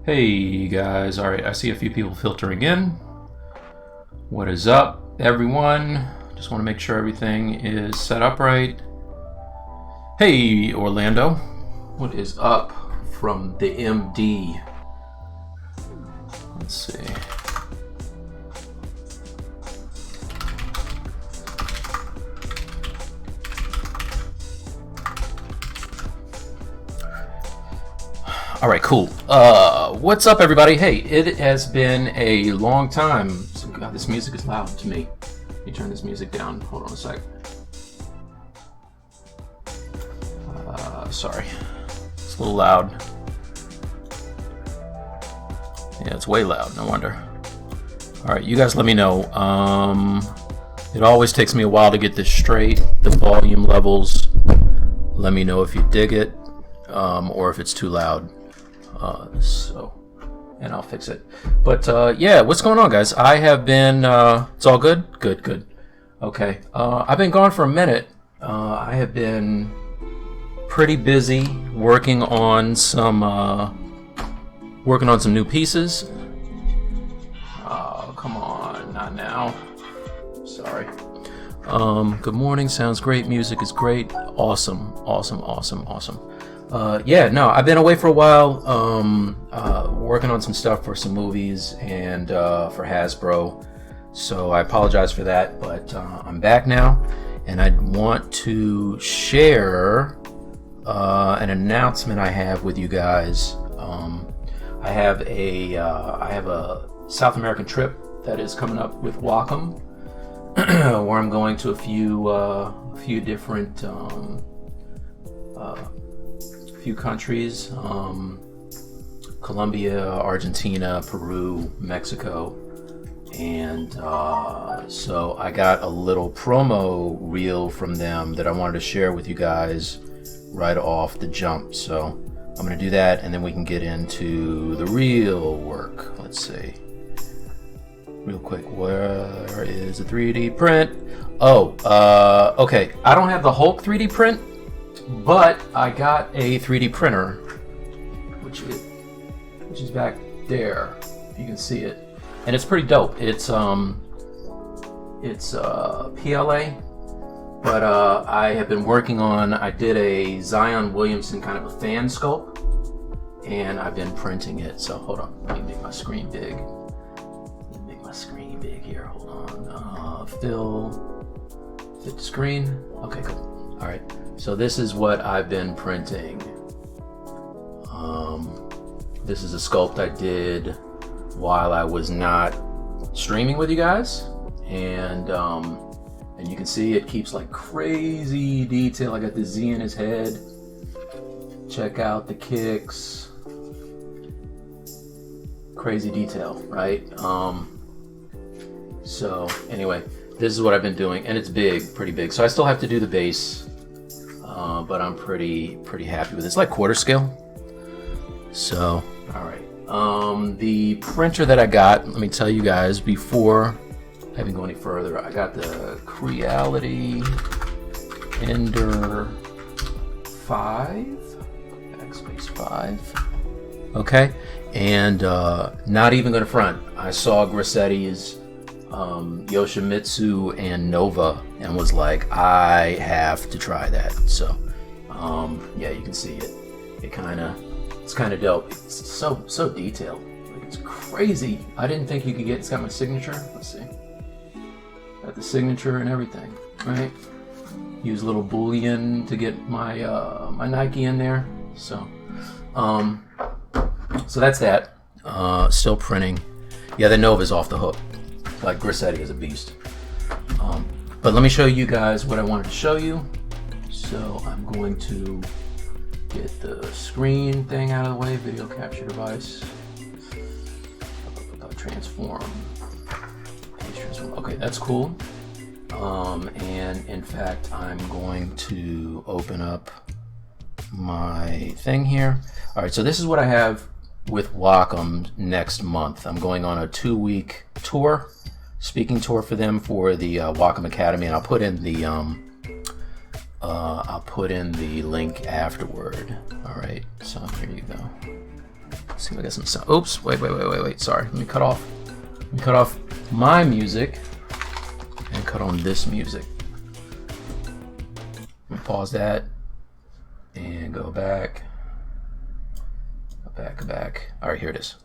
Hey guys, alright, I see a few people filtering in. What is up, everyone? Just want to make sure everything is set up right. Hey Orlando, what is up from the MD? Let's see. All right, cool. What's up, everybody? Hey, it has been a long time. So, God, this music is loud to me. Let me turn this music down. Hold on a sec. Sorry. It's a little loud. Yeah, it's way loud. No wonder. All right, you guys let me know. It always takes me a while to get this straight. The volume levels. Let me know if you dig it or if it's too loud. And I'll fix it. But yeah, what's going on, guys? I have been, it's all good? Good. Okay. I've been gone for a minute. I have been pretty busy working on some new pieces. Oh, come on, not now. Sorry. Good morning, sounds great. Music is great. Awesome. Yeah, no, I've been away for a while, working on some stuff for some movies and for Hasbro, so I apologize for that, but I'm back now, and I want to share an announcement I have with you guys. I have a South American trip that is coming up with Wacom, where I'm going to a few different few countries, Colombia, Argentina, Peru, Mexico, and so I got a little promo reel from them that I wanted to share with you guys right off the jump. So I'm going to do that, and then we can get into the real work. Let's see. Real quick, where is the 3D print? Oh, okay. I don't have the Hulk 3D print, but I got a 3D printer, which is back there, if you can see it, and it's pretty dope. It's PLA, but I have been working on. I did a Zion Williamson kind of a fan sculpt, and I've been printing it. So hold on, let me make my screen big. Here. Hold on. Fit the screen. Okay, cool. All right. So this is what I've been printing. This is a sculpt I did while I was not streaming with you guys, and you can see it keeps like crazy detail. I got the Z in his head. Check out the kicks. Crazy detail, right? So anyway, this is what I've been doing, and it's big, pretty big. So I still have to do the base. But I'm pretty happy with it. It's like quarter scale. So, all right. The printer that I got, let me tell you guys before I even go any further, I got the Creality Ender 5, backspace 5. Okay, and not even gonna front. I saw Grissetti's Yoshimitsu and Nova and was like, I have to try that. So yeah, you can see it. It's kind of dope. It's so detailed. Like, it's crazy. I didn't think you could get. It's got my signature. Let's see. Got the signature and everything. Right. Use a little Boolean to get my my Nike in there. So so that's that. Still printing. Yeah, the Nova's off the hook. Like Grissetti is a beast. But let me show you guys what I wanted to show you. So I'm going to get the screen thing out of the way, video capture device. Transform. Okay, that's cool. And in fact, I'm going to open up my thing here. All right, so this is what I have with Wacom next month. I'm going on a 2-week tour. Speaking tour for them for the Wacom Academy, and I'll put in the link afterward. All right, so here you go. Let's see if I get some sound. Oops, wait, sorry. Let me cut off my music and cut on this music. Let me pause that and go back. Go back. All right, here it is.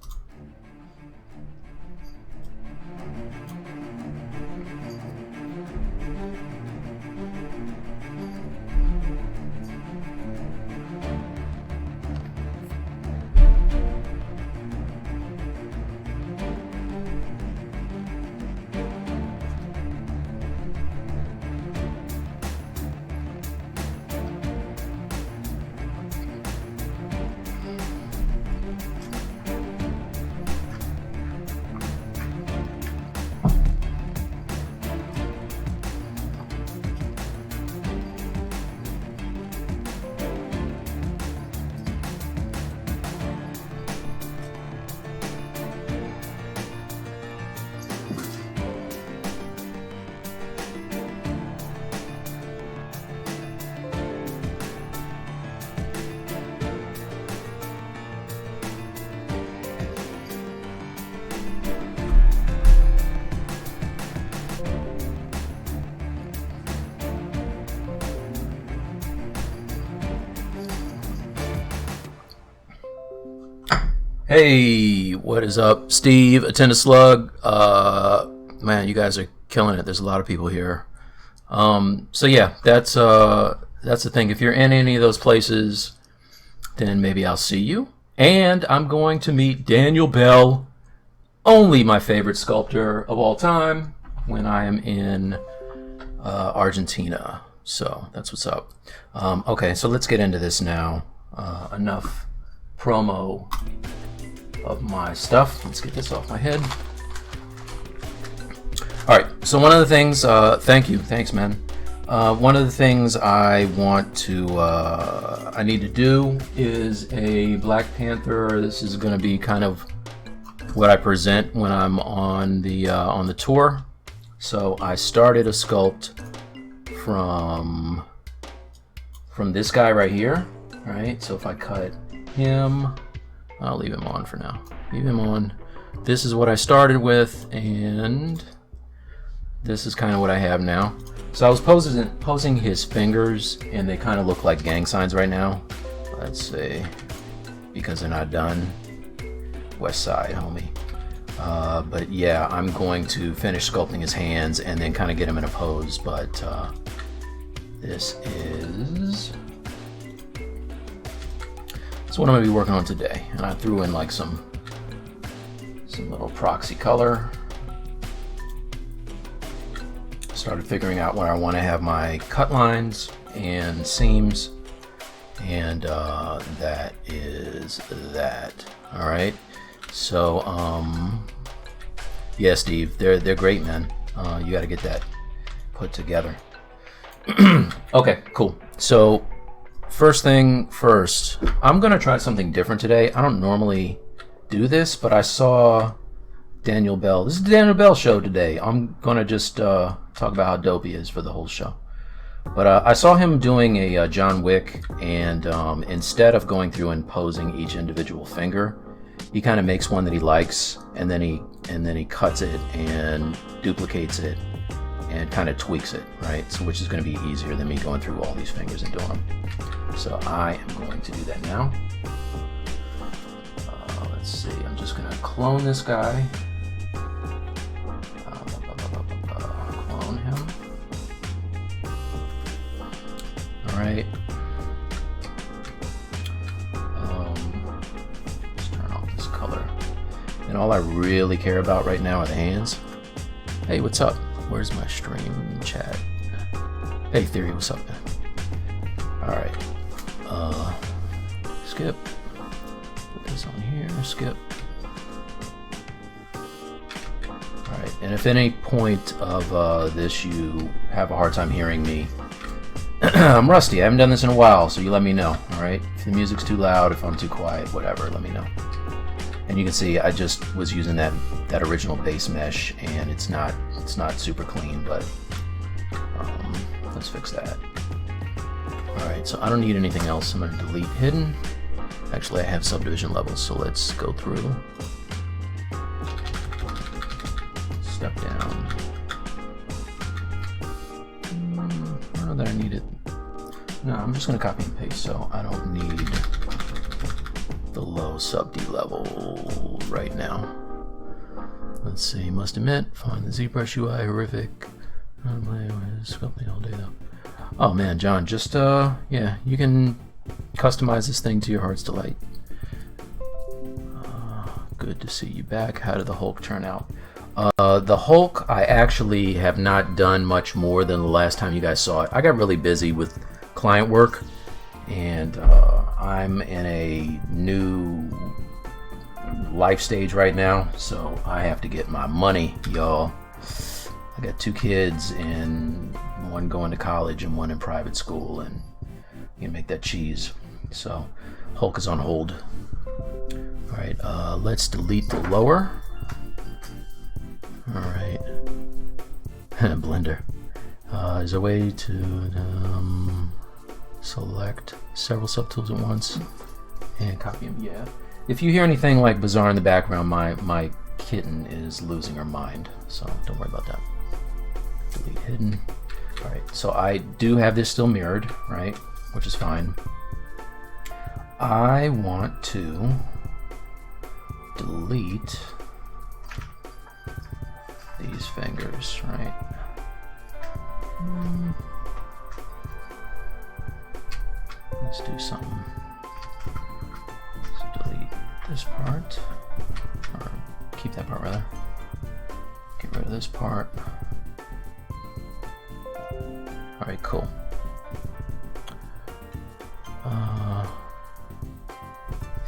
Hey, what is up? Steve, Attend a Slug. Man, you guys are killing it. There's a lot of people here. So yeah, that's the thing. If you're in any of those places, then maybe I'll see you. And I'm going to meet Daniel Bell, only my favorite sculptor of all time, when I am in Argentina. So that's what's up. Okay, so let's get into this now. Enough promo of my stuff. Let's get this off my head. All right, so one of the things, thanks man. One of the things I need to do is a Black Panther. This is going to be kind of what I present when I'm on the tour. So I started a sculpt from this guy right here, right? So if I cut him, I'll leave him on for now. Leave him on. This is what I started with, and this is kind of what I have now. So I was posing his fingers, and they kind of look like gang signs right now. Let's see, because they're not done. West Side, homie. But yeah, I'm going to finish sculpting his hands and then kind of get him in a pose. But this is what I'm going to be working on today. And I threw in like some little proxy color. Started figuring out where I want to have my cut lines and seams, and that is that. All right. So yeah, Steve, they're great, man. You got to get that put together. Okay, cool. So first thing first, I'm gonna try something different today. I don't normally do this, but I saw Daniel Bell. This is the Daniel Bell show today. I'm gonna just talk about how dope he is for the whole show. But I saw him doing a John Wick, and instead of going through and posing each individual finger, he kind of makes one that he likes, and then he cuts it and duplicates it and kind of tweaks it, right? So which is going to be easier than me going through all these fingers and doing them. So I am going to do that now. Let's see, I'm just going to clone this guy. Clone him. All right. Let's turn off this color. And all I really care about right now are the hands. Hey, what's up? Where's my stream chat? Hey, Theory, what's up, man? All right. Skip. Put this on here. Skip. All right. And if at any point of this you have a hard time hearing me, I'm rusty. I haven't done this in a while, so you let me know. All right. If the music's too loud, if I'm too quiet, whatever, let me know. And you can see I just was using that original base mesh, and it's not super clean, but let's fix that. All right, so I don't need anything else. I'm going to delete hidden, Actually, I have subdivision levels, so let's go through. Step down. I don't know that I need it. No, I'm just going to copy and paste, so I don't need the low sub D level right now. Let's see, must admit, find the ZBrush UI horrific. Sculpting all day though. Oh man, John, just yeah, you can customize this thing to your heart's delight. Good to see you back. How did the Hulk turn out? The Hulk, I actually have not done much more than the last time you guys saw it. I got really busy with client work, and I'm in a new life stage right now, so I have to get my money, y'all. I got 2 kids, and one going to college and one in private school, and you can make that cheese. So Hulk is on hold. All right, let's delete the lower. All right, Blender. Is there a way to select several subtools at once and copy them? Yeah. If you hear anything like bizarre in the background, my kitten is losing her mind, so don't worry about that. Delete hidden. All right, so I do have this still mirrored, right? Which is fine. I want to delete these fingers, right? Let's do something. Let's delete this part, or keep that part rather. Get rid of this part. All right, cool.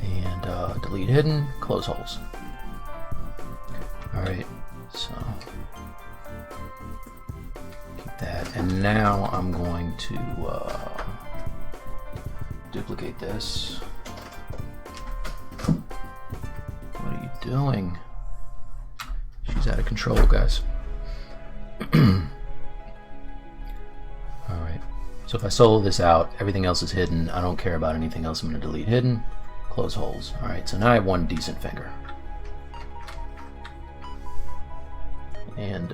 And delete hidden, close holes. All right, so keep that. And now I'm going to duplicate this. What are you doing? She's out of control, guys. Alright, so if I solo this out, everything else is hidden. I don't care about anything else. I'm going to delete hidden, close holes. Alright, so now I have one decent finger. And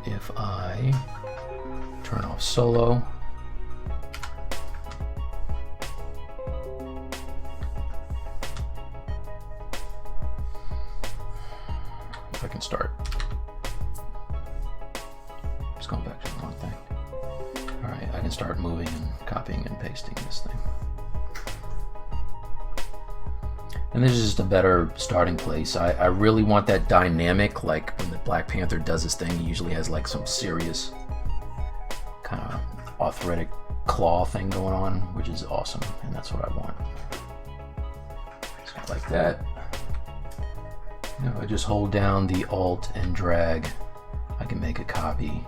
if I turn off solo, if I can start. Just going back to the wrong thing. Alright, I can start moving and copying and pasting this thing. And this is just a better starting place. I really want that dynamic, like when the Black Panther does this thing, he usually has like some serious kind of arthritic claw thing going on, which is awesome, and that's what I want. So like that. You know, I just hold down the Alt and drag. I can make a copy.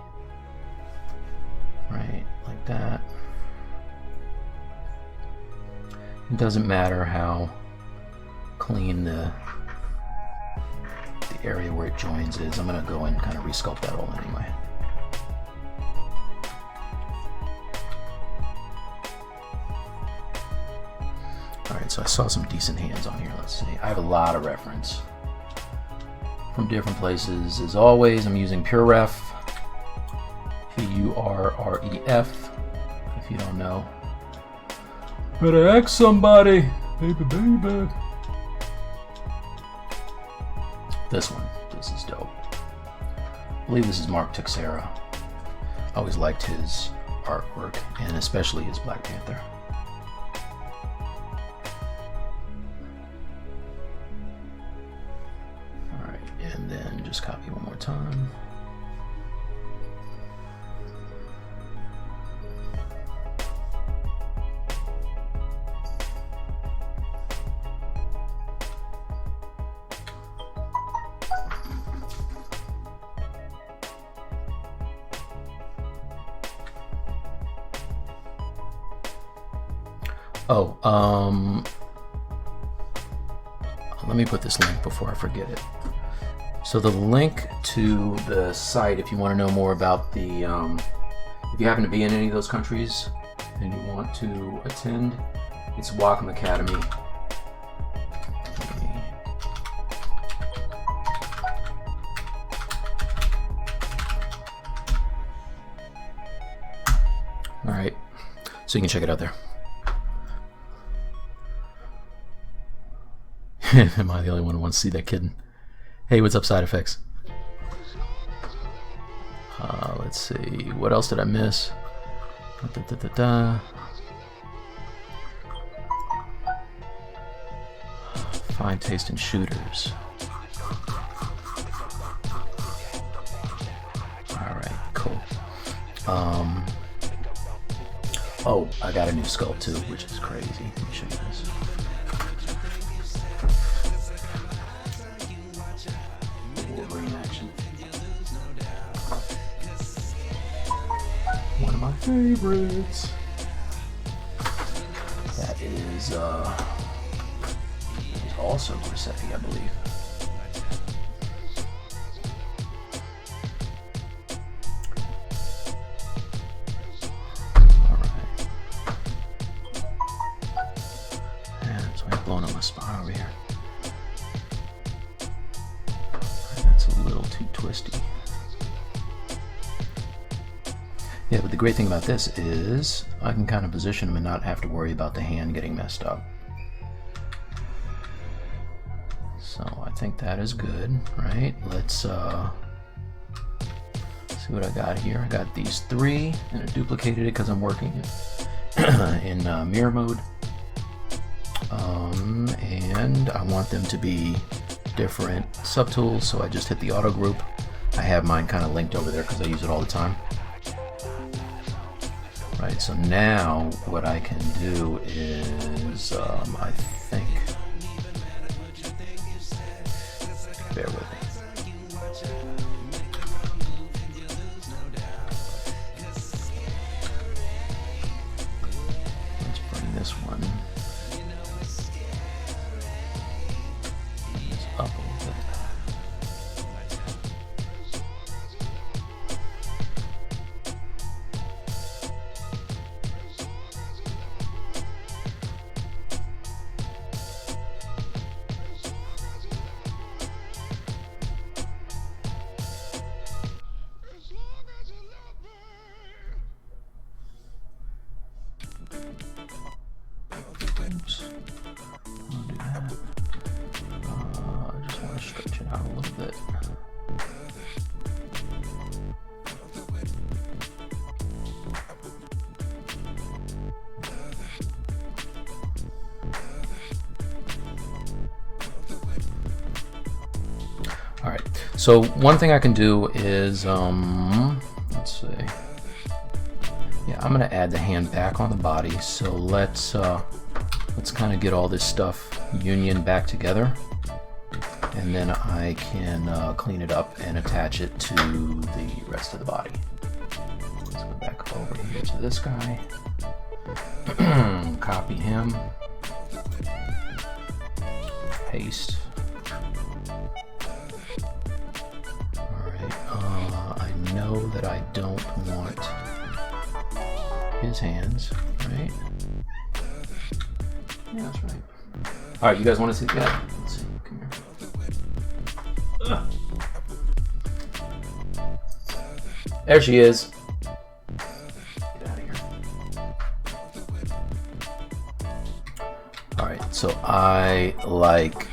Right, like that. It doesn't matter how clean the area where it joins is. I'm gonna go and kind of resculpt that all anyway. Alright, so I saw some decent hands on here. Let's see. I have a lot of reference from different places. As always, I'm using PureRef, P-U-R-R-E-F, if you don't know. Better ask somebody, baby. This one, this is dope. I believe this is Mark Texera. I always liked his artwork, and especially his Black Panther. Alright, and then just copy one more time. Let me put this link before I forget it. So the link to the site, if you want to know more about the, if you happen to be in any of those countries and you want to attend, it's Wacom Academy, All right, so you can check it out there. Am I the only one who wants to see that kitten? Hey, what's up, Side Effects? Let's see, what else did I miss? Fine taste in shooters. Alright, cool. Oh, I got a new sculpt too, which is crazy. Let me show you this. Wolverine action. One of my favorites. That is also Rossetti, I believe. Alright. And so I'm blowing up my spine over here. That's a little too twisty. Yeah, but the great thing about this is I can kind of position them and not have to worry about the hand getting messed up. So I think that is good, right? Let's see what I got here. I got these three, and I duplicated it because I'm working in mirror mode. And I want them to be different subtools, so I just hit the auto group. I have mine kind of linked over there because I use it all the time. Right, so now what I can do is, I think, bear with me. Let's bring this one up a little bit. Oops. I'll do that. I just want to stretch it out a little bit. All right. So one thing I can do is, let's see. Yeah, I'm gonna add the hand back on the body. So let's kind of get all this stuff union back together, and then I can clean it up and attach it to the rest of the body. Let's go back over here to this guy. Copy him. Paste. Alright, I know that I don't want his hands, right? Yeah, that's right. Alright, you guys want to see that? Let's see, come here. Ugh. There she is. Get out of here. Alright, so I like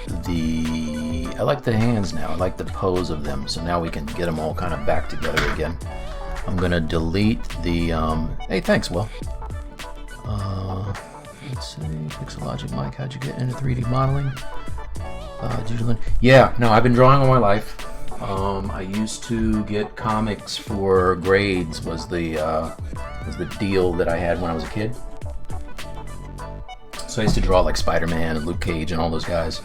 the hands now. I like the pose of them. So now we can get them all kind of back together again. I'm gonna delete the hey, thanks, Will. Let's see, Pixelogic Mike, how'd you get into 3D modeling? Yeah, no, I've been drawing all my life. I used to get comics for grades, was the deal that I had when I was a kid. So I used to draw like Spider-Man and Luke Cage and all those guys,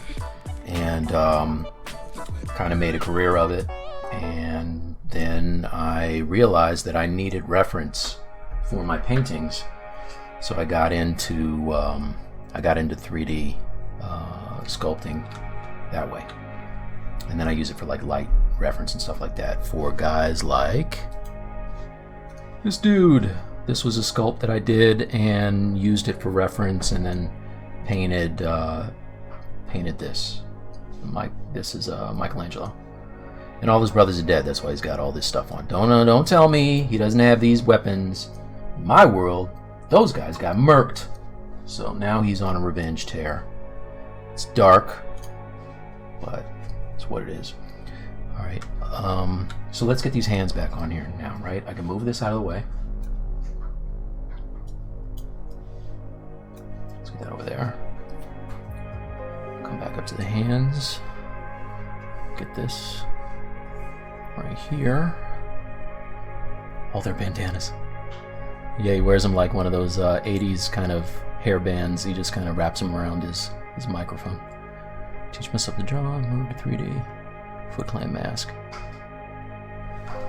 and kind of made a career of it. And then I realized that I needed reference for my paintings. So I got into 3D sculpting that way, and then I use it for like light reference and stuff like that for guys like this dude. This was a sculpt that I did and used it for reference, and then painted this. This is Michelangelo, and all his brothers are dead. That's why he's got all this stuff on. Don't tell me he doesn't have these weapons. my world, those guys got murked. So now he's on a revenge tear. It's dark, but it's what it is. All right, so let's get these hands back on here now, right? I can move this out of the way. Let's get that over there. Come back up to the hands. Get this right here. Oh, they're bandanas. Yeah, he wears them like one of those 80s kind of hair bands. He just kind of wraps them around his microphone. Teach myself to draw, move to 3D. Foot Clan mask.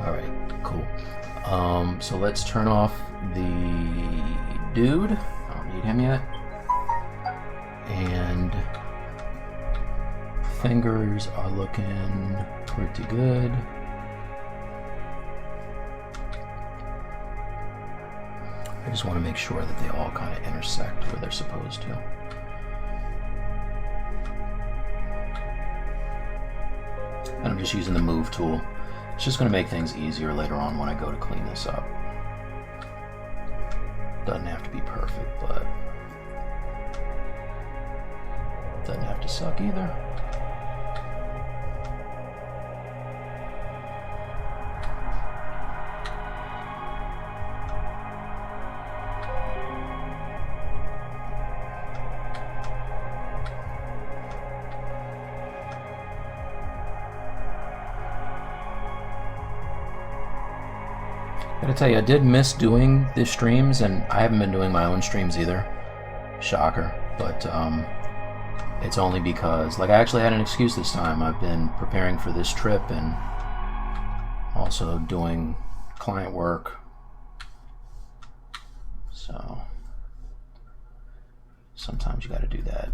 Alright, cool. So let's turn off the dude. I don't need him yet. And fingers are looking pretty good. I just want to make sure that they all kind of intersect where they're supposed to. And I'm just using the move tool. It's just going to make things easier later on when I go to clean this up. Doesn't have to be perfect, but doesn't have to suck either. I gotta tell you, I did miss doing the streams, and I haven't been doing my own streams either. Shocker. But it's only because, like, I actually had an excuse this time. I've been preparing for this trip and also doing client work. So sometimes you gotta do that.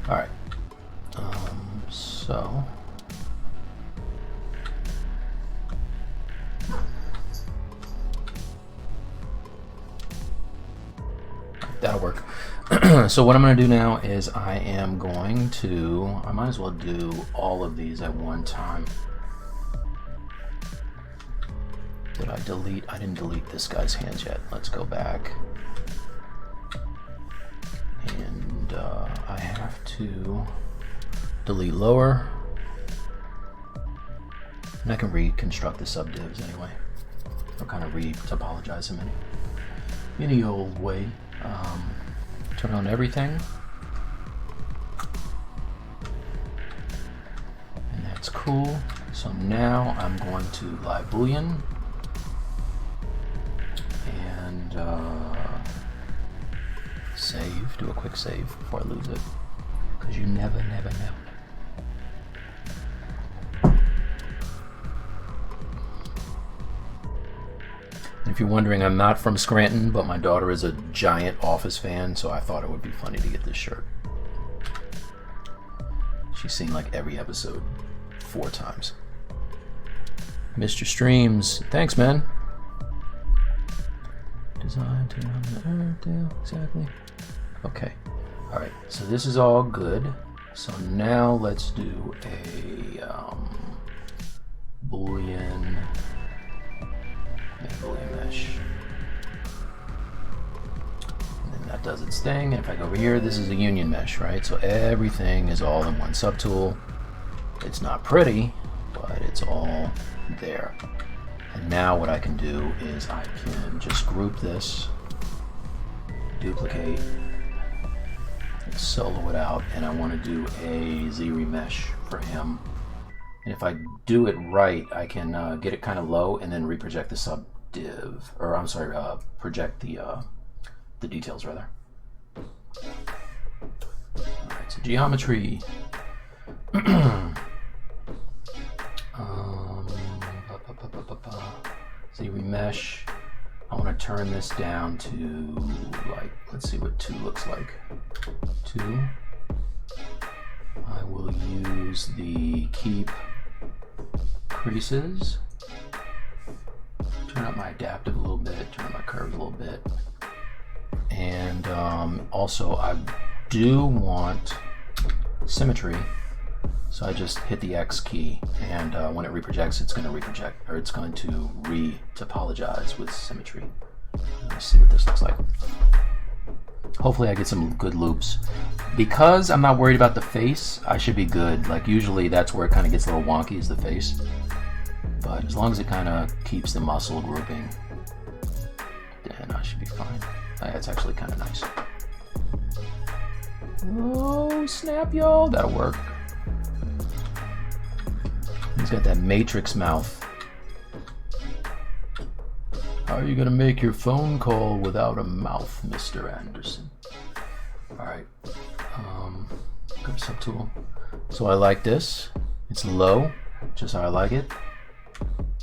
All right, so that'll work. So what I'm going to do now is I might as well do all of these at one time. Did I delete? I didn't delete this guy's hands yet. Let's go back. And I have to delete lower. And I can reconstruct the subdivs anyway. Or kind of re-topologize them any old way. Turn on everything. And that's cool. So now I'm going to live boolean. And save, do a quick save before I lose it, because you never know. And if you're wondering, I'm not from Scranton, but my daughter is a giant Office fan, so I thought it would be funny to get this shirt. She's seen like every episode 4 times. Mr. Streams, thanks, man. Design to run the earth deal, exactly. Okay, all right, so this is all good. So now let's do a Boolean mesh. And then that does its thing. And if I go over here, this is a union mesh, right? So everything is all in one subtool. It's not pretty, but it's all there. And now what I can do is I can just group this, duplicate, and solo it out, and I want to do a Z-remesh for him. And if I do it right, I can get it kind of low and then reproject the subdiv, or I'm sorry, project the details rather. All right, so geometry. Z-remesh. I want to turn this down to, like, let's see what 2 looks like. 2. I will use the keep creases. Turn up my adaptive a little bit, turn up my curves a little bit. And also I do want symmetry. So I just hit the X key, and when it reprojects, it's going to reproject, or it's going to re-topologize with symmetry. Let's see what this looks like. Hopefully I get some good loops. Because I'm not worried about the face, I should be good. Like usually that's where it kind of gets a little wonky, is the face. But as long as it kind of keeps the muscle grouping, then I should be fine. That's actually kind of nice. Oh, snap, y'all. That'll work. He's got that Matrix mouth. How are you gonna make your phone call without a mouth, Mr. Anderson? Alright. Go to subtool. So I like this. It's low, just how I like it.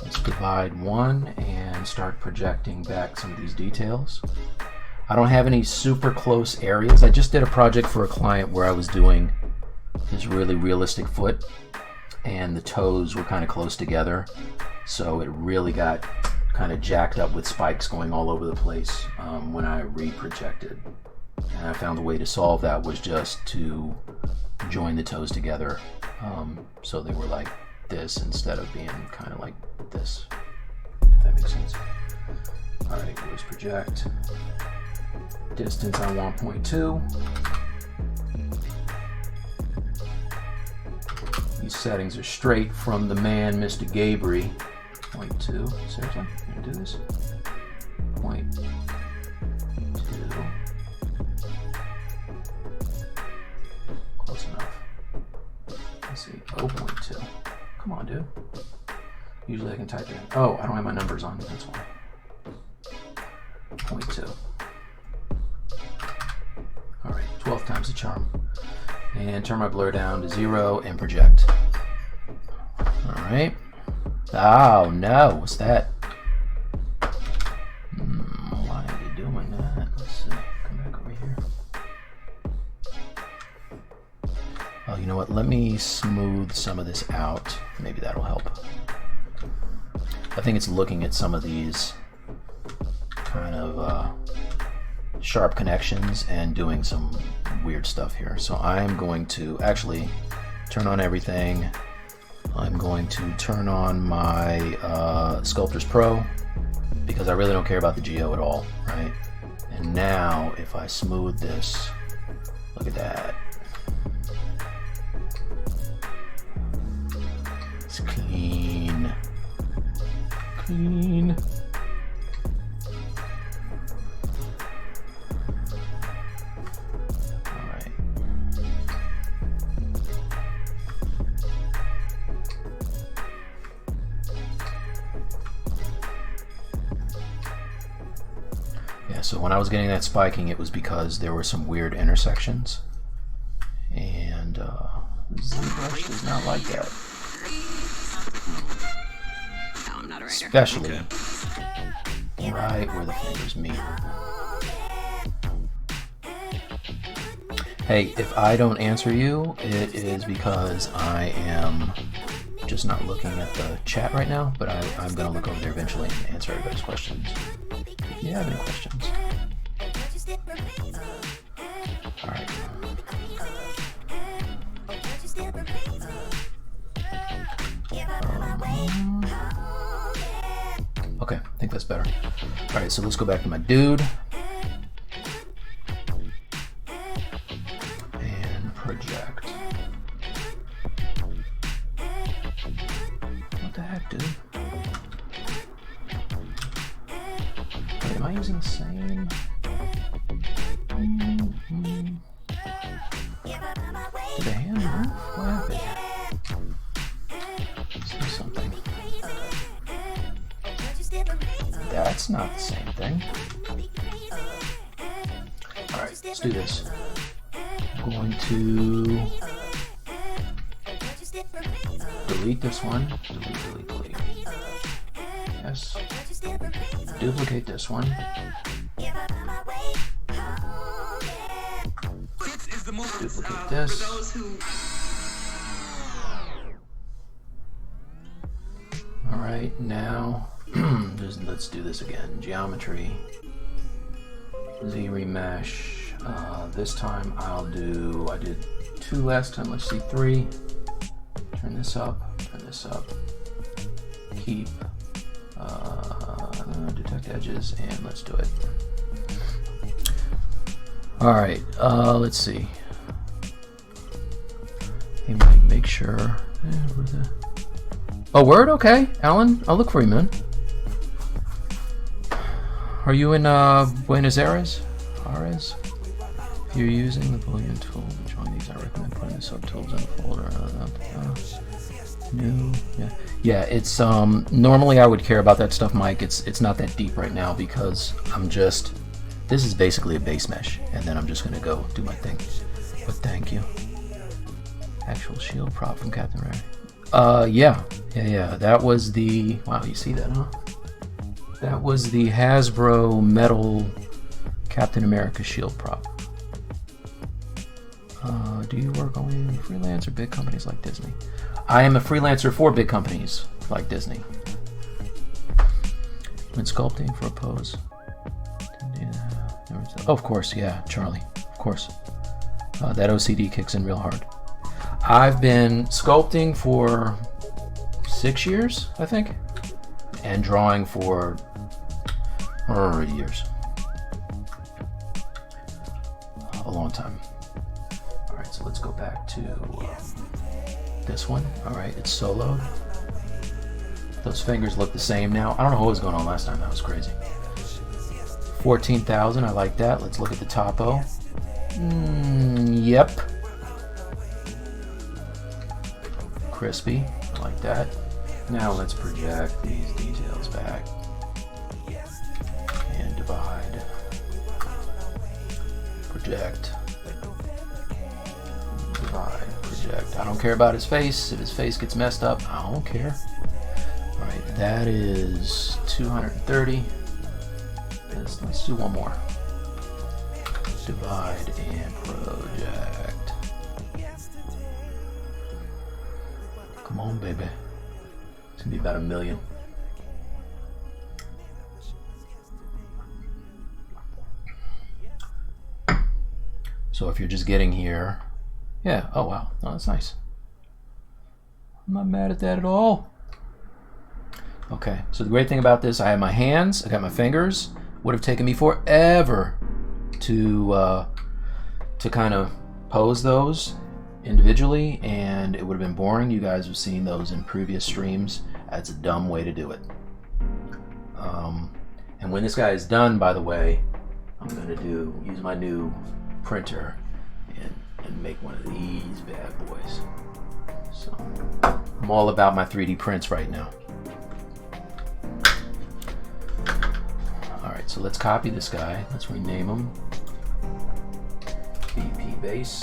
Let's divide 1 and start projecting back some of these details. I don't have any super close areas. I just did a project for a client where I was doing this really realistic foot, and the toes were kind of close together, so it really got kind of jacked up with spikes going all over the place when I reprojected. And I found the way to solve that was just to join the toes together, so they were like this instead of being kind of like this, if that makes sense. All right, let's project. Distance I want 0.2. These settings are straight from the man, Mr. Gabry. 0.2. Seriously? I'm gonna do this? 0.2. Close enough. Let's see. 0.2. Come on, dude. Usually I can type in. Oh, I don't have my numbers on. That's why. 0.2. All right. 12 times the charm. And turn my blur down to 0 and project. All right. Oh no, what's that? Why are they doing that? Let's see. Come back over here. Oh, you know what? Let me smooth some of this out. Maybe that'll help. I think it's looking at some of these kind of sharp connections and doing some weird stuff here. So I'm going to actually turn on everything. I'm going to turn on my Sculptors Pro because I really don't care about the geo at all, right? And now if I smooth this, look at that. It's clean. Clean. So when I was getting that spiking, it was because there were some weird intersections, and ZBrush does not like that. No, I'm not a writer. Especially right where the fingers meet. Hey, if I don't answer you, it is because I am just not looking at the chat right now, but I'm going to look over there eventually and answer everybody's questions. If you have any questions. All right. Okay, I think that's better. All right, so let's go back to my dude. And project. What the heck, dude? Wait, am I using the same? Did the hand move? What happened? Let's do something. That's not the same thing. Alright, let's do this. I'm going to delete this one. Delete. Yes. duplicate this one. Duplicate this. Alright, now let's do this again. Geometry. Z remesh. This time I did 2 last time, let's see 3. Turn this up, keep, detect edges, and let's do it. Alright, let's see. Hey, make sure. Oh, word? Okay, Alan, I'll look for you, man. Are you in Buenos Aires? If you're using the Boolean tool to join these, I recommend putting the subtools in the folder. New, yeah. It's normally I would care about that stuff, Mike. It's not that deep right now because this is basically a base mesh, and then I'm just gonna go do my thing. But thank you. Actual shield prop from Captain America. Yeah. That was the wow. You see that, huh? That was the Hasbro metal Captain America shield prop. Do you work only freelance or big companies like Disney? I am a freelancer for big companies like Disney. When sculpting for a pose. Oh, of course, yeah, Charlie, of course. That OCD kicks in real hard. I've been sculpting for 6 years, I think, and drawing for years. A long time. Alright, so let's go back to this one. Alright, it's soloed. Those fingers look the same now. I don't know what was going on last time. That was crazy. 14,000, I like that. Let's look at the topo. Yep. Crispy, I like that. Now let's project these details back. And divide. Project. Divide, project. I don't care about his face. If his face gets messed up, I don't care. Alright, that is 230. Let's do one more. Divide and project. Come on, baby. It's gonna be about 1 million. So if you're just getting here, yeah, oh wow, oh, that's nice. I'm not mad at that at all. Okay, so the great thing about this, I have my hands, I got my fingers. Would have taken me forever to kind of pose those individually, and it would have been boring. You guys have seen those in previous streams. That's a dumb way to do it. And when this guy is done, by the way, I'm gonna use my new printer and make one of these bad boys. So I'm all about my 3D prints right now. Alright, so let's copy this guy. Let's rename him. BP base.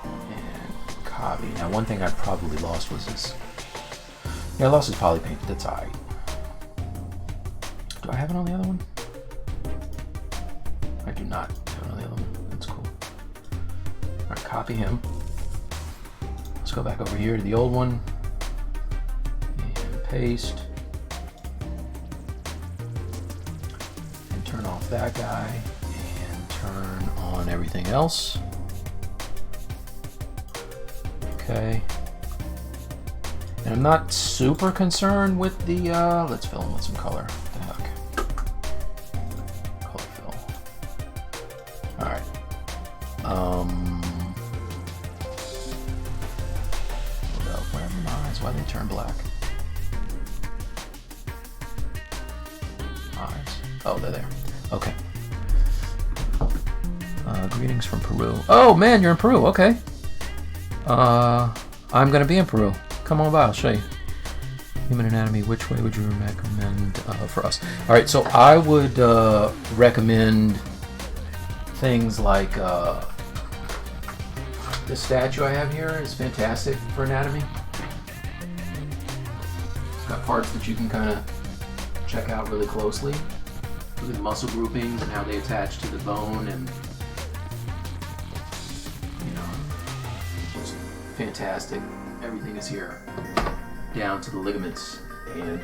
And copy. Now one thing I probably lost was this. Yeah, I lost his poly paint, but that's alright. Do I have it on the other one? I do not have it on the other one. That's cool. Alright, copy him. Let's go back over here to the old one. And paste. Turn off that guy and turn on everything else. Okay. And I'm not super concerned with the, let's fill in with some color. What the heck? Color fill. Alright. Where are my eyes? Why they turn black? Eyes. Oh, they're there. Okay. Greetings from Peru. Oh man, you're in Peru. Okay. I'm gonna be in Peru. Come on by, I'll show you. Human anatomy. Which way would you recommend for us? All right, so I would recommend things like this statue I have here is fantastic for anatomy. It's got parts that you can kind of check out really closely. Look at the muscle groupings and how they attach to the bone, and you know, just fantastic. Everything is here, down to the ligaments, and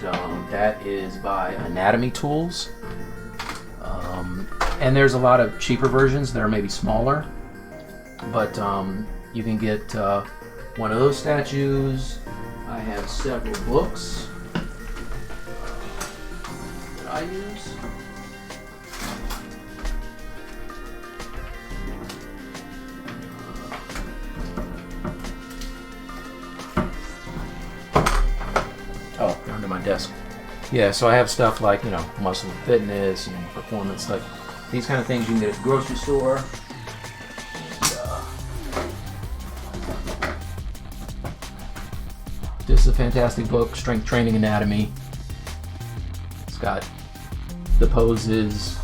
that is by Anatomy Tools. And there's a lot of cheaper versions that are maybe smaller, but you can get one of those statues. I have several books that I use. Oh, under my desk. Yeah, so I have stuff like, you know, muscle and fitness and performance, like these kind of things you can get at the grocery store. This is a fantastic book, Strength Training Anatomy. It's got the poses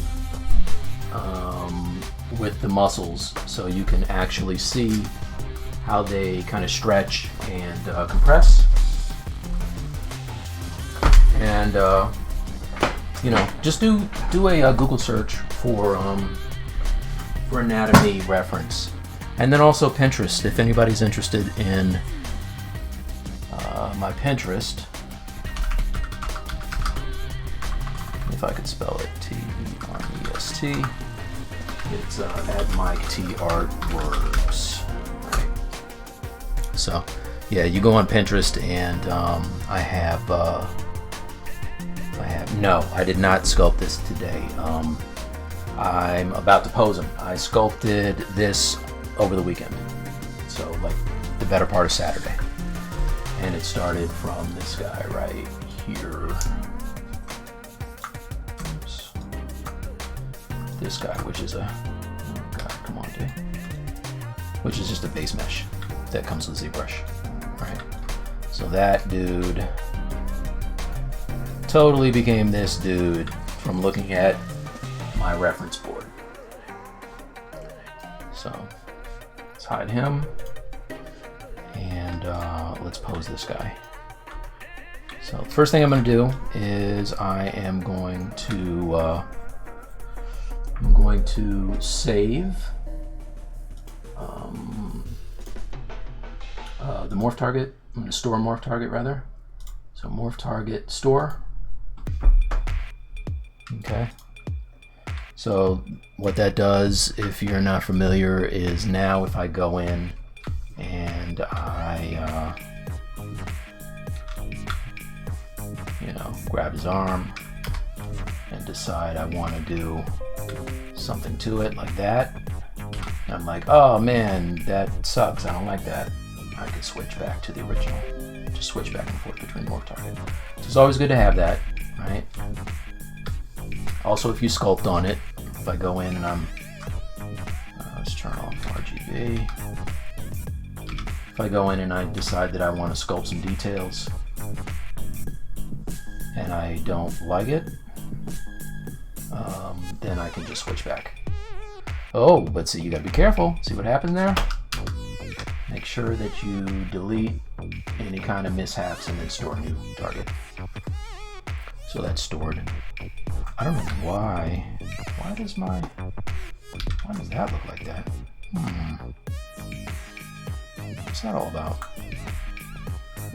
with the muscles, so you can actually see how they kind of stretch and compress. And you know, just do a Google search for anatomy reference, and then also Pinterest if anybody's interested in my Pinterest. If I could spell it, T-E-R-E-S-T. It's at Mike T Artworks. Right. So yeah, you go on Pinterest, and no, I did not sculpt this today. I'm about to pose him. I sculpted this over the weekend, so like the better part of Saturday. And it started from this guy right here. Oops. This guy, which is a, oh God, come on, dude. Which is just a base mesh that comes with ZBrush, right? So that dude totally became this dude from looking at my reference board. So let's hide him, and let's pose this guy. So the first thing I'm going to do is I am going to save the morph target. I'm going to store morph target rather. So morph target store. Okay. So what that does, if you're not familiar, is now if I go in and I you know, grab his arm and decide I want to do something to it like that, and I'm like, oh man, that sucks, I don't like that, I could switch back to the original. Just switch back and forth between morph target. So it's always good to have that, right? Also, if you sculpt on it, if I go in and I'm let's turn off RGB. If I go in and I decide that I want to sculpt some details and I don't like it, then I can just switch back. Oh, but see, you gotta be careful. See what happened there? Make sure that you delete any kind of mishaps and then store new target. So that's stored. I don't know why. Why does that look like that? What's that all about?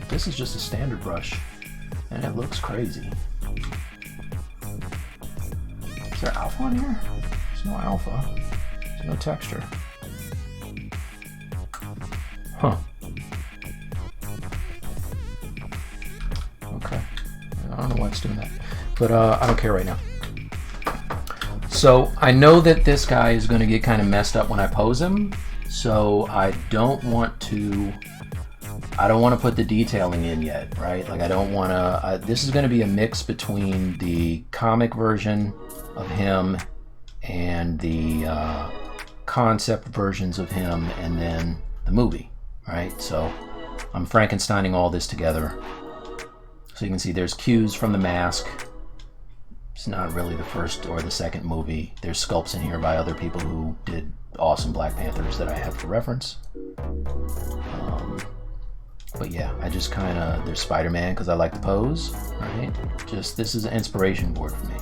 This is just a standard brush, and it looks crazy. Is there alpha on here? There's no alpha. There's no texture. Huh. Okay. I don't know why it's doing that, but I don't care right now. So I know that this guy is going to get kind of messed up when I pose him, so I don't want to put the detailing in yet, right? Like I don't want to, this is going to be a mix between the comic version of him and the concept versions of him and then the movie, right? So I'm Frankensteining all this together. So you can see there's cues from the mask. It's not really the first or the second movie. There's sculpts in here by other people who did awesome Black Panthers that I have for reference. But yeah, I just kind of, there's Spider-Man because I like the pose, right? Just, this is an inspiration board for me.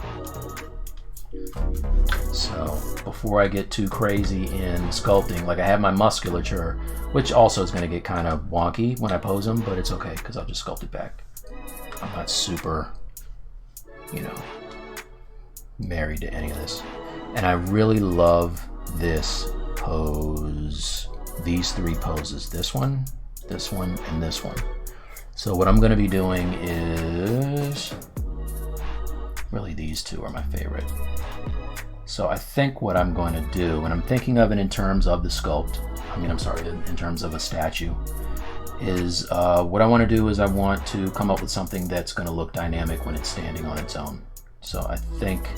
So before I get too crazy in sculpting, like I have my musculature, which also is going to get kind of wonky when I pose them, but it's okay because I'll just sculpt it back. I'm not super, you know, married to any of this. And I really love this pose, these three poses, this one, and this one. So what I'm going to be doing is, really these two are my favorite. So I think what I'm going to do, and I'm thinking of it in terms of the sculpt, in terms of a statue, is what I want to do is I want to come up with something that's going to look dynamic when it's standing on its own. So I think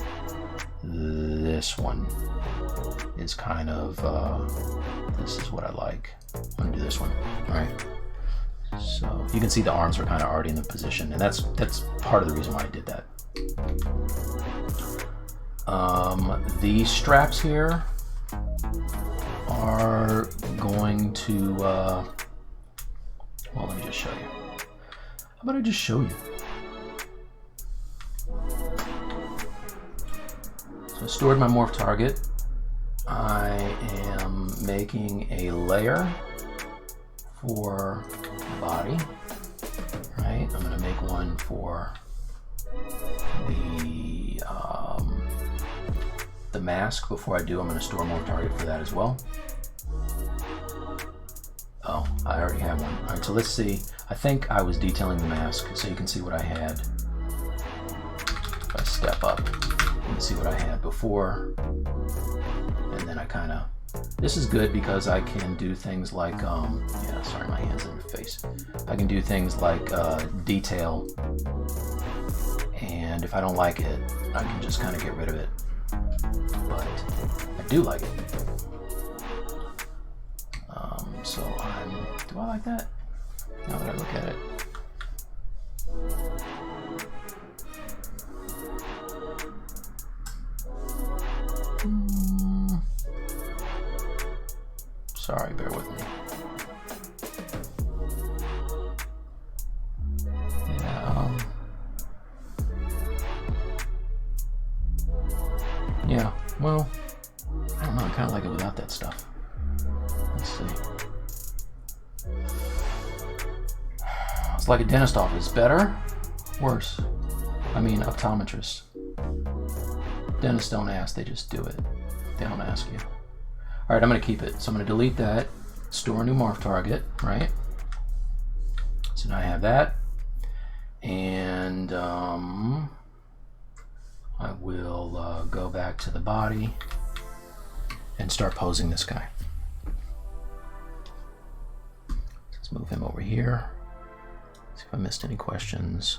this one is kind of, this is what I like. I'm going to do this one, all right? So you can see the arms are kind of already in the position, and that's part of the reason why I did that. These straps here are going to, well, let me just show you. How about I just show you? So I stored my morph target. I am making a layer for the body, right? I'm gonna make one for the mask. Before I do, I'm going to store more target for that as well. Oh, I already have one. All right, so let's see. I think I was detailing the mask, so you can see what I had. If I step up, you can see what I had before. And then I kind of, this is good because I can do things like, yeah, sorry, my hand's in your face. I can do things like detail. And if I don't like it, I can just kind of get rid of it. But I do like it. So do I like that? Now that I look at it. Sorry, bear with me. Yeah, well, I don't know, I kind of like it without that stuff. Let's see. It's like a dentist office. Better? Worse? I mean, optometrists. Dentists don't ask, they just do it. They don't ask you. Alright, I'm going to keep it. So I'm going to delete that, store a new morph target, right? So now I have that. And I will go back to the body and start posing this guy. Let's move him over here. See if I missed any questions.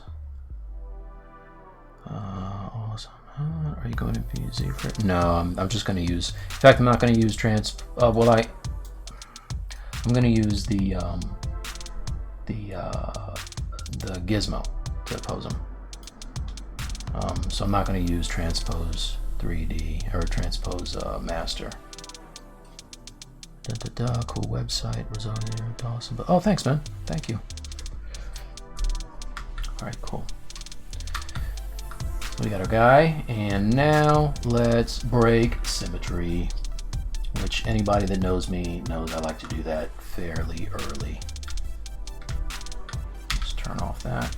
Awesome. Are you going to be ZBrush? No, I'm just going to use. In fact, I'm not going to use I'm going to use the gizmo to pose him. So I'm not going to use transpose 3D or transpose master. Cool website, Rosario Dawson. Oh, thanks, man. Thank you. All right, cool. So we got our guy, and now let's break symmetry, which anybody that knows me knows I like to do that fairly early. Let's turn off that.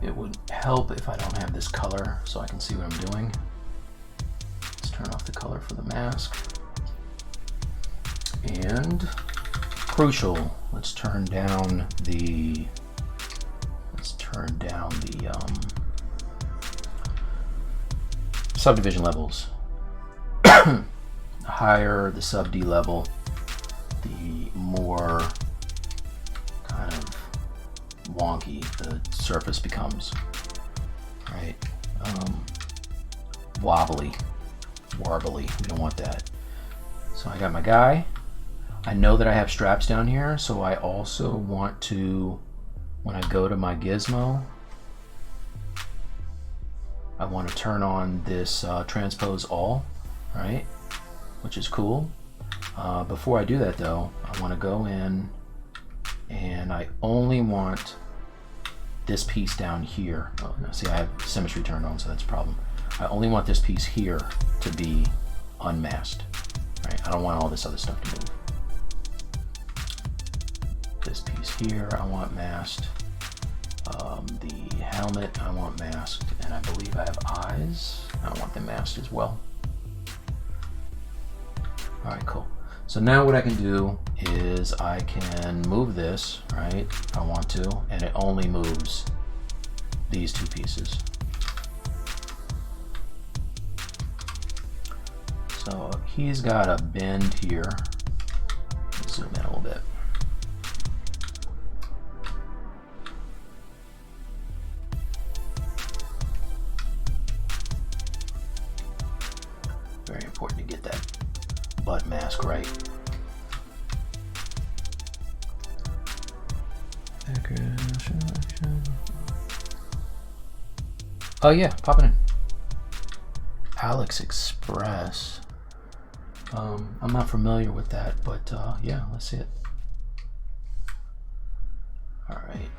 It would help if I don't have this color so I can see what I'm doing. Let's turn off the color for the mask. And crucial, let's turn down the subdivision levels. The higher the sub D level, the more kind of wonky the surface becomes, right? Wobbly, warbly, we don't want that. So I got my guy. I know that I have straps down here, so I also want to, when I go to my gizmo, I want to turn on this transpose all, right? Which is cool. Before I do that though, I want to go in and I only want this piece down here. Oh, no, see, I have symmetry turned on, so that's a problem. I only want this piece here to be unmasked. Right? I don't want all this other stuff to move. This piece here I want masked. The helmet I want masked, and I believe I have eyes. I want them masked as well. All right, cool. So now what I can do is I can move this, right, if I want to, and it only moves these two pieces. So he's got a bend here. Let's zoom in a little bit. Very important to get that butt mask right. Oh yeah, popping in. Alex Express. I'm not familiar with that, but yeah, let's see it. All right.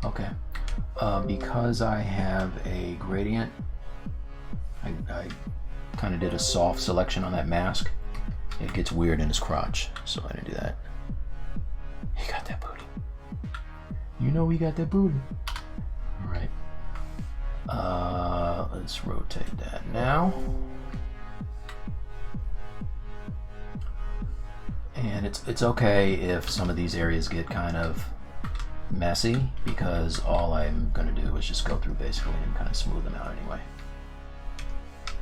Okay, because I have a gradient, I kind of did a soft selection on that mask. It gets weird in his crotch, so I didn't do that. He got that booty. You know he got that booty. All right. Let's rotate that now. And it's okay if some of these areas get kind of messy, because all I'm going to do is just go through basically and kind of smooth them out anyway.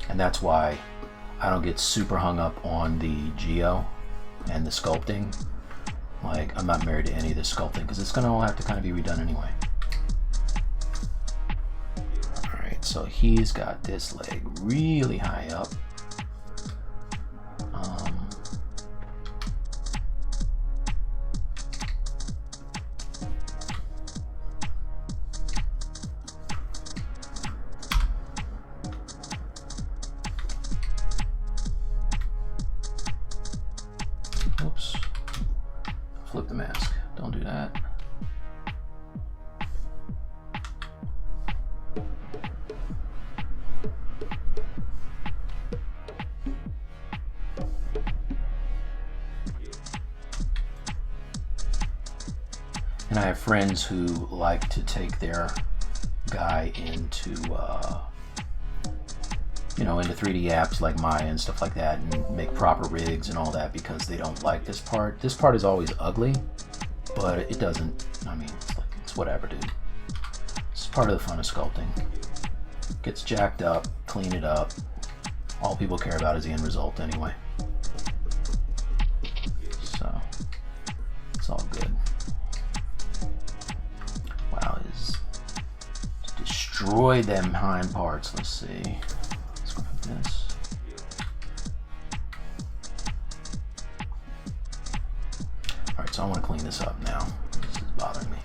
And that's why I don't get super hung up on the geo and the sculpting. Like, I'm not married to any of this sculpting because it's going to all have to kind of be redone anyway. Alright, so he's got this leg really high up. Oops. Flip the mask. Don't do that. And I have friends who like to take their guy into you know, into 3D apps like Maya and stuff like that, and make proper rigs and all that, because they don't like this part. This part is always ugly, but it doesn't, I mean, it's whatever, dude. It's part of the fun of sculpting. Gets jacked up, clean it up. All people care about is the end result anyway. So, it's all good. Wow, it's destroyed them hind parts. Let's see. This. Alright, so I want to clean this up now. This is bothering me.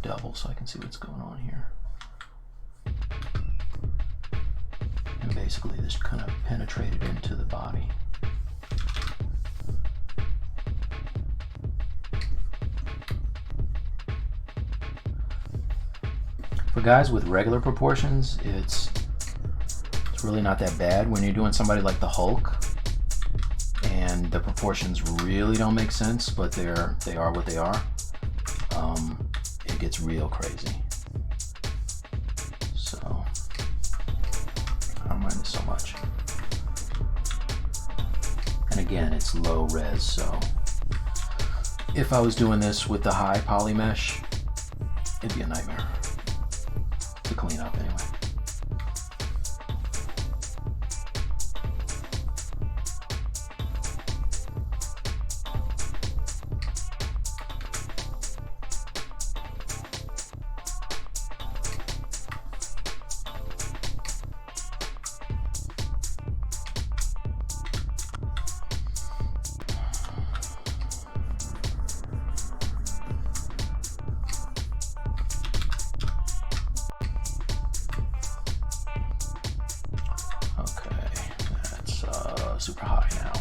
Double so I can see what's going on here. And basically this kind of penetrated into the body. For guys with regular proportions, it's really not that bad. When you're doing somebody like the Hulk and the proportions really don't make sense, but they are what they are, it gets real crazy. So I don't mind this so much. And again, it's low res, so if I was doing this with the high poly mesh, it'd be a nightmare to clean up anyway. super high now.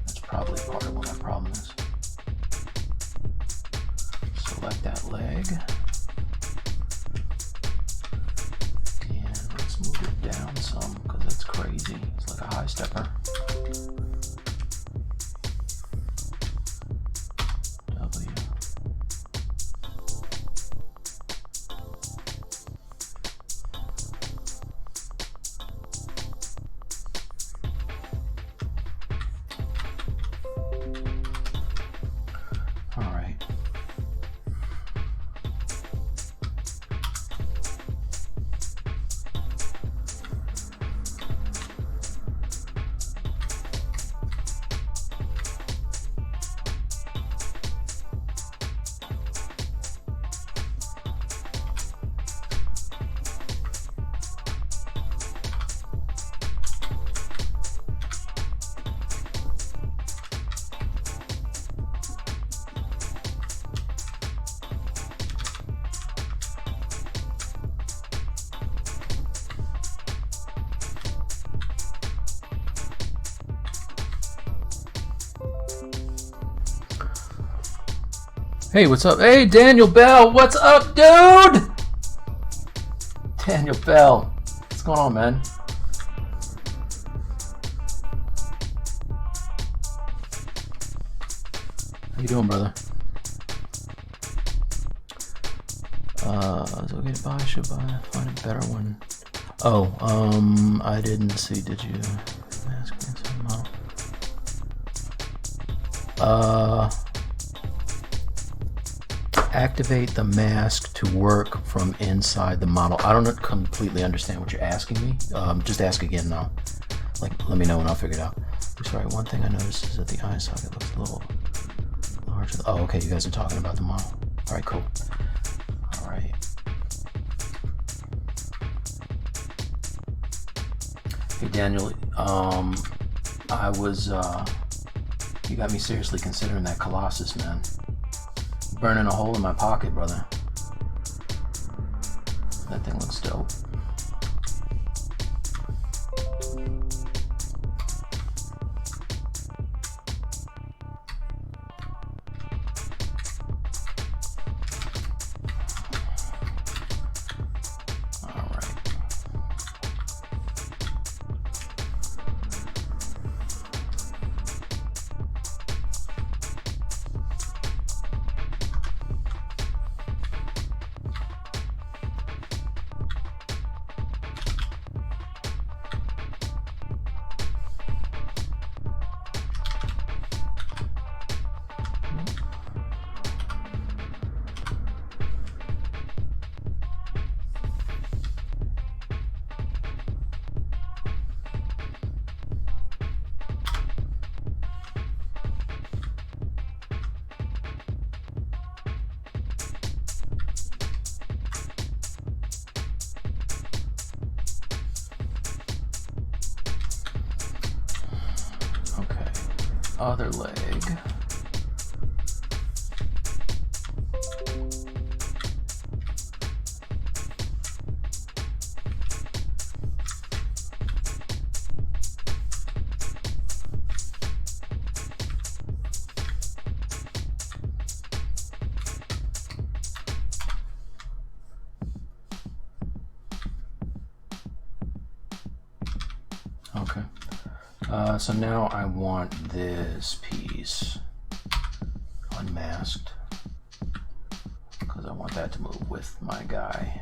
That's probably part of what my problem is. Select that leg. And let's move it down some because that's crazy. It's like a high stepper. W. All right. Hey, what's up? Hey, Daniel Bell, what's up, dude? Daniel Bell, what's going on, man? How you doing, brother? Is it okay to buy? Should buy? Find a better one. Oh, I didn't see. Did you? Activate the mask to work from inside the model. I don't completely understand what you're asking me. Just ask again now. Like, let me know and I'll figure it out. Sorry, one thing I noticed is that the eye socket looks a little larger. Oh, okay, you guys are talking about the model. All right, cool. All right. Hey, Daniel, you got me seriously considering that Colossus, man. Burning a hole in my pocket, brother. That thing looks dope. All right. Other leg. Okay. So now I want this piece unmasked because I want that to move with my guy.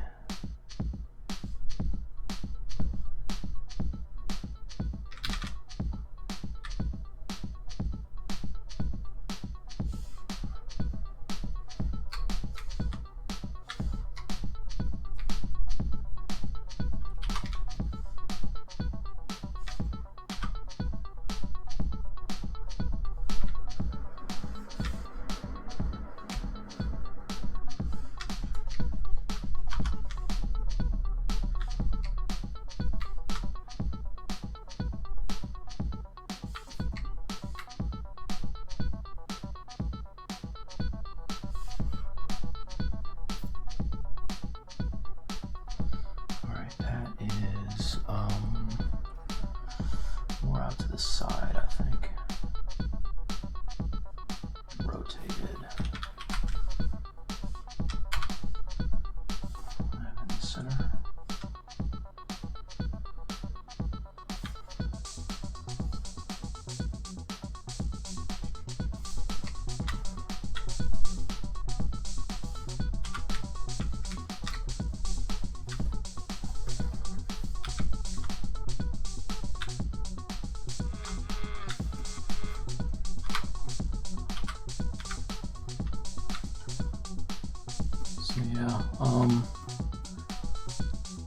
Yeah.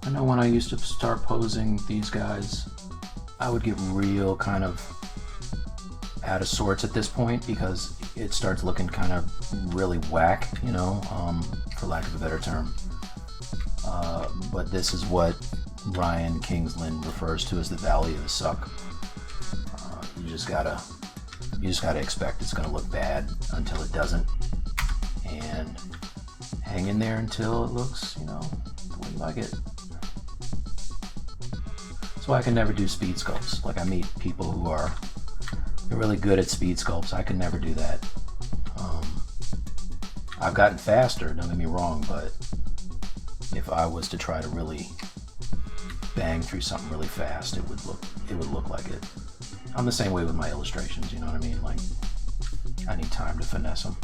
I know when I used to start posing these guys, I would get real kind of out of sorts at this point because it starts looking kind of really whack, you know, for lack of a better term. But this is what Ryan Kingsland refers to as the valley of the suck. You just gotta expect it's gonna look bad until it doesn't, and hang in there until it looks, you know, the way you like it. That's why I can never do speed sculpts. Like, I meet people who are really good at speed sculpts. I can never do that. I've gotten faster, don't get me wrong, but if I was to try to really bang through something really fast, it would look like it. I'm the same way with my illustrations, you know what I mean? Like, I need time to finesse them.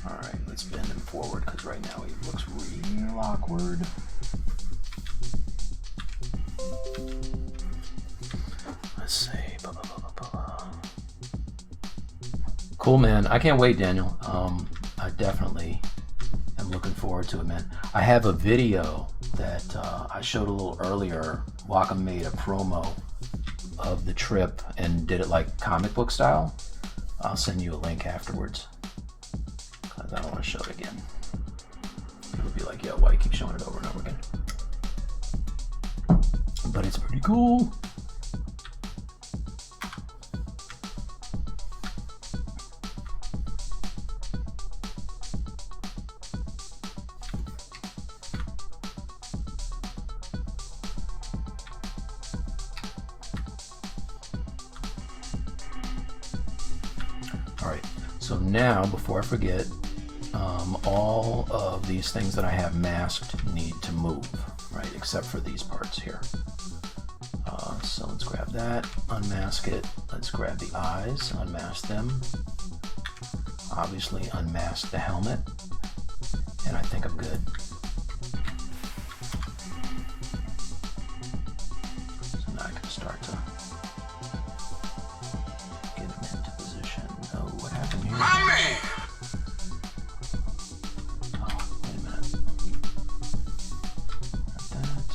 Alright, let's bend him forward because right now he looks real awkward. Let's see. Cool, man. I can't wait, Daniel. I definitely am looking forward to it, man. I have a video that I showed a little earlier. Wacom made a promo of the trip and did it like comic book style. I'll send you a link afterwards because I don't want to show it again. It'll be like, yeah, why you keep showing it over and over again? But it's pretty cool. Alright, so now, before I forget, all of these things that I have masked need to move, right, except for these parts here. So let's grab that, unmask it, let's grab the eyes, unmask them, obviously unmask the helmet, and I think I'm good. So now I can start to get him into position. Oh, what happened here? My man! Oh, wait a minute. Like that.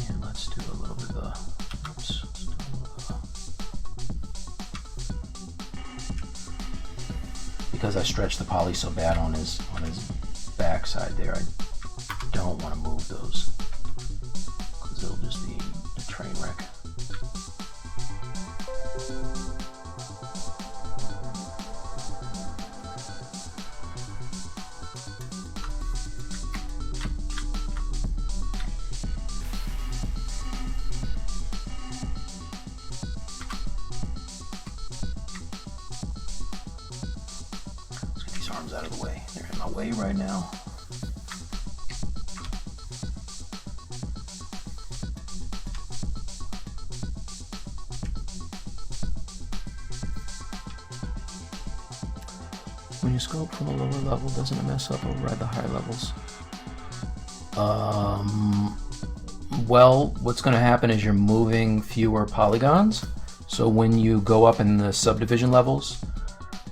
And let's do a little bit of a, oops, let's do a little bit of a, because I stretched the poly so bad on his back side there, I don't want to move those because it'll just be a train wreck. Let's get these arms out of the way. They're in my way right now. When you sculpt from a lower level, doesn't it mess up override the higher levels? Well, what's going to happen is you're moving fewer polygons. So when you go up in the subdivision levels,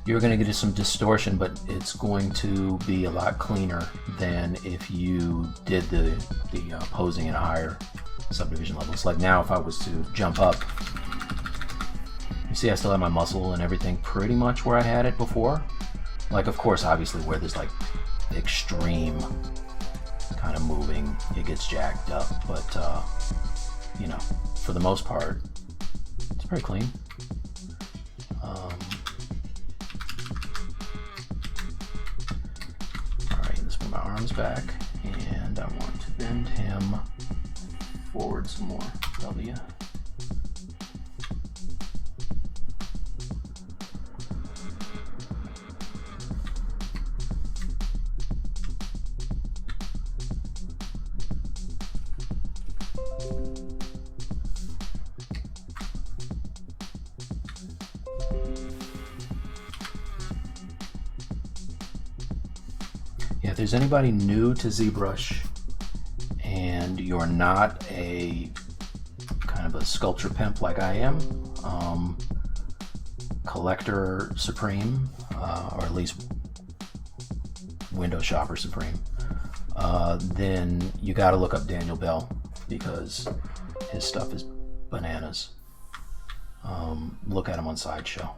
you're going to get some distortion, but it's going to be a lot cleaner than if you did the posing in a higher subdivision levels. Like now, if I was to jump up, you see I still have my muscle and everything pretty much where I had it before. Like, of course, obviously where there's like extreme kind of moving, it gets jacked up, but you know, for the most part, it's pretty clean. Alright, let's put my arms back, and I want to bend him forward some more. W. Yeah, if there's anybody new to ZBrush and you're not a kind of a sculpture pimp like I am, collector supreme, or at least window shopper supreme, then you got to look up Daniel Bell, because his stuff is bananas. Look at him on Sideshow.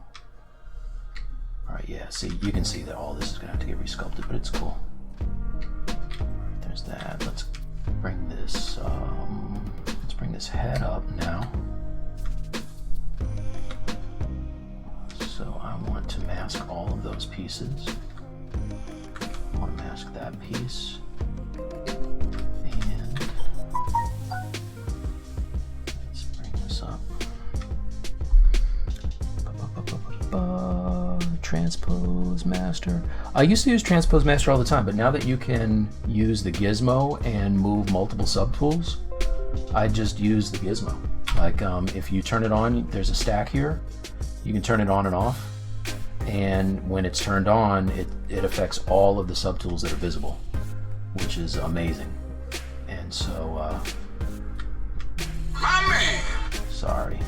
Alright, yeah, see, you can see that all this is going to have to get resculpted, but it's cool. There's that. Let's bring this head up now. So I want to mask all of those pieces. I want to mask that piece. And let's bring this up. Transpose Master. I used to use Transpose Master all the time, but now that you can use the gizmo and move multiple subtools, I just use the gizmo. Like if you turn it on, there's a stack here. You can turn it on and off, and when it's turned on, it affects all of the subtools that are visible, which is amazing. And so, my man. Sorry.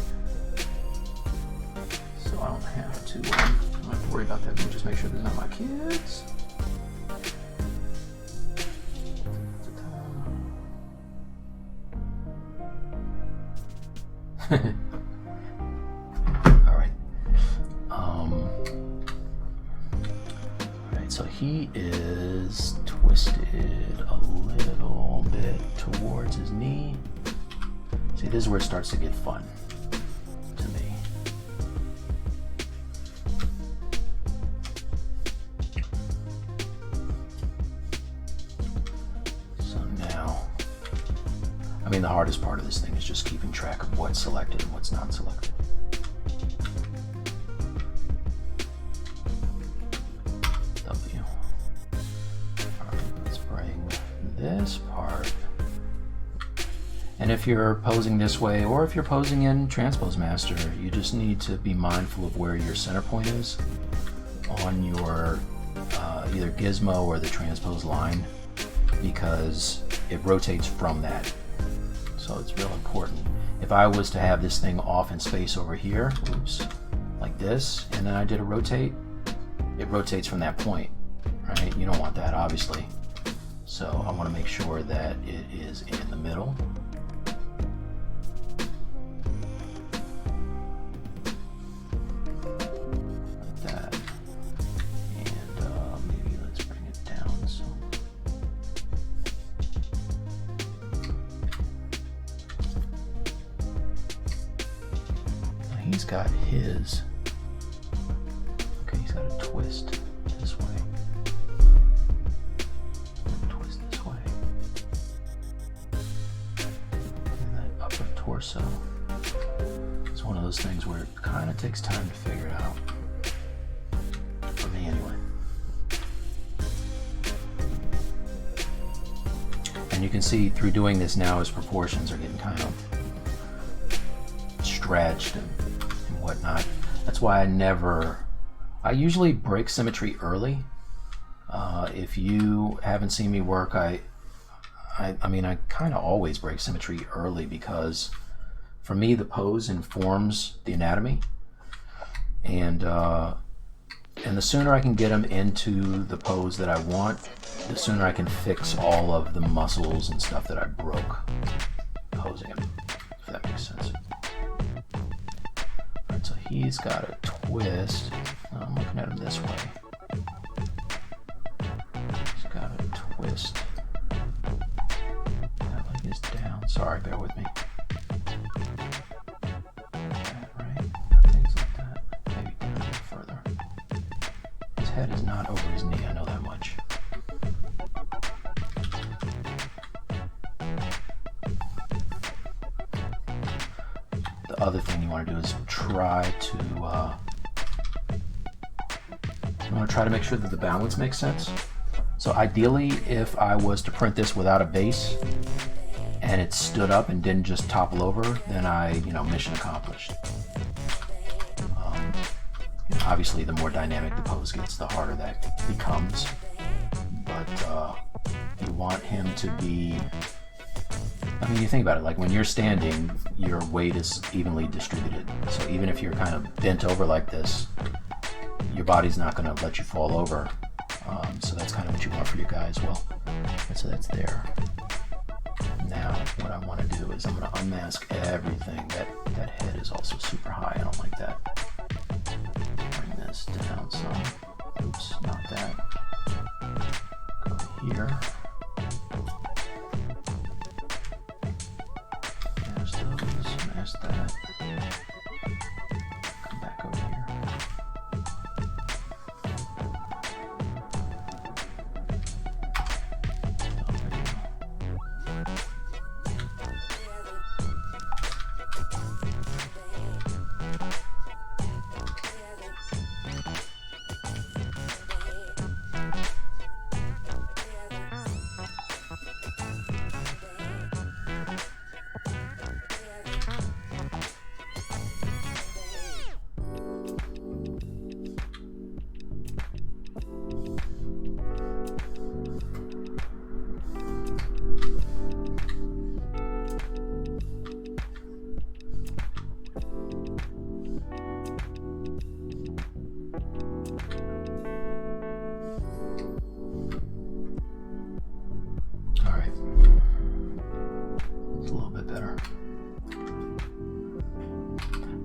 So I don't have to. I don't have to worry about that. Let me just make sure there's not my kids. Alright, so he is twisted a little bit towards his knee. See, this is where it starts to get fun to me. So now, I mean, the hardest part of this thing is just keeping track of what's selected and what's not selected. W. Alright, let's bring this part. And if you're posing this way, or if you're posing in Transpose Master, you just need to be mindful of where your center point is on your either gizmo or the transpose line, because it rotates from that. So it's real important. If I was to have this thing off in space over here, oops, like this, and then I did a rotate, it rotates from that point, right? You don't want that, obviously. So I want to make sure that it is in the middle. Like that. And maybe let's bring it down some. He's got his, okay, he's got a twist this way, twist this way, and that upper torso is one of those things where it kind of takes time to figure it out, for me anyway. And you can see through doing this now, his proportions are getting kind of stretched and whatnot. That's why I usually break symmetry early. If you haven't seen me work, I mean, I kind of always break symmetry early, because for me the pose informs the anatomy, and the sooner I can get them into the pose that I want, the sooner I can fix all of the muscles and stuff that I broke posing them, if that makes sense. So he's got a twist. I'm looking at him this way. He's got a twist. That leg is down. Sorry, bear with me. Right? Things like that. Maybe down a bit further. His head is not over his knee, I know that much. The other thing you want to do is try to make sure that the balance makes sense. So ideally, if I was to print this without a base and it stood up and didn't just topple over, then mission accomplished. Obviously, the more dynamic the pose gets, the harder that becomes. But you want him to be I mean, you think about it, like when you're standing, your weight is evenly distributed. So even if you're kind of bent over like this, your body's not going to let you fall over. So that's kind of what you want for your guy as well. And so that's there. Now, what I want to do is I'm going to unmask everything. That head is also super high. I don't like that. Bring this down some. Oops, not that. Go here. There's those. Mask that. Come back over here.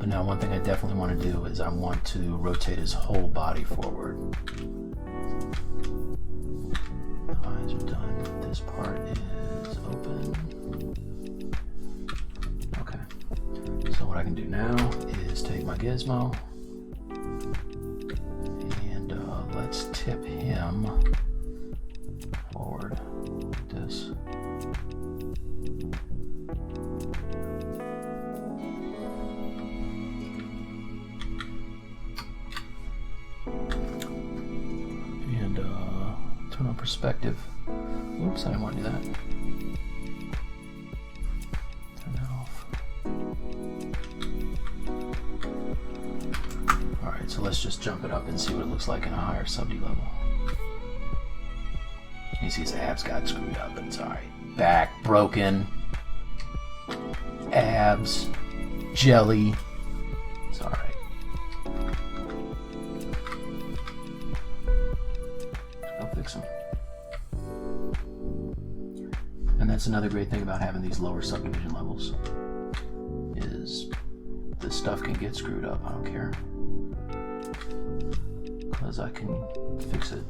Now one thing I definitely want to do is I want to rotate his whole body forward. The eyes are done. This part is open. Okay. So what I can do now is take my gizmo and let's tip him forward like this. Turn on perspective. Oops, I didn't want to do that. Turn that off. Alright, so let's just jump it up and see what it looks like in a higher sub-D level. You see his abs got screwed up, but it's alright. Back broken. Abs. Jelly. It's alright. Fix them. And that's another great thing about having these lower subdivision levels is this stuff can get screwed up. I don't care because I can fix it.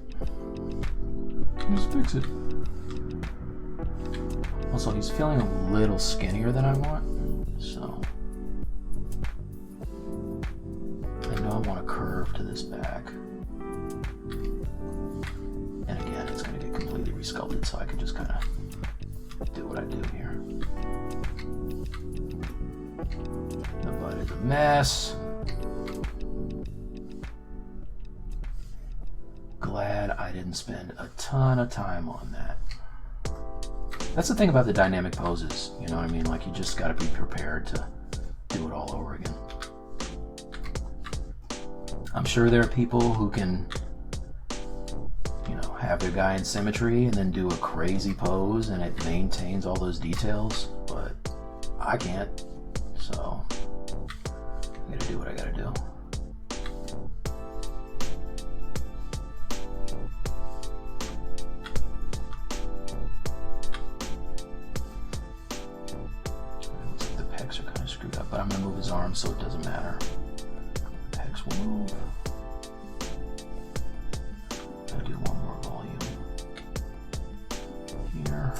Just fix it. Also, he's feeling a little skinnier than I want, so I know I want a curve to this back. And again, it's going to get completely resculpted, so I can just kind of do what I do here. The butt is a mess. Glad I didn't spend a ton of time on that. That's the thing about the dynamic poses, you know what I mean? Like, you just got to be prepared to do it all over again. I'm sure there are people who can have their guy in symmetry and then do a crazy pose and it maintains all those details, but I can't, so I gotta do what I gotta do. Looks like the pecs are kind of screwed up, but I'm gonna move his arms so it doesn't matter. The pecs will move. I'll do one more volume here.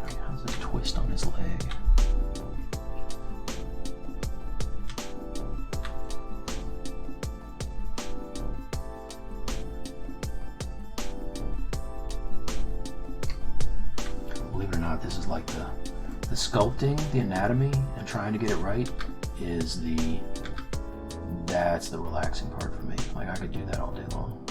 Right, how's this twist on his leg? Believe it or not, this is like the sculpting, the anatomy, and trying to get it right is that's the relaxing part for me. Like, I could do that all day long.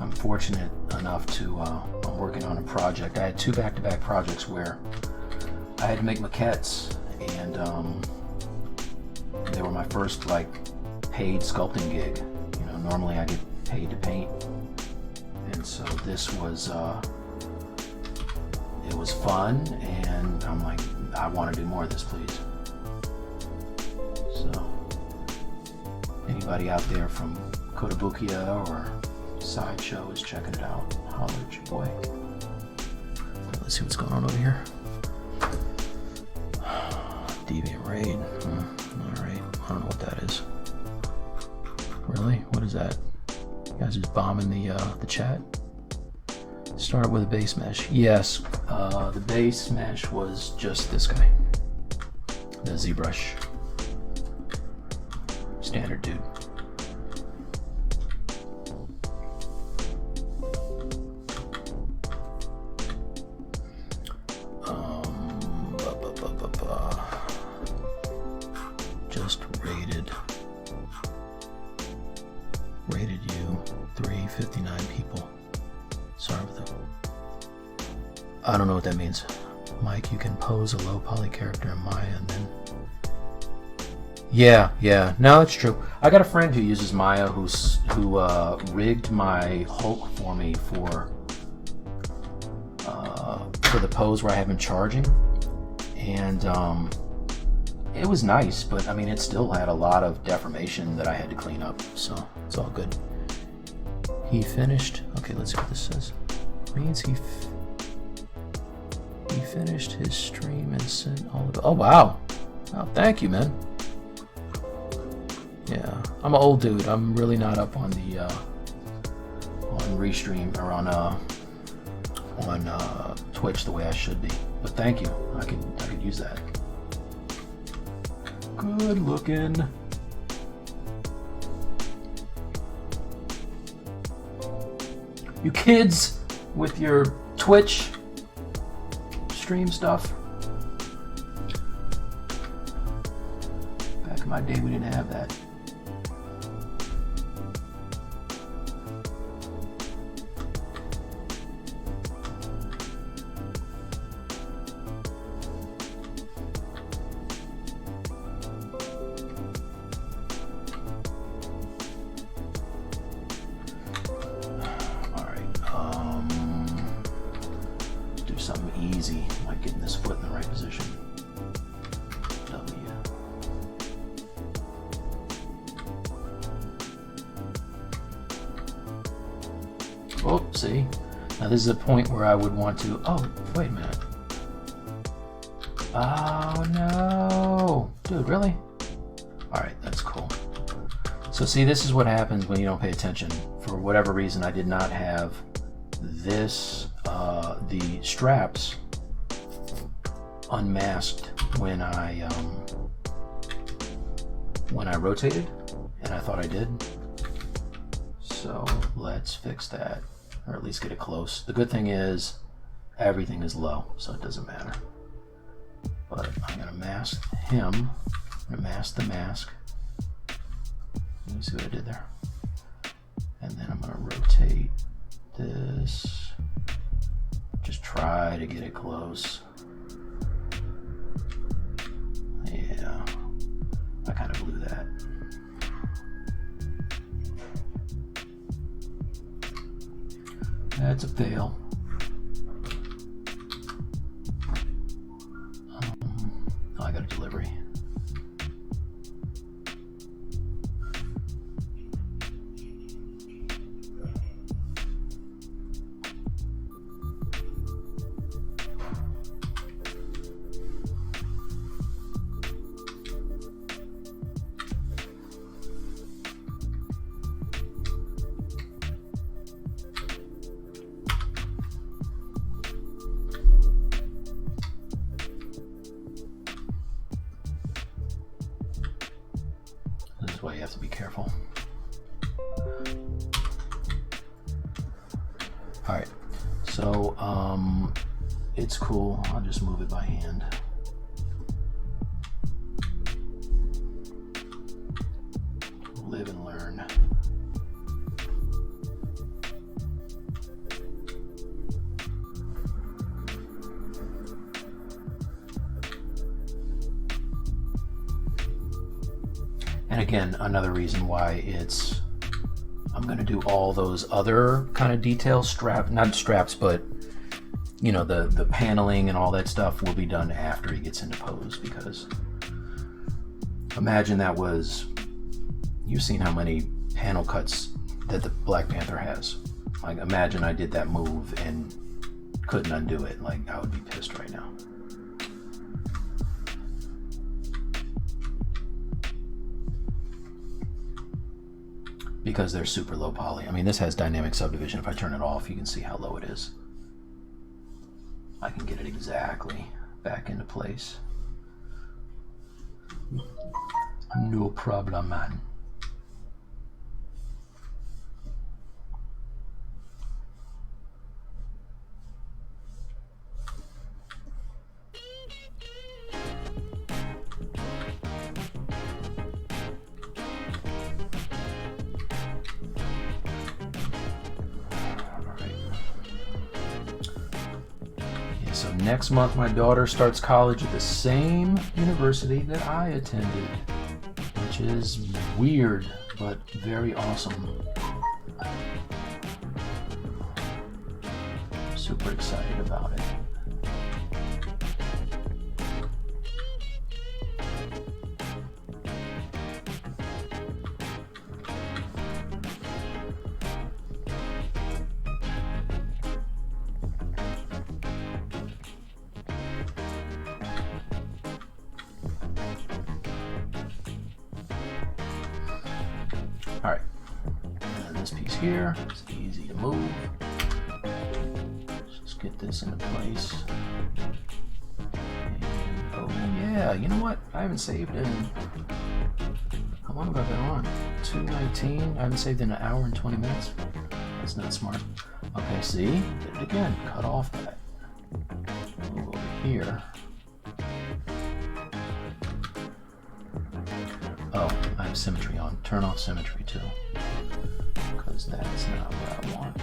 I'm fortunate enough to, I'm working on a project. I had 2 back-to-back projects where I had to make maquettes, and they were my first, like, paid sculpting gig. You know, normally I get paid to paint. And so this was, it was fun, and I'm like, I want to do more of this, please. So, anybody out there from Kotobukiya or Sideshow is checking it out, holler at your boy. Let's see what's going on over here. Deviant Raid. Alright, I don't know what that is. Really? What is that? You guys just bombing the chat? Start with a base mesh. Yes, the base mesh was just this guy. The ZBrush. Standard dude. Just rated you 359 people. Sorry for that. I don't know what that means. Mike, you can pose a low poly character in Maya and then... Yeah. No, it's true. I got a friend who uses Maya who rigged my Hulk for me for the pose where I have him charging. And it was nice, but I mean, it still had a lot of deformation that I had to clean up, so it's all good. He finished. Okay, let's see what this says. It means he finished his stream and sent all of it. Oh wow! Wow, thank you, man. Yeah, I'm an old dude. I'm really not up on the on Restream or on Twitch the way I should be. But thank you. I could use that. Good looking. You kids with your Twitch stream stuff. Back in my day, we didn't have that. Easy, like getting this foot in the right position. W. Oh, see? Now this is a point where I would want to... Oh, wait a minute. Oh, no. Dude, really? Alright, that's cool. So see, this is what happens when you don't pay attention. For whatever reason, I did not have this... the straps unmasked when I rotated, and I thought I did. So let's fix that, or at least get it close. The good thing is everything is low, so it doesn't matter. But I'm gonna mask him. I'm gonna mask the mask. Let me see what I did there. And then I'm gonna rotate this. Just try to get it close. Yeah, I kind of blew that. That's a fail. I got a delivery. This is why you have to be careful. All right, so it's cool. I'll just move it by hand. Live and learn. And again, another reason why it's I'm gonna do all those other kind of details, not straps, but you know, the paneling and all that stuff will be done after he gets into pose, because imagine that was, you've seen how many panel cuts that the Black Panther has. Like, imagine I did that move and couldn't undo it. Like, I would be pissed right now. Because they're super low poly. I mean, this has dynamic subdivision. If I turn it off, you can see how low it is. I can get it exactly back into place. No problem, man. So next month my daughter starts college at the same university that I attended, which is weird but very awesome. Super excited about it. All right, and this piece here is easy to move. Let's just get this into place. And, oh yeah, you know what? I haven't saved in, how long have I been on? 2:19, I haven't saved in an hour and 20 minutes. That's not smart. Okay, see, did it again, cut off that. Move over here. Oh, I have symmetry on. Turn off symmetry too, because that's not what I want.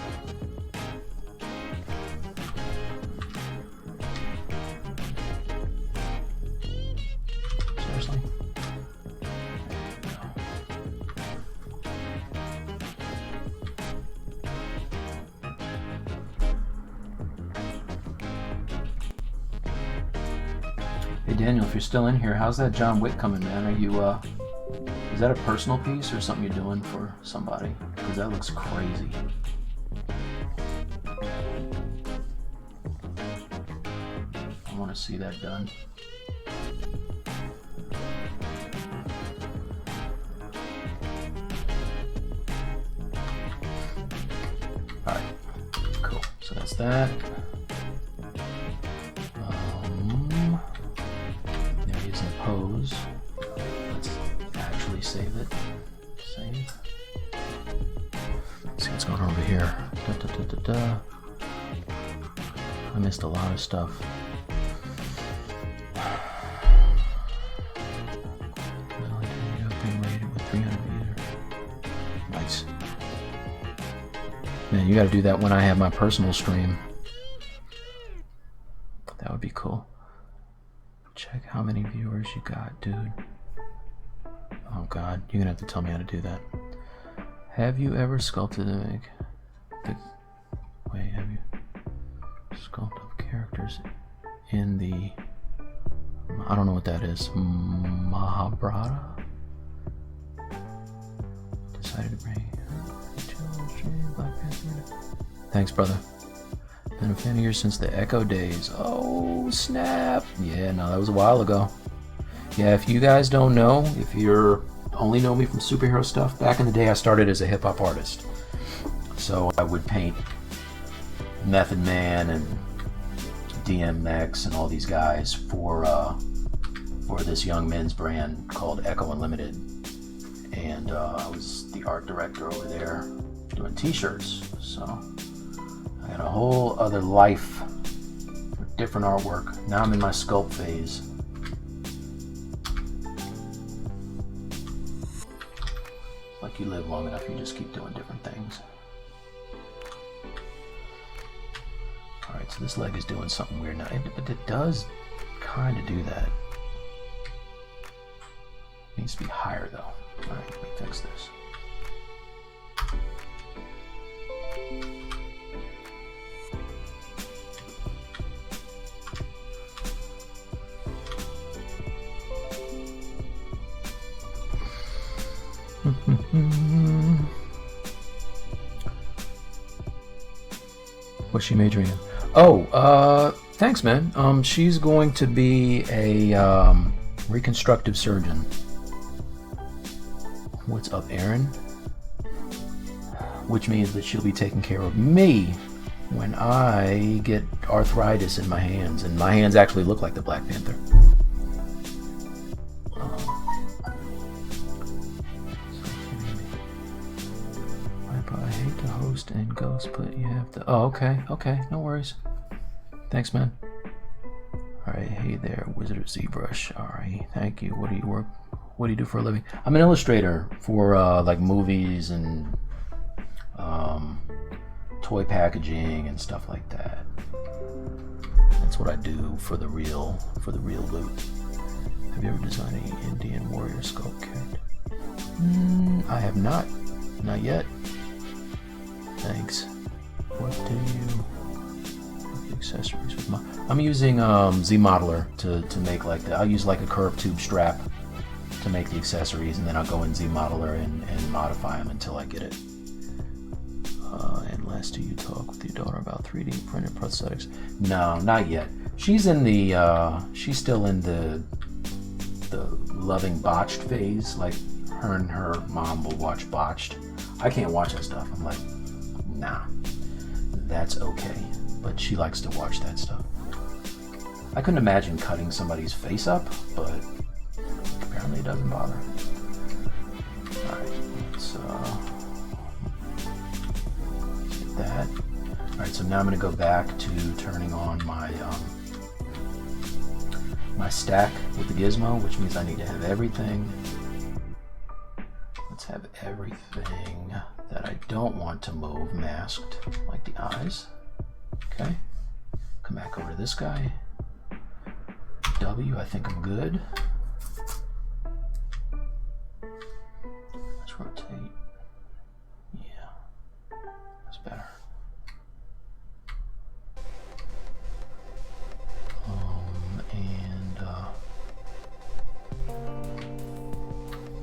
Seriously? Hey Daniel, if you're still in here, how's that John Wick coming, man? Are you is that a personal piece or something you're doing for somebody? Because that looks crazy. I want to see that done. Alright, cool. So that's that. There he is in pose. Save it. Save. Let's see what's going on over here. Da, da, da, da, da. I missed a lot of stuff. Being rated with 300 meters. Nice. Man, you got to do that when I have my personal stream. That would be cool. Check how many viewers you got, dude. Oh God, you're gonna have to tell me how to do that. Have you ever sculpted wait, have you sculpt of characters in the, I don't know what that is, Mahabharata? Decided to bring Black Panther. Thanks, brother. Been a fan of yours since the Echo days. Oh snap! Yeah, no, that was a while ago. Yeah, if you guys don't know, if you're only know me from superhero stuff, back in the day I started as a hip-hop artist. So I would paint Method Man and DMX and all these guys for this young men's brand called Echo Unlimited. And I was the art director over there doing t-shirts. So I had a whole other life for different artwork. Now I'm in my sculpt phase. Like you live long enough, you just keep doing different things. Alright, so this leg is doing something weird now, but it does kind of do that. It needs to be higher though. Alright, let me fix this. What's she majoring in? Oh, thanks, man. She's going to be a reconstructive surgeon. What's up, Aaron? Which means that she'll be taking care of me when I get arthritis in my hands, and my hands actually look like the Black Panther. I hate to host and ghost, but you have to. Oh, okay, no worries. Thanks, man. All right, hey there, Wizard of ZBrush. All right, thank you. What do you do for a living? I'm an illustrator for like movies and toy packaging and stuff like that. That's what I do for the real loot. Have you ever designed an Indian warrior sculpt character? I have not yet. Thanks. What do you have the accessories with? I'm using ZModeler to make like I'll use like a curved tube strap to make the accessories, and then I'll go in ZModeler and modify them until I get it. And last, do you talk with your daughter about 3D printed prosthetics? No, not yet. She's in the she's still in the loving botched phase. Like her and her mom will watch botched. I can't watch that stuff. I'm like, nah, that's okay. But she likes to watch that stuff. I couldn't imagine cutting somebody's face up, but apparently it doesn't bother. Alright, let's get that. Alright, so now I'm going to go back to turning on my my stack with the gizmo, which means I need to have everything. Let's have everything that I don't want to move masked, like the eyes. Okay, come back over to this guy. W, I think I'm good. Let's rotate. Yeah, that's better. And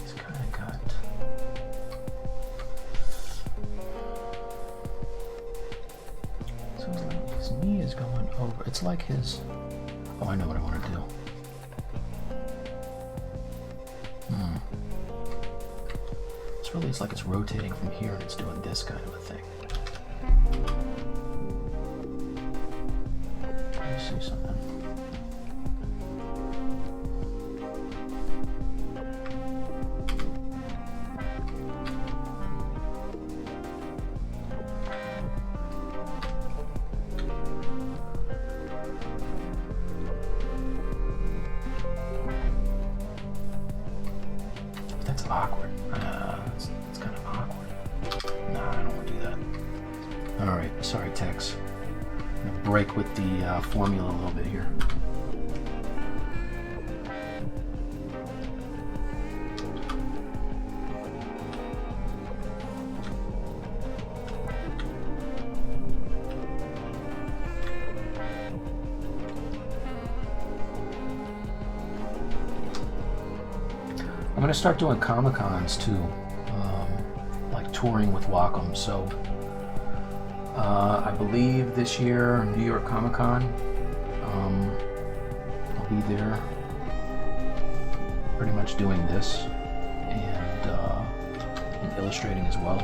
it's kind of got. So it's like his knee is going over. It's like his. Oh, I know what I want to do. It's like it's rotating from here and it's doing this kind of a thing. Let me see something. That's awkward. It's kind of awkward. Nah, I don't want to do that. Alright, sorry, Tex. I'm gonna break with the formula a little bit here. I'm going to start doing Comic-Cons too, like touring with Wacom. So I believe this year, New York Comic-Con, I'll be there pretty much doing this and illustrating as well.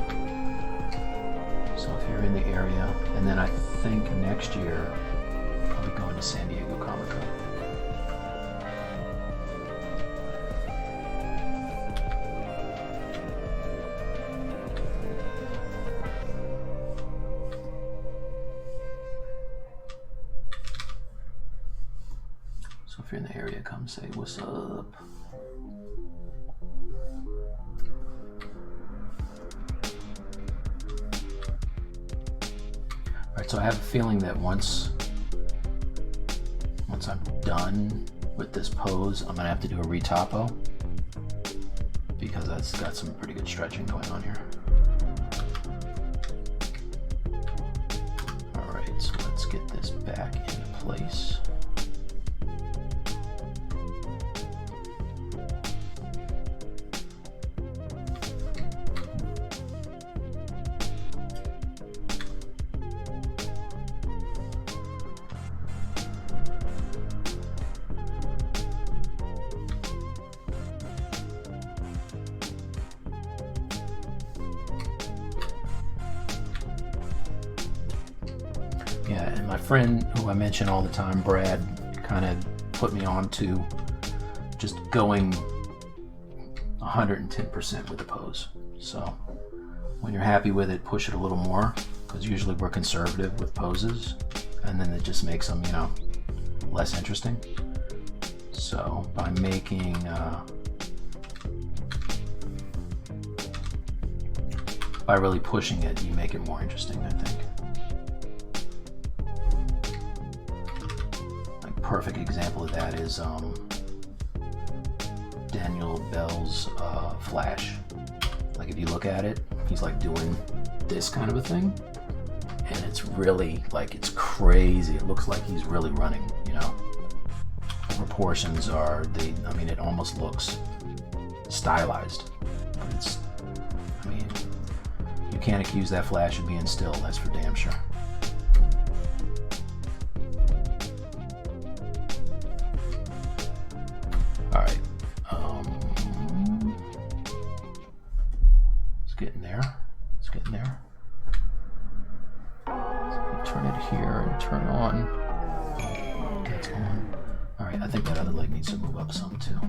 So if you're in the area, and then I think next year I'll be going to San Diego Comic-Con. So if you're in the area, come say what's up. Alright, so I have a feeling that once I'm done with this pose, I'm gonna have to do a retopo because that's got some pretty good stretching going on here. Alright, so let's get this back into place. Yeah, and my friend who I mention all the time, Brad, kind of put me on to just going 110% with the pose. So when you're happy with it, push it a little more, because usually we're conservative with poses, and then it just makes them, you know, less interesting. So by making by really pushing it, you make it more interesting, I think. Like, perfect example of that is Daniel Bell's Flash. Like, if you look at it, he's like doing this kind of a thing, and it's really like, it's crazy. It looks like he's really running, you know. The proportions are, I mean, it almost looks stylized. But it's, I mean, you can't accuse that Flash of being still, that's for damn sure. Alright. It's getting there. It's getting there. So turn it here and turn on. That's on. Alright, I think that other leg needs to move up some too.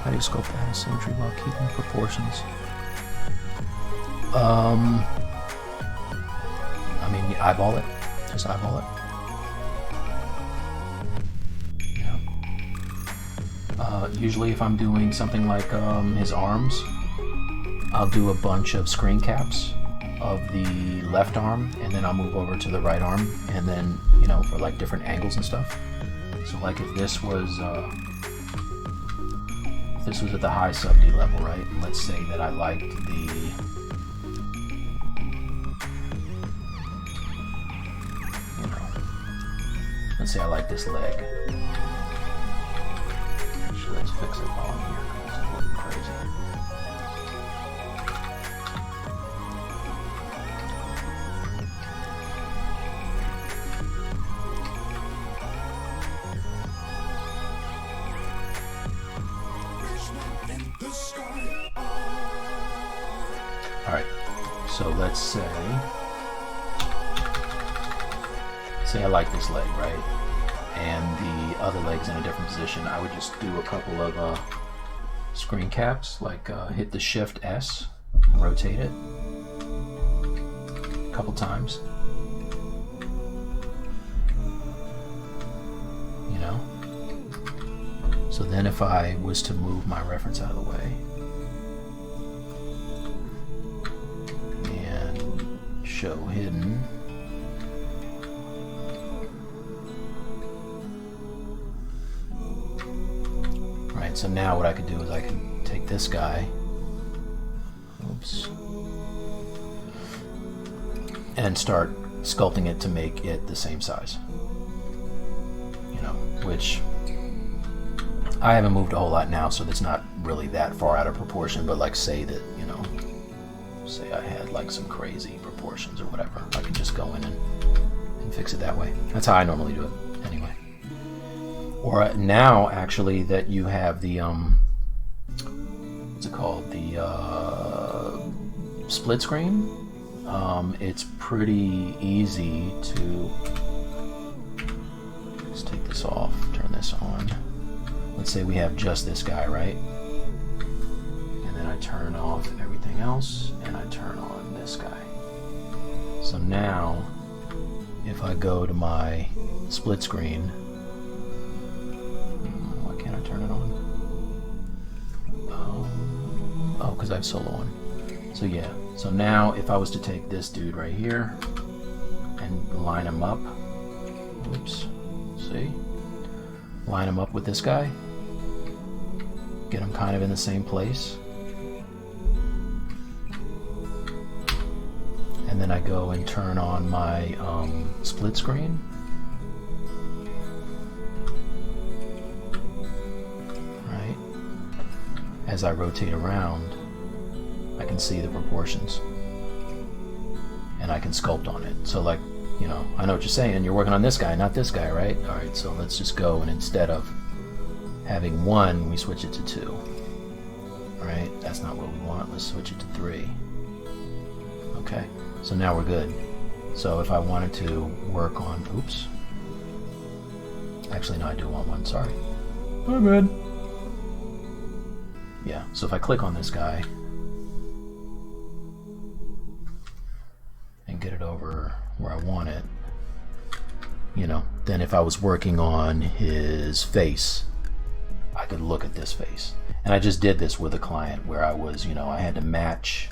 How do you sculpt the eye symmetry while keeping proportions? I mean, you eyeball it. Just eyeball it. Yeah. Usually if I'm doing something like his arms, I'll do a bunch of screen caps of the left arm, and then I'll move over to the right arm, and then, you know, for like different angles and stuff. So like if this was at the high sub D level, right? And let's say that I liked the, you know, let's say I like this leg. Actually, let's fix it while I'm here, because it's looking crazy. Alright, so let's say I like this leg, right? And the other leg's in a different position. I would just do a couple of screen caps, like hit the Shift S, rotate it a couple times. You know? So then if I was to move my reference out of the way, show hidden. Right, so now what I could do is I can take this guy, oops, and start sculpting it to make it the same size. You know, which I haven't moved a whole lot now, so that's not really that far out of proportion, but like say that, you know, say I had like some crazy proportions or whatever, I can just go in and fix it that way. That's how I normally do it anyway. Or now actually that you have the what's it called, the split screen, it's pretty easy to let's take this off, turn this on. Let's say we have just this guy, right? And then I turn off everything else and I turn on this guy. So now if I go to my split screen, why can't I turn it on? Oh, because I have solo on. So yeah, so now if I was to take this dude right here and line him up, oops, see? line him up with this guy, get him kind of in the same place, and then I go and turn on my split screen. Right? As I rotate around, I can see the proportions, and I can sculpt on it. So like, you know, I know what you're saying, you're working on this guy, not this guy, right? All right, so let's just go, and instead of having 1, we switch it to 2. Right? That's not what we want. Let's switch it to 3. Okay, so now we're good. So if I wanted to work on, oops. Actually, no, I do want 1, sorry. My bad. Yeah, so if I click on this guy and get it over where I want it, you know, then if I was working on his face, I could look at this face. And I just did this with a client where I was, you know, I had to match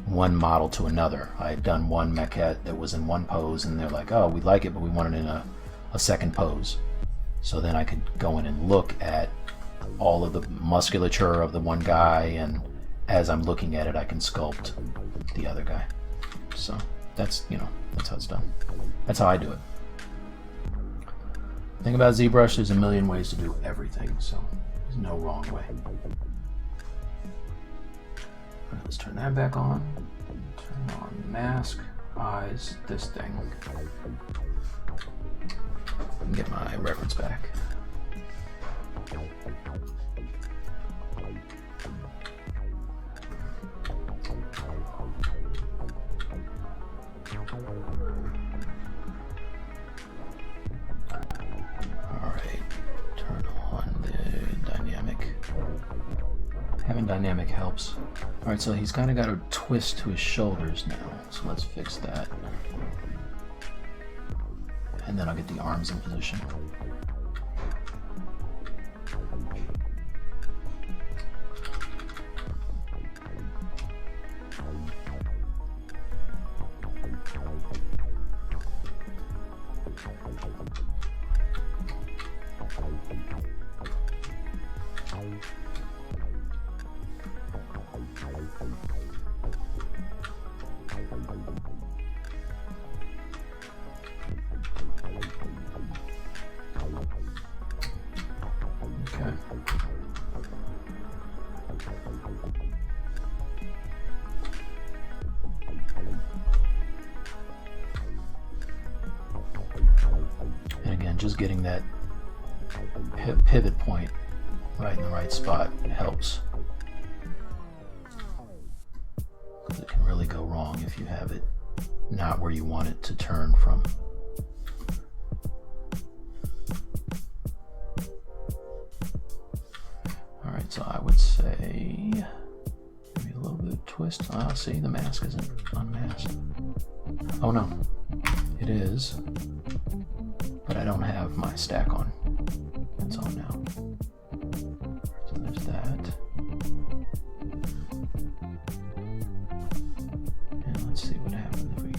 one model to another. I had done one maquette that was in one pose, and they're like, oh, we like it, but we want it in a second pose. So then I could go in and look at all of the musculature of the one guy, and as I'm looking at it, I can sculpt the other guy. So that's, you know, that's how it's done. That's how I do it. The thing about ZBrush, there's a million ways to do everything, so there's no wrong way. Alright, let's turn that back on. Turn on mask, eyes, this thing. And get my reference back. Having dynamic helps. Alright, so he's kind of got a twist to his shoulders now, so let's fix that. And then I'll get the arms in position. Just getting that pivot point right in the right spot helps, because it can really go wrong if you have it not where you want it to turn from. Alright, so I would say maybe a little bit of twist. Oh, see, the mask isn't unmasked. Oh no, it is. But I don't have my stack on. It's on now. So there's that. And let's see what happens if we...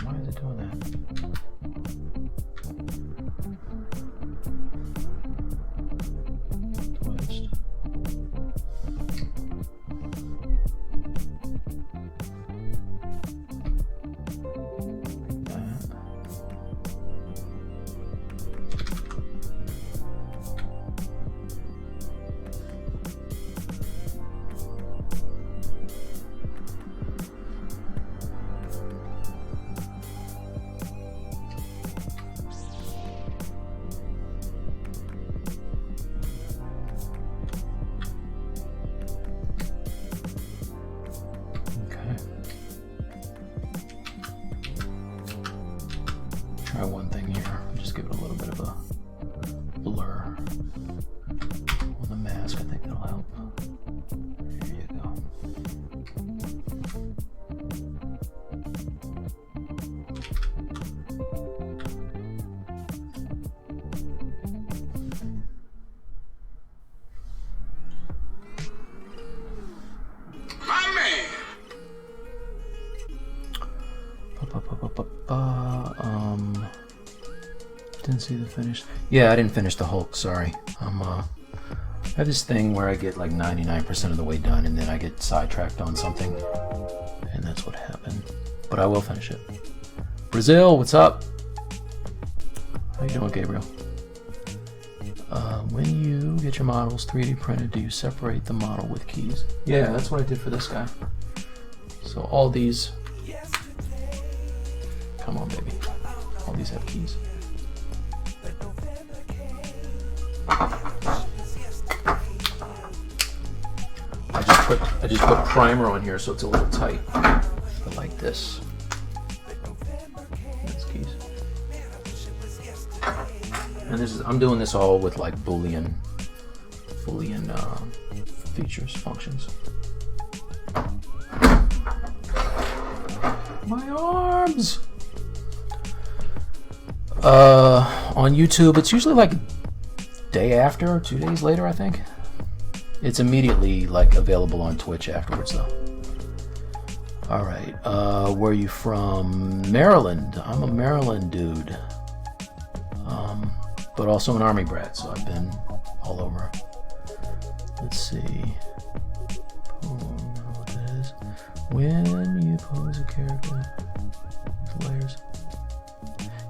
Why is it doing that? Twist. Try one thing here, just give it a little bit of a blur on the mask. I think that'll help. There you go. My man. Didn't see the finish. Yeah, I didn't finish the Hulk, sorry. I have this thing where I get like 99% of the way done and then I get sidetracked on something. And that's what happened. But I will finish it. Brazil, what's up? How you doing, Gabriel? When you get your models 3D printed, do you separate the model with keys? Yeah, that's what I did for this guy. So all these, come on baby, all these have keys. I just put primer on here so it's a little tight. I like this. That's keys. And this is, I'm doing this all with like Boolean features, functions. My arms! On YouTube, it's usually like a day after or 2 days later, I think. It's immediately like available on Twitch afterwards though. All right, where are you from? Maryland. I'm a Maryland dude. But also an Army brat, so I've been all over. Let's see. Oh, no, what that is. When you pose a character, layers.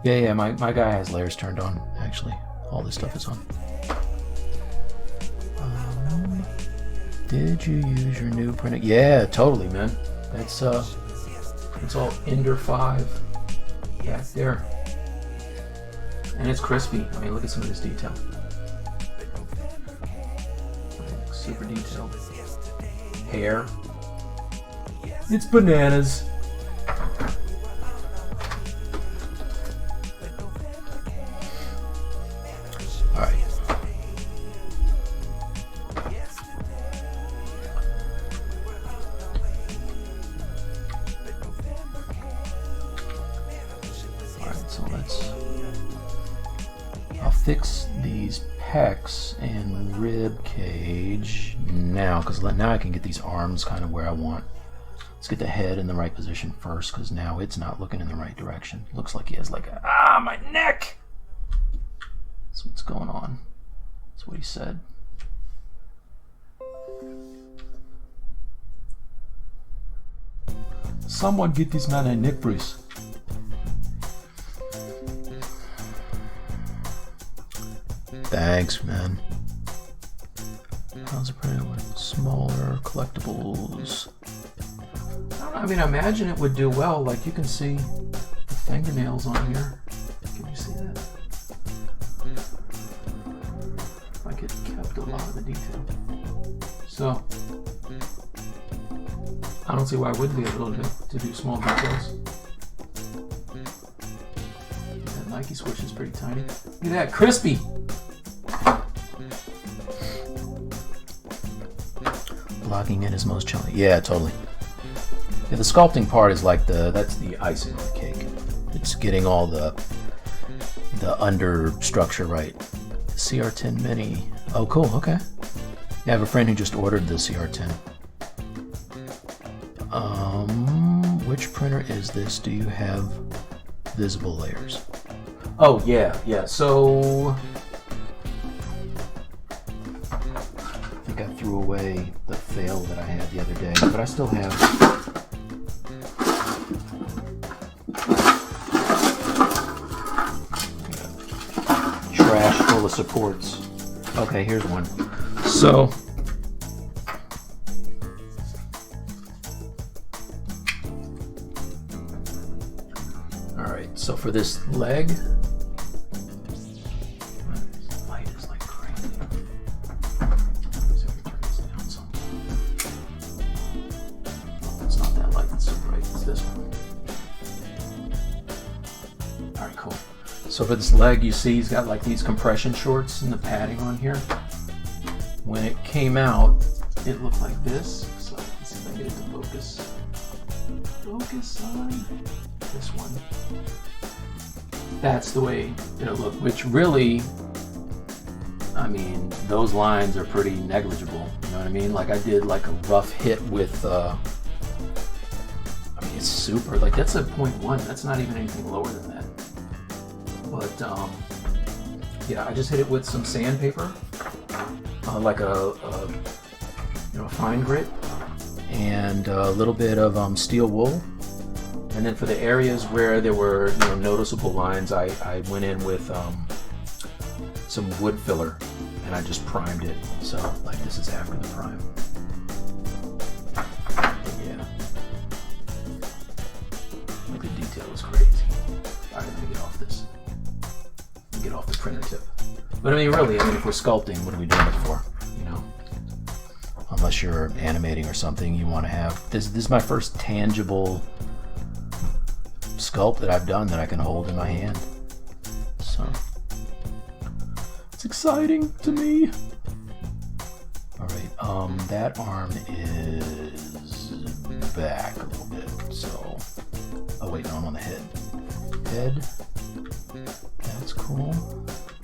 Yeah, my guy has layers turned on, actually. All this stuff is on. Did you use your new printer? Yeah, totally, man. It's all Ender 5 back there. And it's crispy. I mean, look at some of this detail. Super detailed. Hair. It's bananas. All right. All right, so I'll fix these pecs and rib cage now, because now I can get these arms kind of where I want. Let's get the head in the right position first, because now it's not looking in the right direction. It looks like he has like a, my neck! That's what's going on. That's what he said. Someone get this man a neck brace. Thanks, man. How's it printed with smaller collectibles? I mean, I imagine it would do well. Like, you can see the fingernails on here. Can you see that? Like, it kept a lot of the detail. So, I don't see why I wouldn't be able to do small details. That Nike switch is pretty tiny. Look at that, crispy! Blocking in is most challenging. Yeah, totally. Yeah, the sculpting part is like that's the icing on the cake. It's getting all the under structure right. CR10 Mini. Oh, cool. Okay. Yeah, I have a friend who just ordered the CR10. Which printer is this? Do you have visible layers? Oh yeah. So I think I threw away the fail that I had the other day, but I still have. Trash full of supports. Okay, here's one. So alright, so for this leg, this light is like crazy. So we turn this down some. It's not that light, it's so bright, it's this one. Alright, cool. So for this leg, you see he's got like these compression shorts and the padding on here. When it came out, it looked like this. So let's see if I get it to focus. Focus on this one. That's the way it'll look, which really, I mean, those lines are pretty negligible. You know what I mean? Like I did like a rough hit with, I mean, it's super, like that's a 0.1. That's not even anything lower than that. But Yeah, I just hit it with some sandpaper, like a fine grit, and a little bit of steel wool. And then for the areas where there were noticeable lines, I went in with some wood filler, and I just primed it. So like this is after the prime. Yeah, like the detail is crazy. All right, let me get off this. Get off the printer tip. But I mean, really, if we're sculpting, what are we doing it for? Unless you're animating or something, you want to have this. This is my first tangible sculpt that I've done that I can hold in my hand. So it's exciting to me. All right, that arm is back a little bit. So, oh wait, no, I'm on the head. Head. That's cool.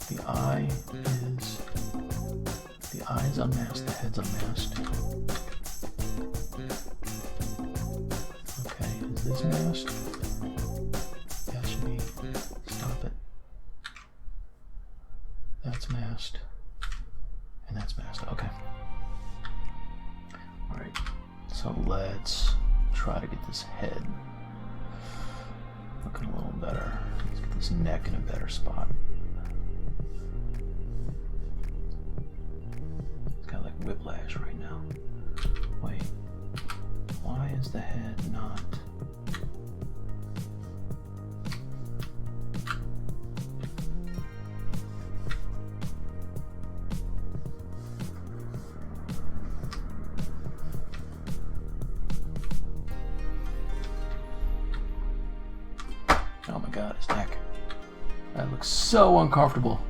The eye is unmasked. The head's unmasked. Okay, is this masked? That should be. Stop it. That's masked. And that's masked. Okay. Alright. So let's try to get this head looking a little better. Let's get this neck in a better spot. It's got like whiplash right now. Wait. Why is the head not? Oh my god, his neck. That looks so uncomfortable.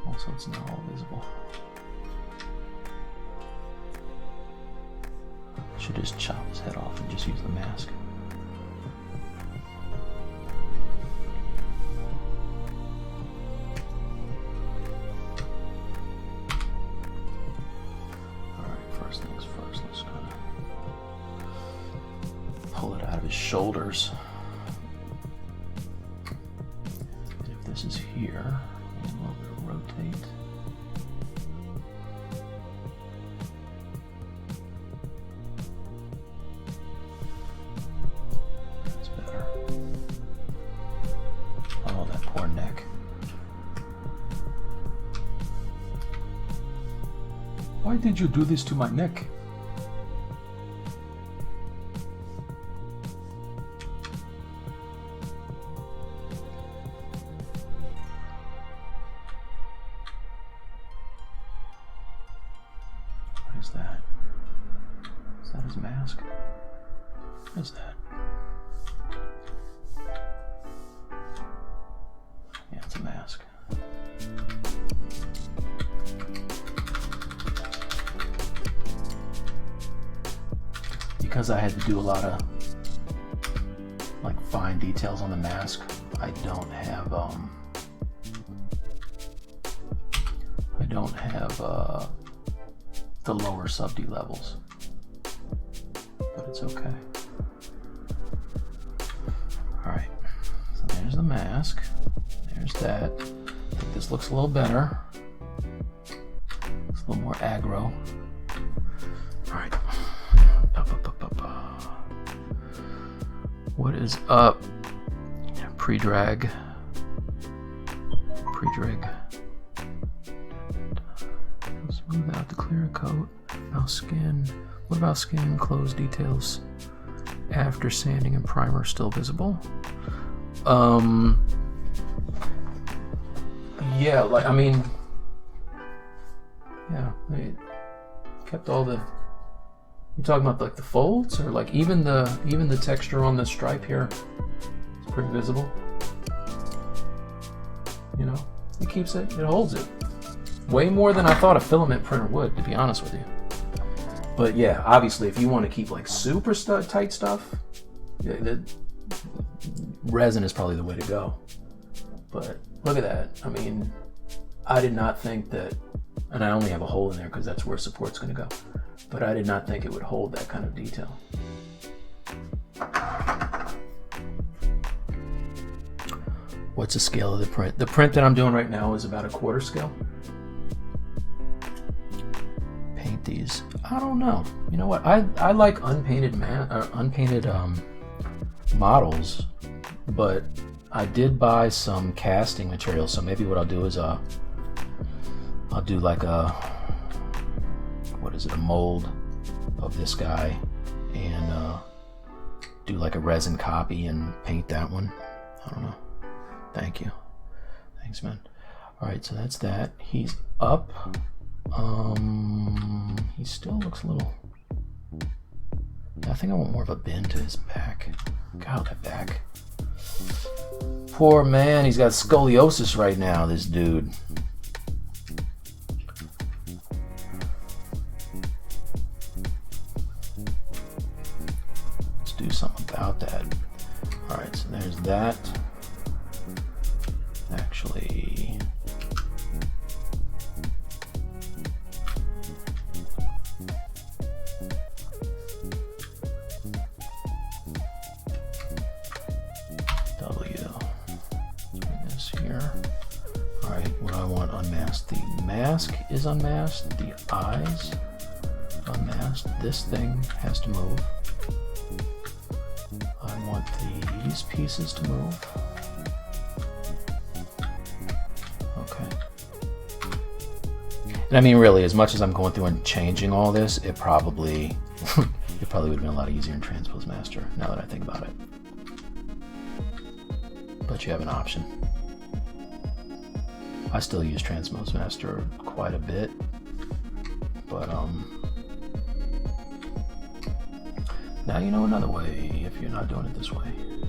Also, it's not all visible. I should just chop his head off and just use the mask. Alright, first things first, let's kind of pull it out of his shoulders. And if this is here, a little bit of rotate. That's better. Oh, that poor neck. Why did you do this to my neck? What is that? Is that his mask? What is that? Yeah, it's a mask. Because I had to do a lot of like fine details on the mask, I don't have the lower sub-D levels, but it's okay. All right, so there's the mask. There's that. I think this looks a little better. It's a little more aggro. All right. What is up? Pre-drag. Smooth out the clear coat. Now skin. What about skin and clothes details after sanding and primer still visible? Yeah, like I mean, yeah, I kept all the. You talking about like the folds, or like even the texture on the stripe here? It's pretty visible. You know, it keeps it, it holds it. Way more than I thought a filament printer would, to be honest with you. But yeah, obviously, if you want to keep like super tight stuff, the resin is probably the way to go. But look at that. I mean, I did not think that, and I only have a hole in there because that's where support's going to go. But I did not think it would hold that kind of detail. What's the scale of the print? The print that I'm doing right now is about a 1/4 scale. Paint these. I don't know. You know what? I like unpainted models, but I did buy some casting material. So maybe what I'll do is I'll do like a, what is it, a mold of this guy, and do like a resin copy and paint that one. I don't know. Thank you. Thanks, man. All right, so that's that. He's up. He still looks a little... Yeah, I think I want more of a bend to his back. God, that back. Poor man, he's got scoliosis right now, this dude. Let's do something about that. All right, so there's that. Actually, W. Bring this here. All right, what do I want unmasked? The mask is unmasked. The eyes unmasked. This thing has to move. I want these pieces to move. And I mean, really, as much as I'm going through and changing all this, it probably would have been a lot easier in Transpose Master, now that I think about it. But you have an option. I still use Transpose Master quite a bit, but now you know another way if you're not doing it this way. There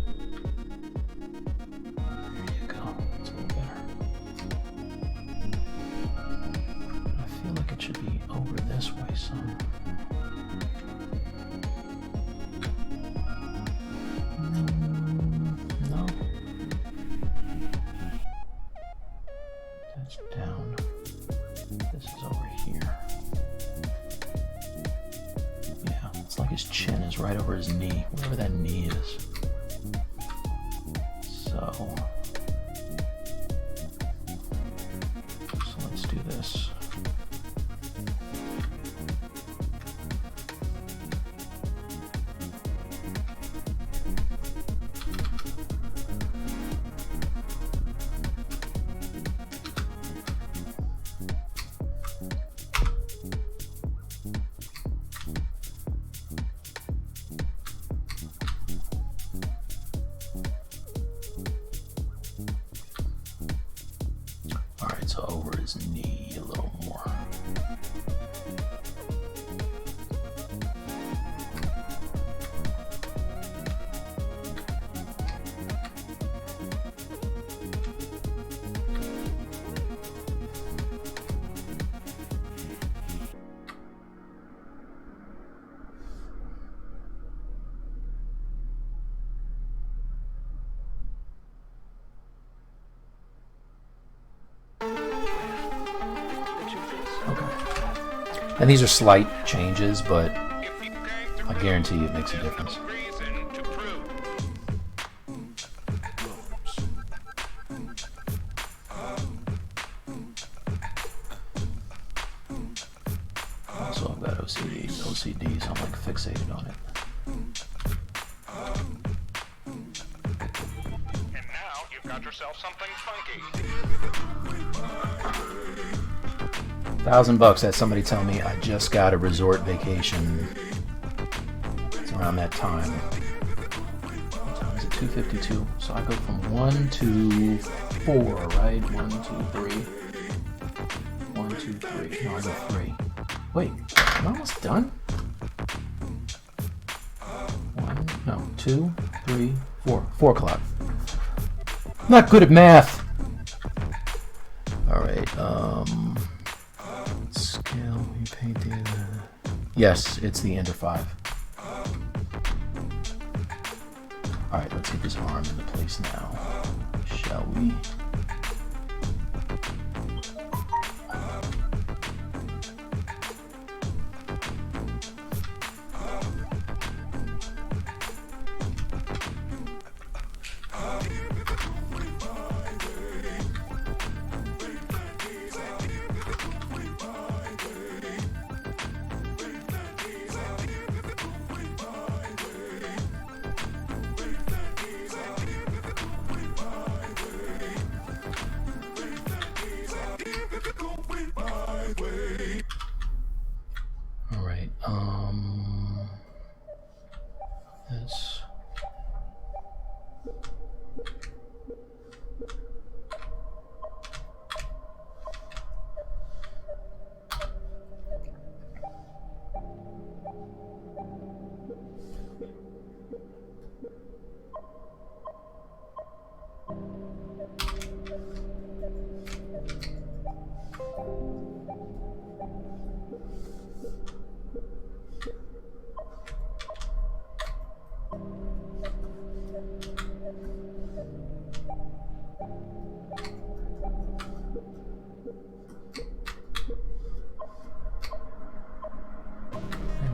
you go. It's a little better. It should be over this way some. No. That's down. This is over here. Yeah, it's like his chin is right over his knee, wherever that knee is. So let's do this. So over his knee a little more. And these are slight changes, but I guarantee you it makes a difference. Also, I've got OCD, so I'm like fixated on it. And now you've got yourself something funky. $1,000 had somebody tell me I just got a resort vacation. It's around that time. What time is it? 2:52. So I go from 1 to 4, right? 1, 2, 3. 1, 2, 3. No, I go 3. Wait, am I almost done? 2, 3, 4. 4 o'clock. Not good at math. All right. Scale. We painted. Yes, it's the Ender 5. All right, let's get this arm into place now, shall we? this.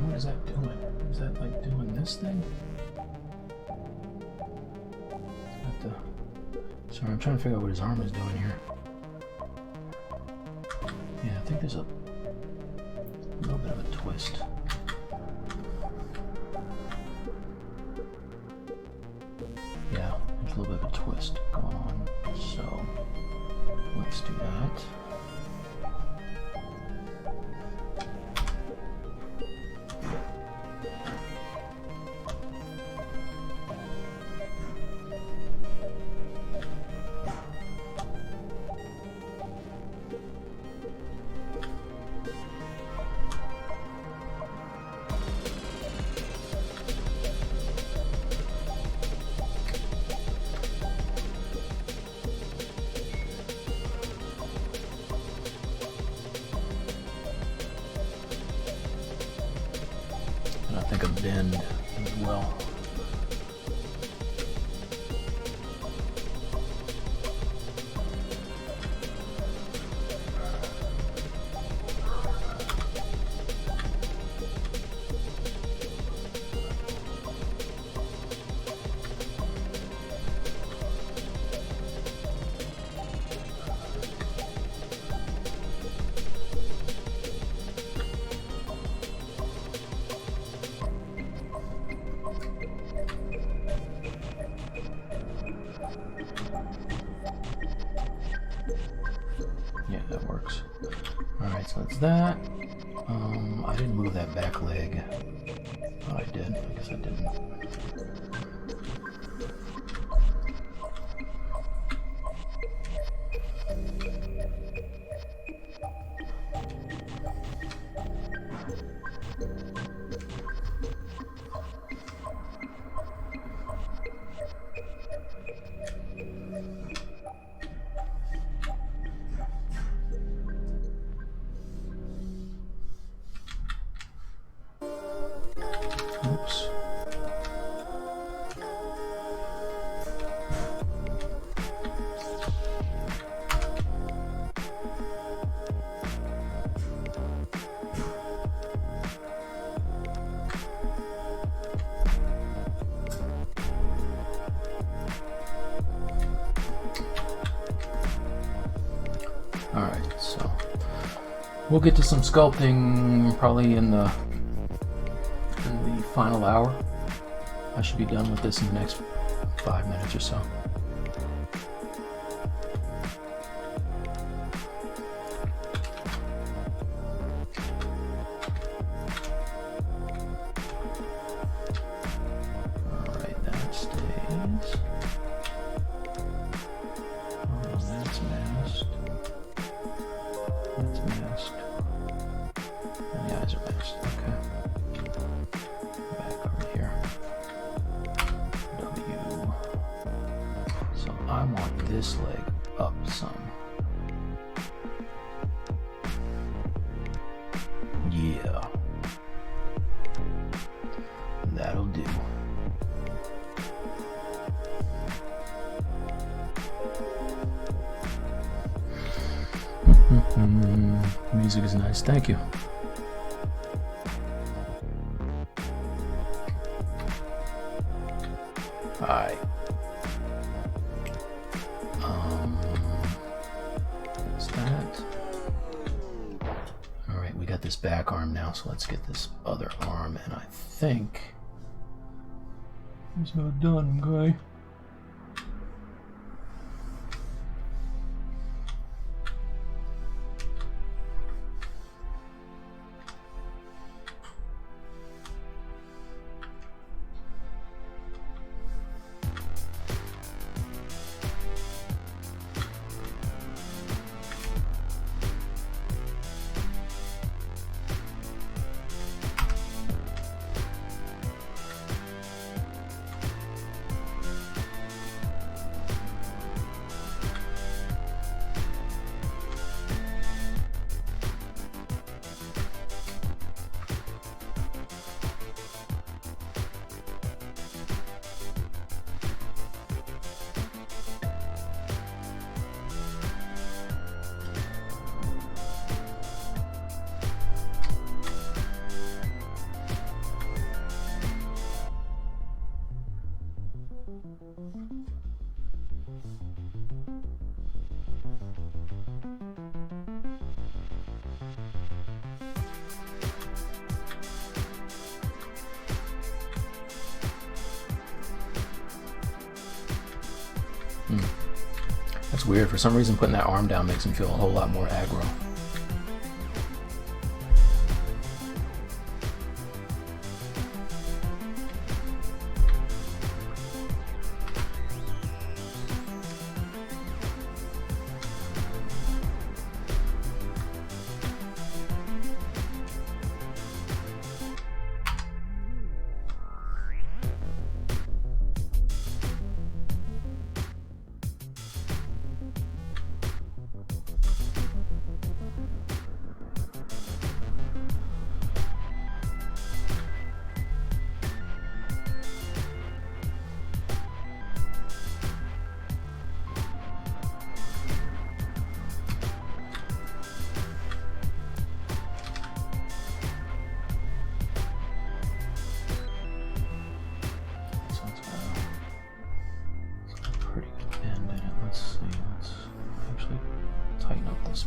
What is that doing? Is that like doing this thing? Sorry, I'm trying to figure out what his arm is doing here. Yeah, I think there's a little bit of a twist. Yeah, there's a little bit of a twist going on. So let's do that. I think a bend as well. Yeah, that works. Alright, so that's that. I didn't move that back leg. Oh, I did. I guess I didn't. Oops. All right, so we'll get to some sculpting probably in the final hour. I should be done with this in the next 5 minutes or so. Alright, that stays. Oh, that's masked. That's masked. And the eyes are masked. Okay. I want this leg up some. Yeah. That'll do. Music is nice, thank you. Alright. That's that. Alright, we got this back arm now, so let's get this other arm, and I think it's not done, okay? That's weird. For some reason, putting that arm down makes him feel a whole lot more aggro.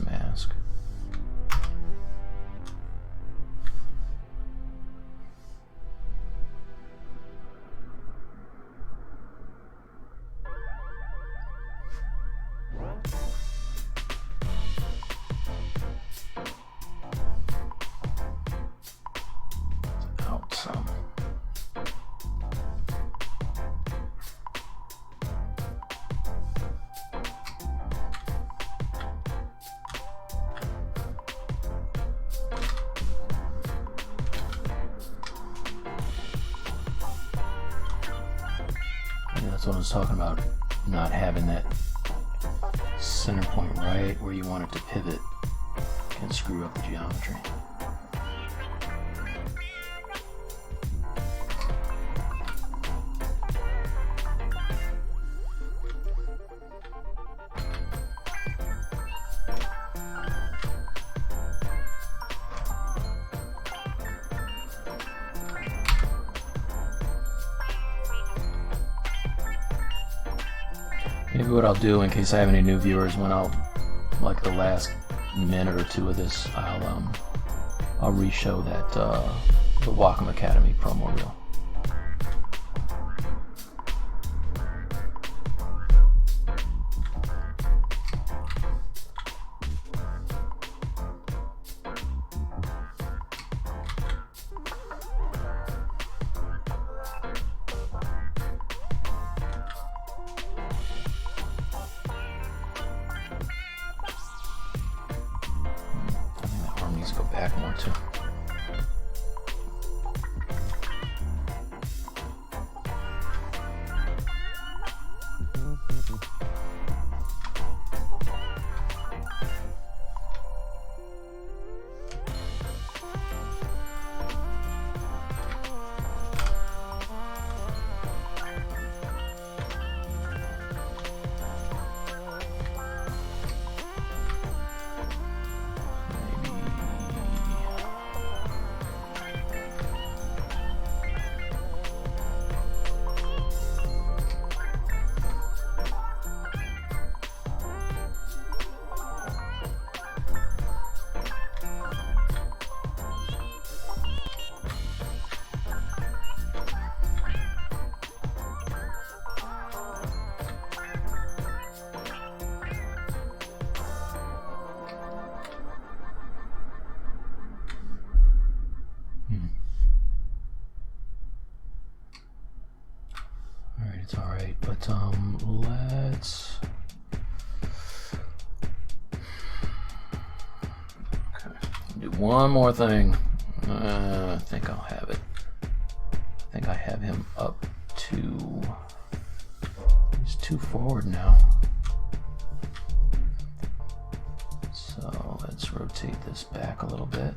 Mask. Out some. That's what I was talking about, not having that center point right where you want it to pivot can screw up the geometry. Maybe what I'll do, in case I have any new viewers, when I'll, like the last minute or two of this, I'll re-show that the Wacom Academy promo reel. Go back more too. Alright, it's alright, but let's... Okay, do one more thing. I think I'll have it. I think I have him up to... He's too forward now. So let's rotate this back a little bit.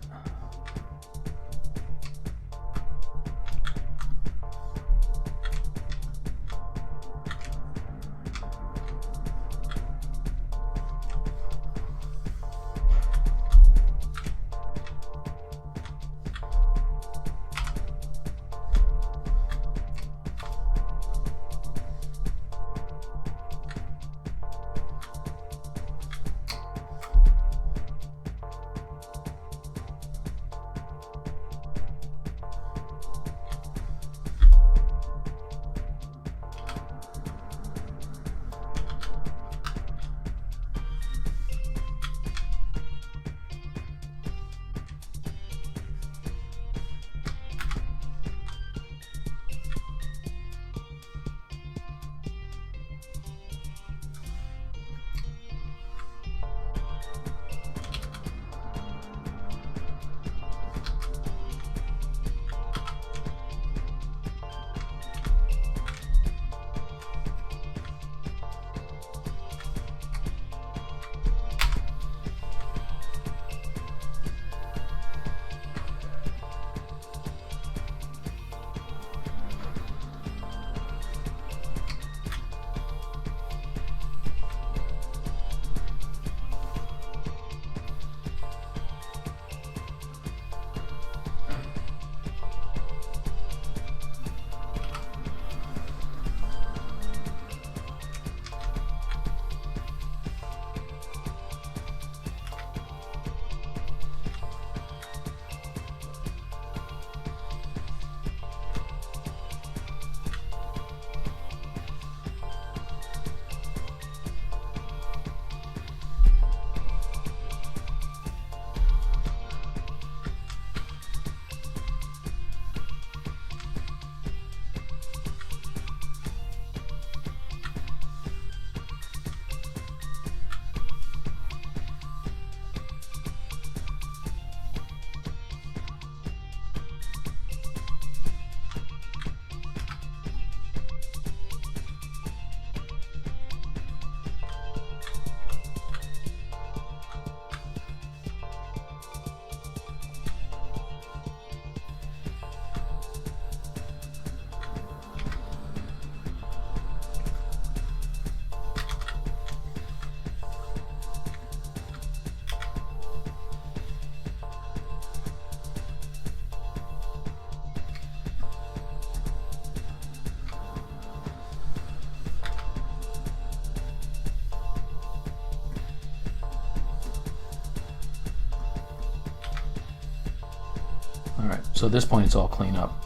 Alright, so at this point it's all clean up.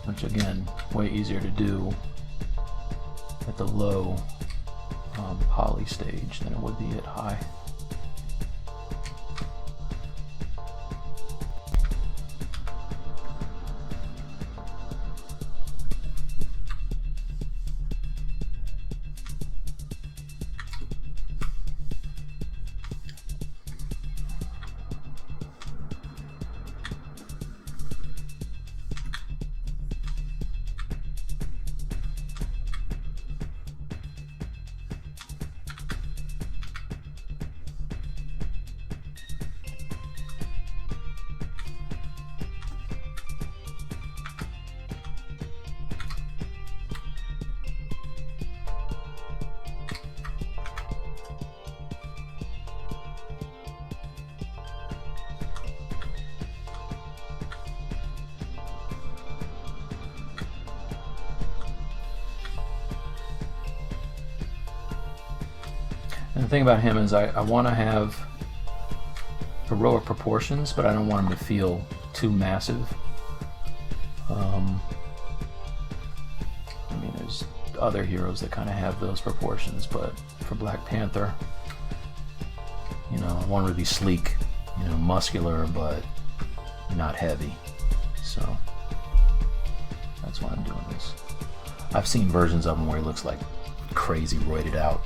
Which again, way easier to do at the low poly stage than it would be at high. And the thing about him is I want to have heroic proportions, but I don't want him to feel too massive. I mean, there's other heroes that kind of have those proportions, but for Black Panther, you know, I want him to be sleek, you know, muscular, but not heavy. So that's why I'm doing this. I've seen versions of him where he looks like crazy roided out.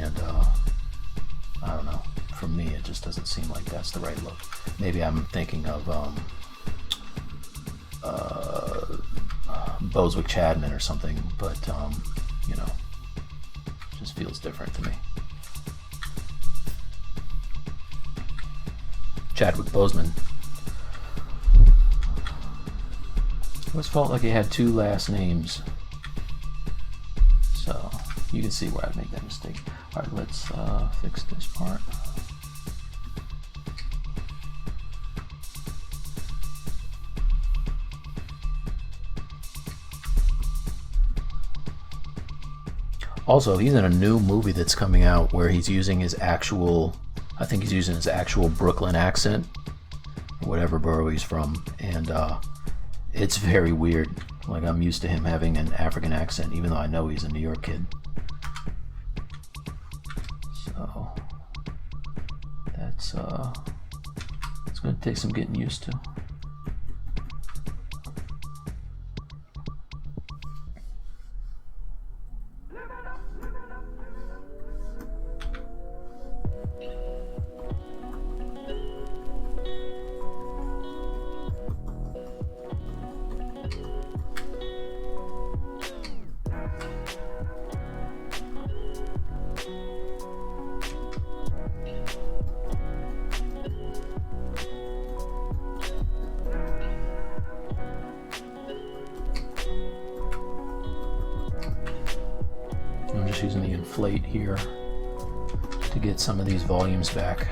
And I don't know, for me it just doesn't seem like that's the right look. Maybe I'm thinking of Boswick Chadman or something, but you know, it just feels different to me. Chadwick Boseman. It always felt like he had two last names, so you can see where I'd make that mistake. Alright, let's fix this part. Also, he's in a new movie that's coming out where he's using his actual, I think he's using his actual Brooklyn accent, or whatever borough he's from, and it's very weird. Like, I'm used to him having an African accent, even though I know he's a New York kid. So that's it's going to take some getting used to. I'm just using the inflate here to get some of these volumes back.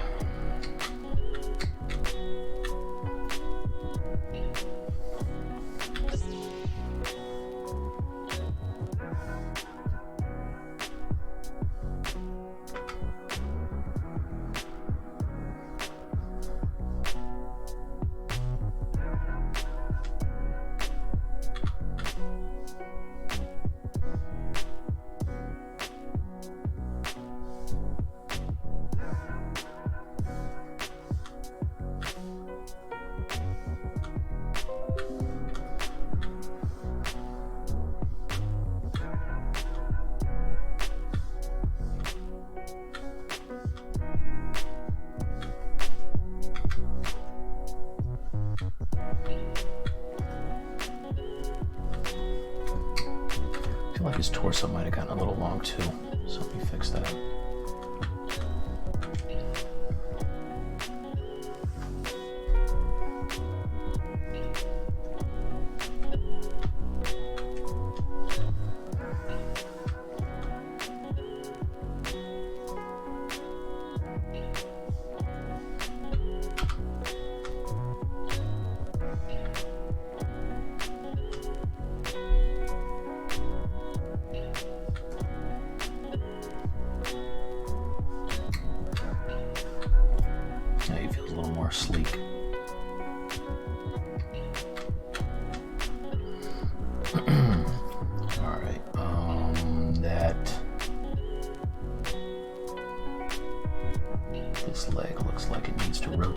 I feel like his torso might have gotten a little long too, so let me fix that.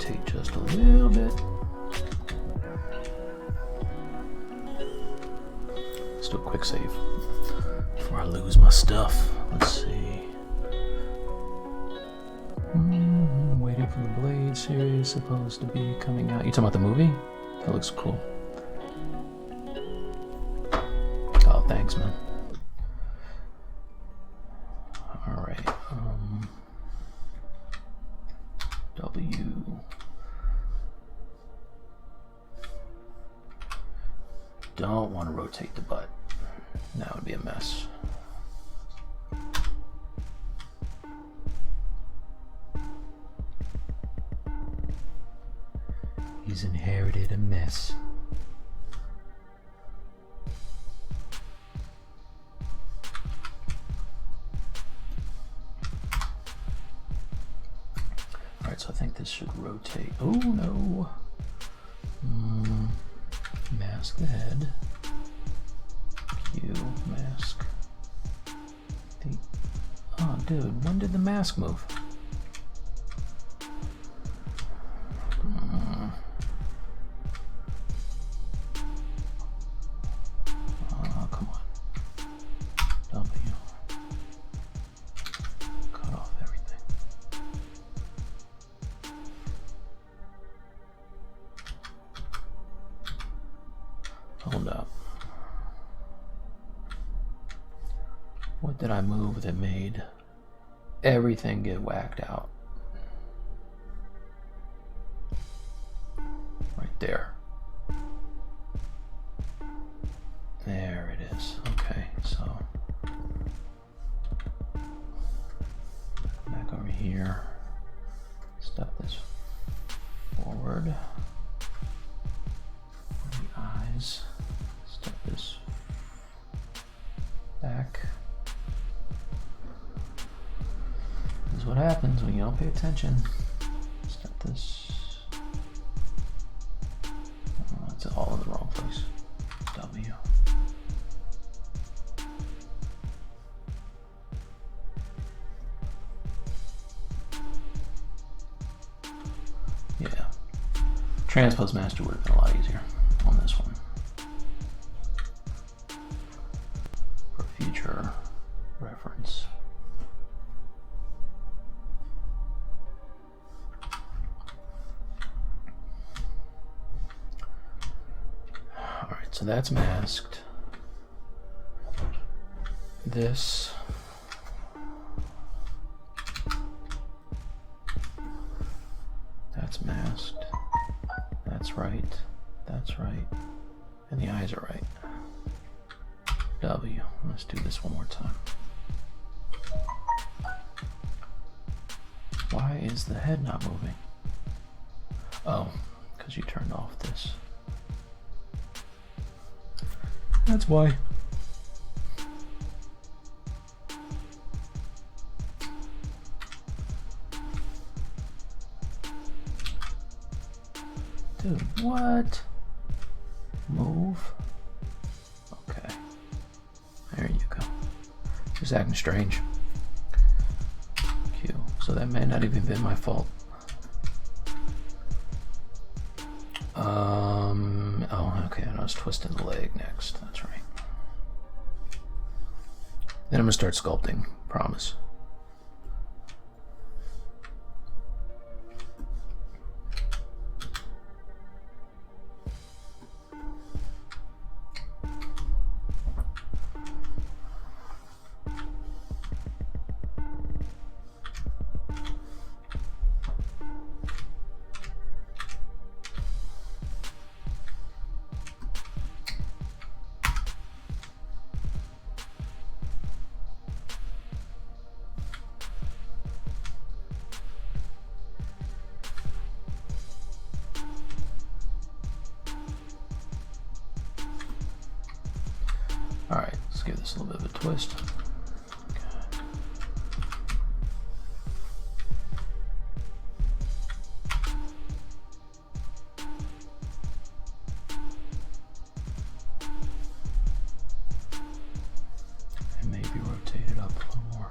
rotate just a little bit. Let's do a quick save before I lose my stuff. Let's see. Waiting for the Blade series, supposed to be coming out. You talking about the movie? That looks cool. Oh, thanks, man. All right. W. Don't want to rotate the butt. That would be a mess. He's inherited a mess. Alright, so I think this should rotate. Oh no. Mask the head. Q, mask. Oh dude, when did the mask move? Come on. W. Cut off everything. Hold up. What did I move that made everything get whacked out? Right there. There it is. Okay, so back over here. Step this forward. The eyes. Step this back. This is what happens when you don't pay attention. Step this. Oh, it's all in the wrong place. W. Yeah. Transpose master would have been a lot easier on this one. For future reference. Alright, so that's masked. This. That's masked. That's right. That's right. And the eyes are right. W. Let's do this one more time. Why is the head not moving? Oh, because you turned off this. That's why. Dude, what? Move. Okay. There you go. Just acting strange. Q. So that may not even been my fault. Oh, okay. I was twisting the leg next. That's right. Then I'm gonna start sculpting. Promise. Alright, let's give this a little bit of a twist. And maybe rotate it up a little more.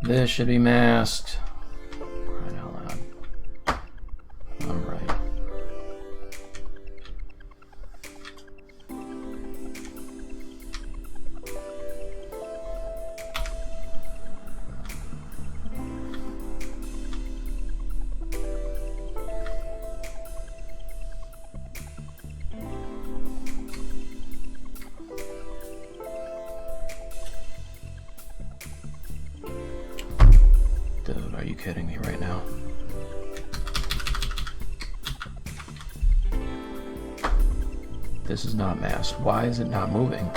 This should be masked. Crying out loud. I'm right. Dude, are you kidding me right now? This is not masked. Why is it not moving?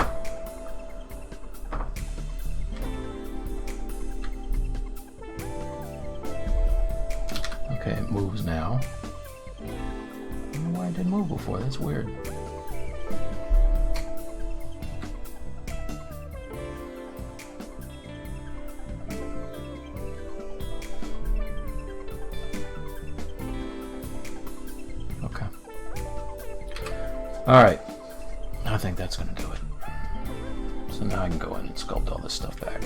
Okay, it moves now. I don't know why it didn't move before. That's weird. Okay. Alright. I think that's going to do it. So now I can go in and sculpt all this stuff back.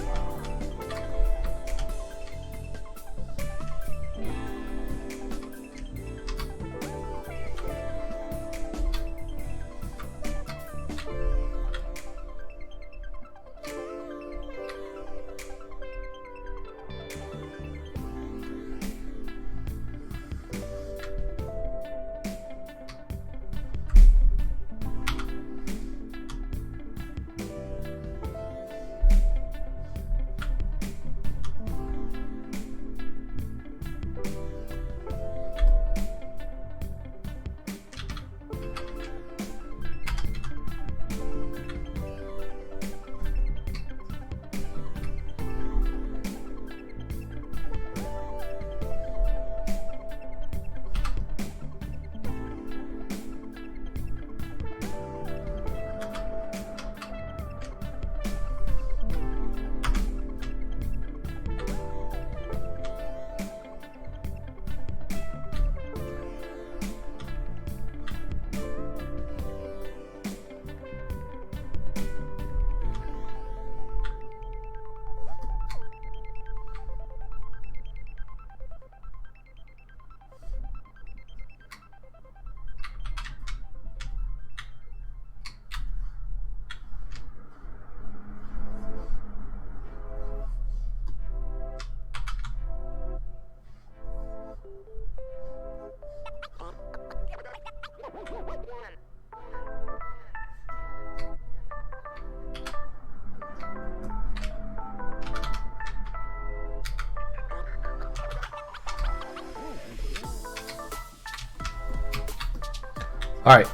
Alright,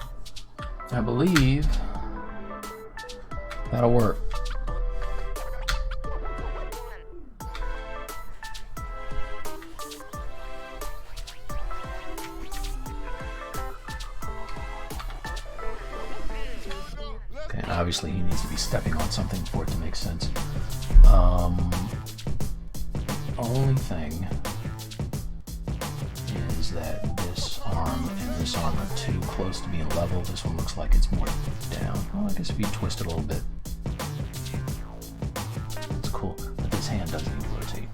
I believe that'll work. Okay, and obviously he needs to be stepping on something for it to make sense. Only thing is that this arm and this arm are too close to being level. This one looks like it's more down. Oh, I guess if you twist it a little bit. It's cool, but this hand doesn't even rotate.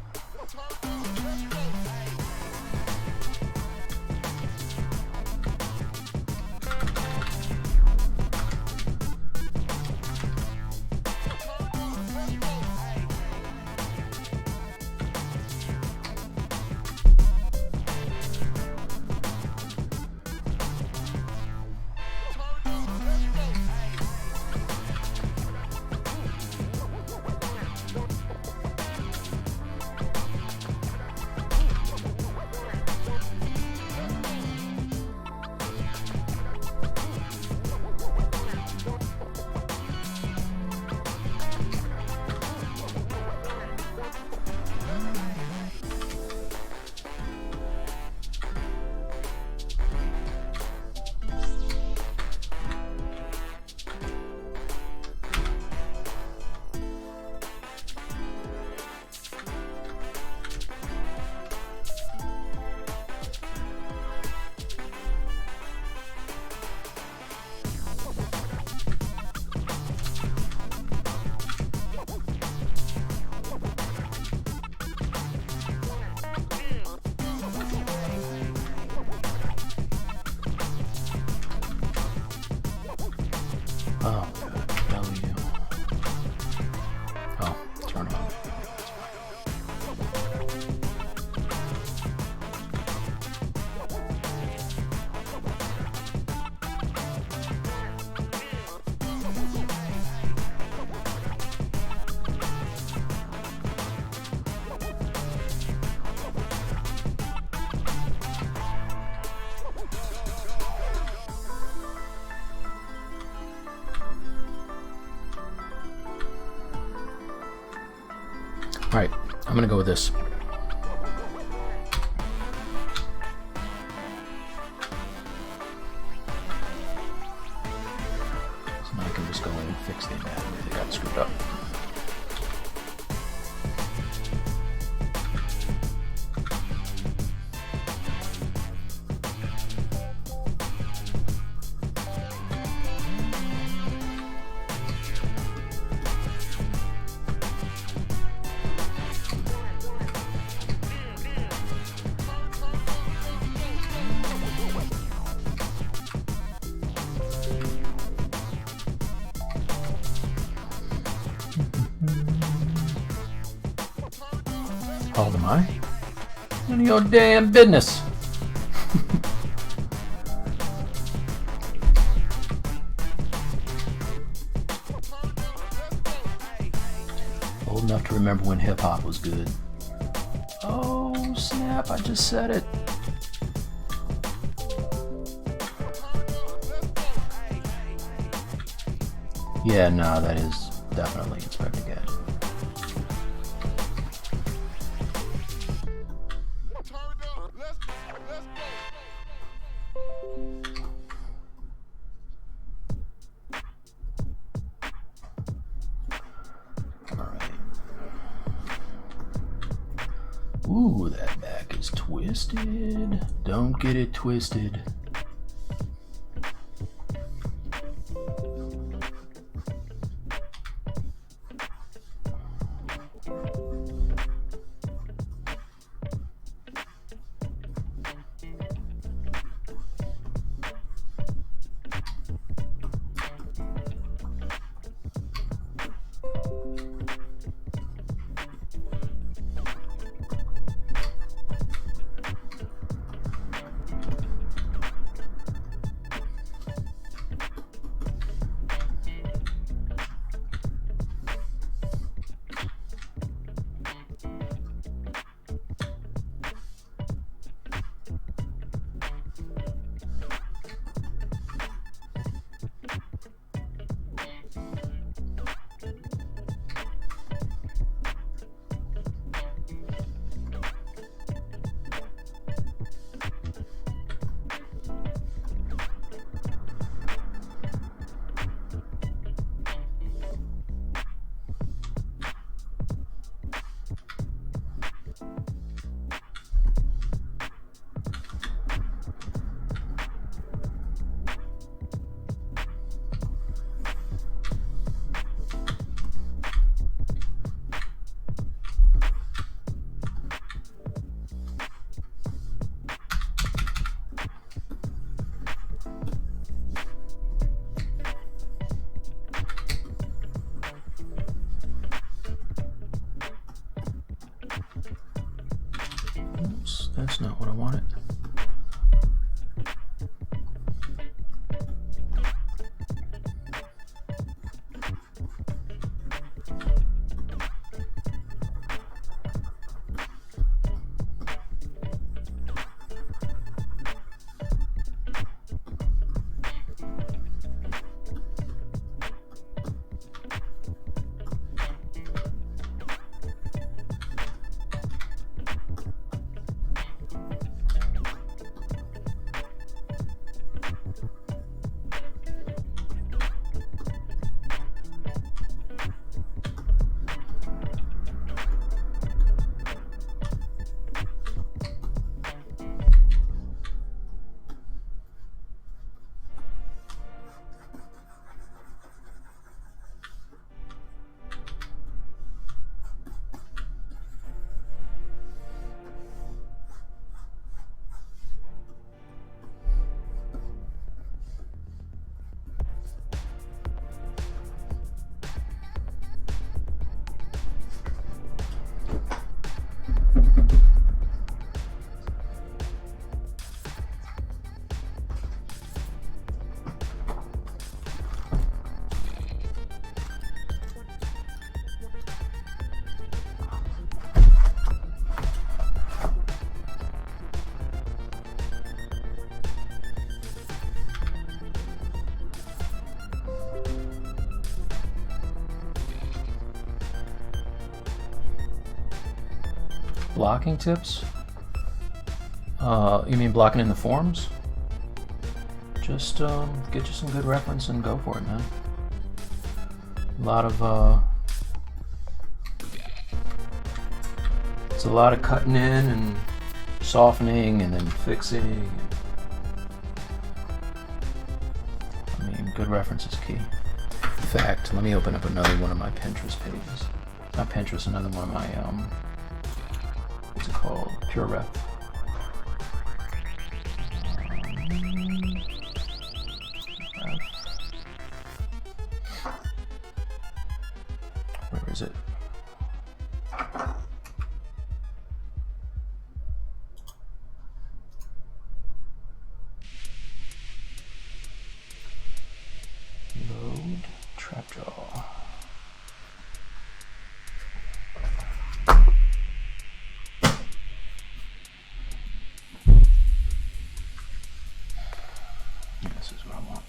Alright, I'm gonna go with this. So now I can just go in and fix the anatomy that got screwed up. How old am I? None of your damn business. Old enough to remember when hip hop was good. Oh snap, I just said it. Yeah, no, that is definitely Inspector Gadget. Ooh, that back is twisted. Don't get it twisted. Oops, that's not what I wanted. blocking tips? You mean blocking in the forms? Just get you some good reference and go for it, man. A lot of it's a lot of cutting in and softening and then fixing. I mean, good reference is key. In fact, let me open up another one of my Pinterest pages. Not Pinterest, another one of my what's it called? Pure Rep. Where is it? Load Trapjaw. This is what I want.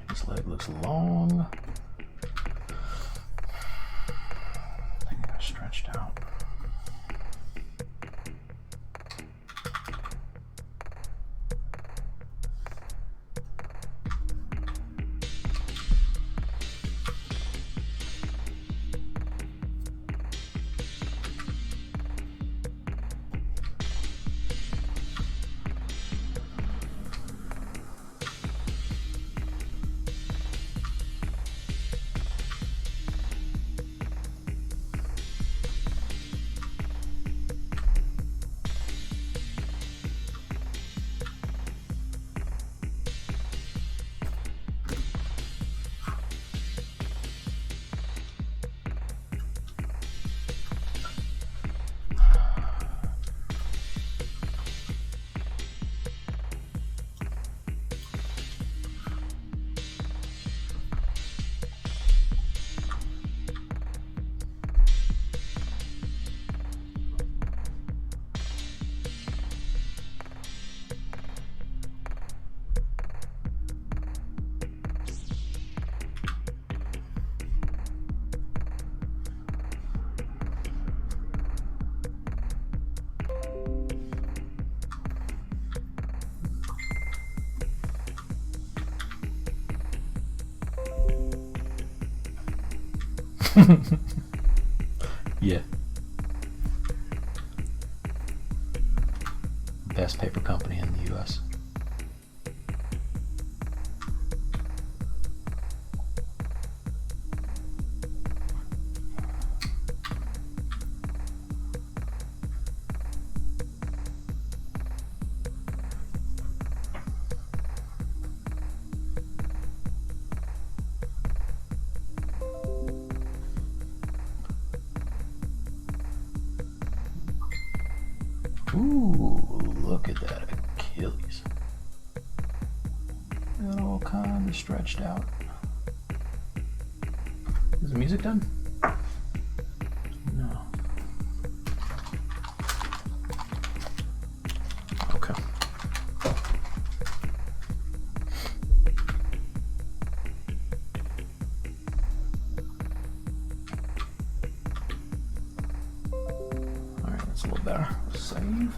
This leg looks long. I think I stretched out. Yeah. Best paper company in the US. Ooh, look at that Achilles. Got all kind of stretched out. Is the music done? No. Okay. All right, that's a little better. Save.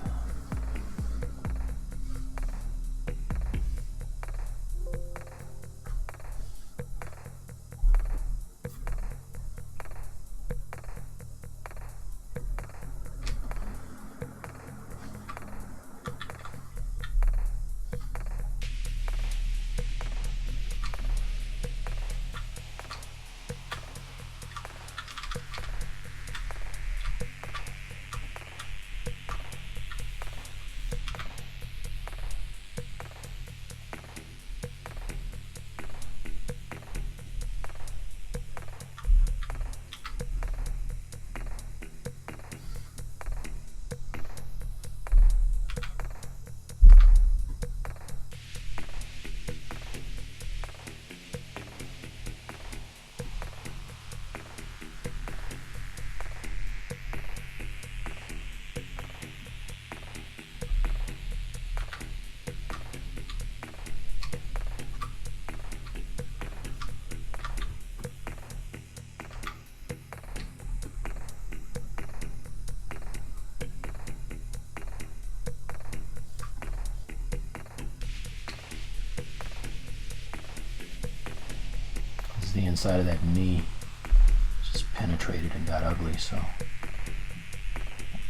The inside of that knee just penetrated and got ugly, so I'll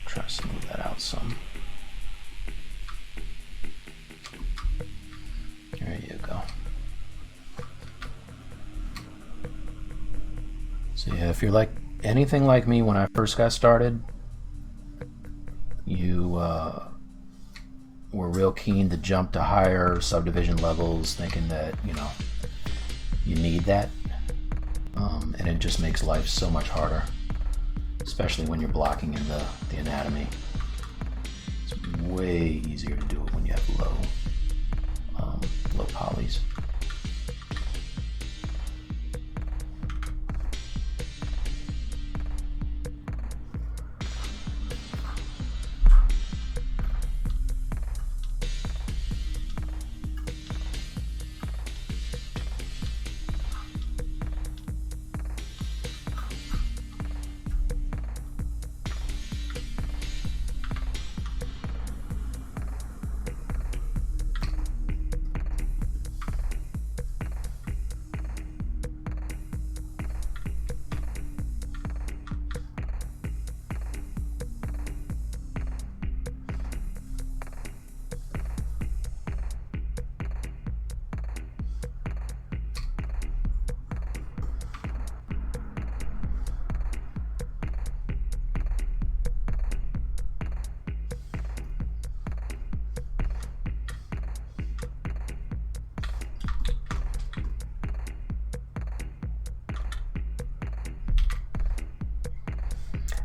try to smooth that out some. There you go. So yeah, if you're like anything like me when I first got started, you were real keen to jump to higher subdivision levels, thinking that, you know, you need that. And it just makes life so much harder, especially when you're blocking in the anatomy. It's way easier to do it when you have low polys.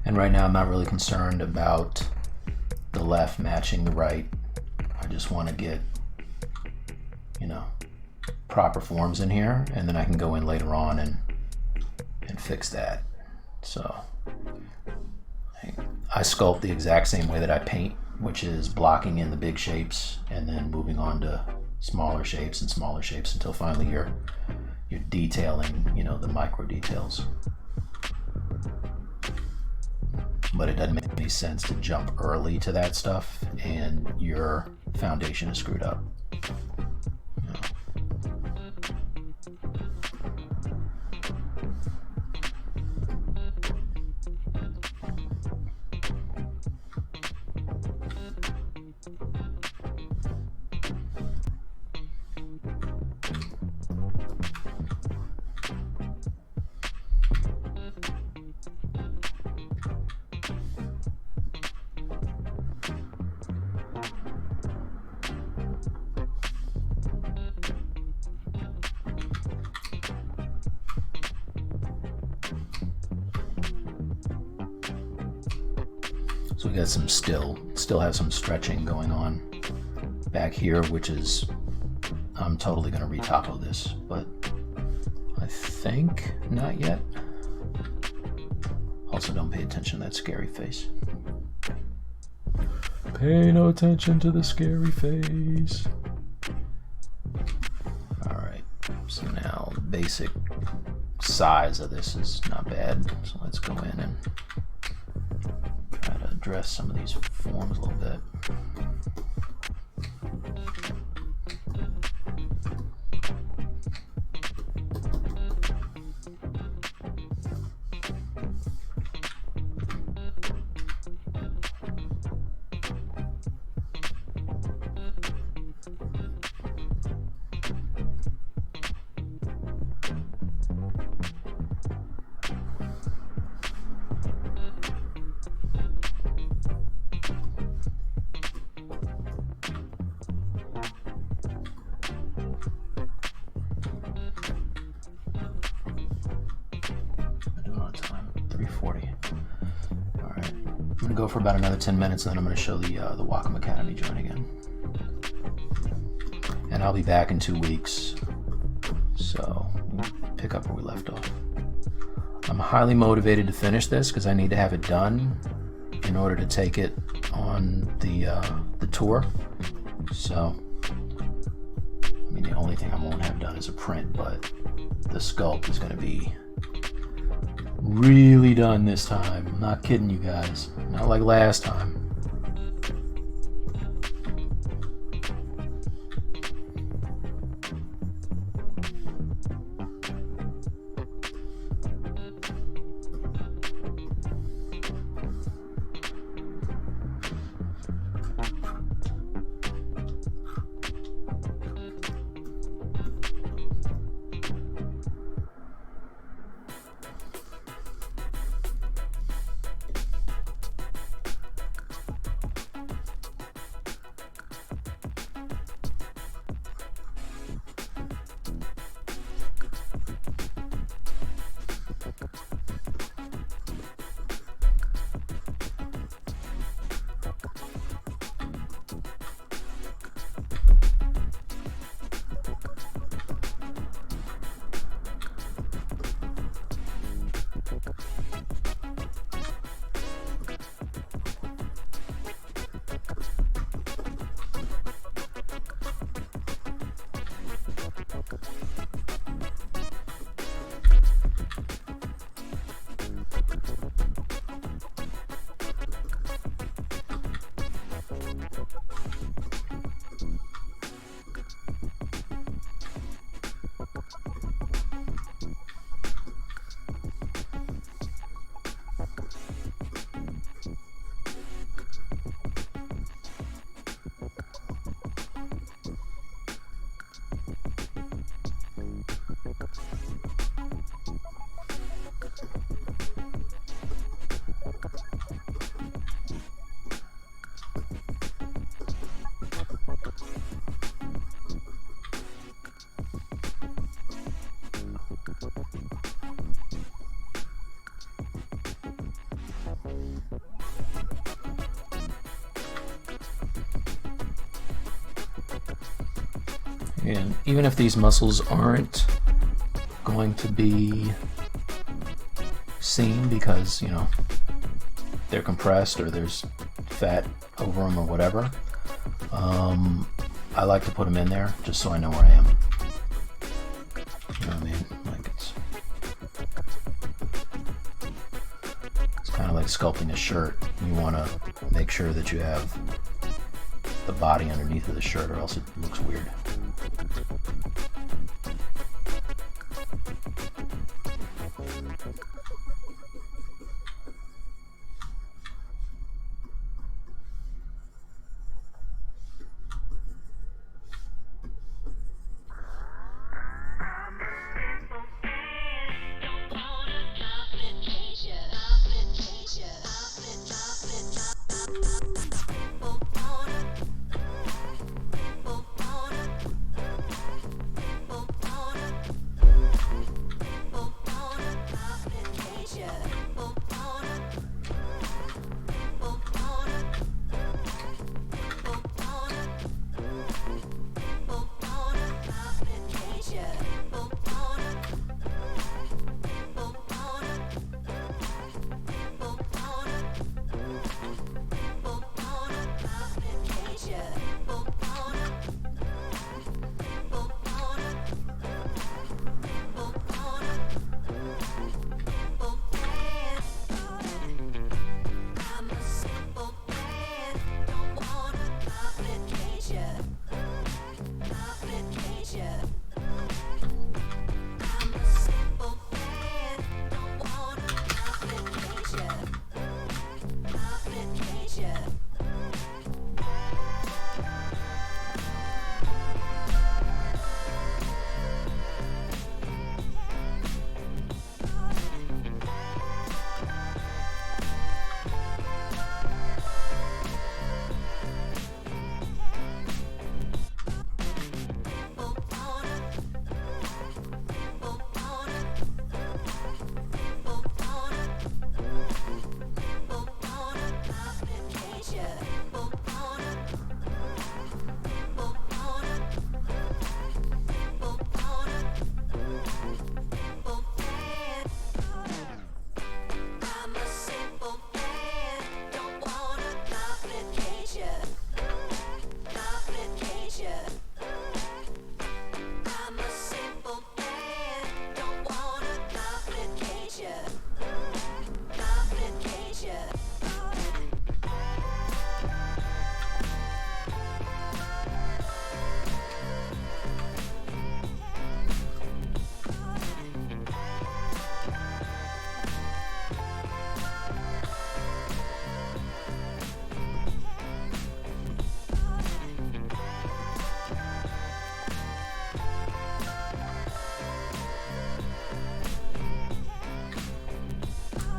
And right now I'm not really concerned about the left matching the right. I just want to get, you know, proper forms in here, and then I can go in later on and fix that. So I sculpt the exact same way that I paint, which is blocking in the big shapes and then moving on to smaller shapes and smaller shapes until finally you're detailing, you know, the micro details. But it doesn't make any sense to jump early to that stuff and your foundation is screwed up. You know. So we got some still have some stretching going on back here, which is, I'm totally gonna retopo this, but I think not yet. Also, don't pay attention to that scary face. Pay no attention to the scary face. All right, so now the basic size of this is not bad. So let's go in and try to address some of these forms a little bit. Go for about another 10 minutes, and then I'm going to show the Wacom Academy joint again. And I'll be back in 2 weeks, so we'll pick up where we left off. I'm highly motivated to finish this because I need to have it done in order to take it on the tour. So, I mean, the only thing I won't have done is a print, but the sculpt is going to be really done this time. I'm not kidding you guys. Not like last time. And even if these muscles aren't going to be seen because, you know, they're compressed or there's fat over them or whatever, I like to put them in there just so I know where I am. You know what I mean? Like it's kind of like sculpting a shirt. You want to make sure that you have the body underneath of the shirt, or else it looks weird.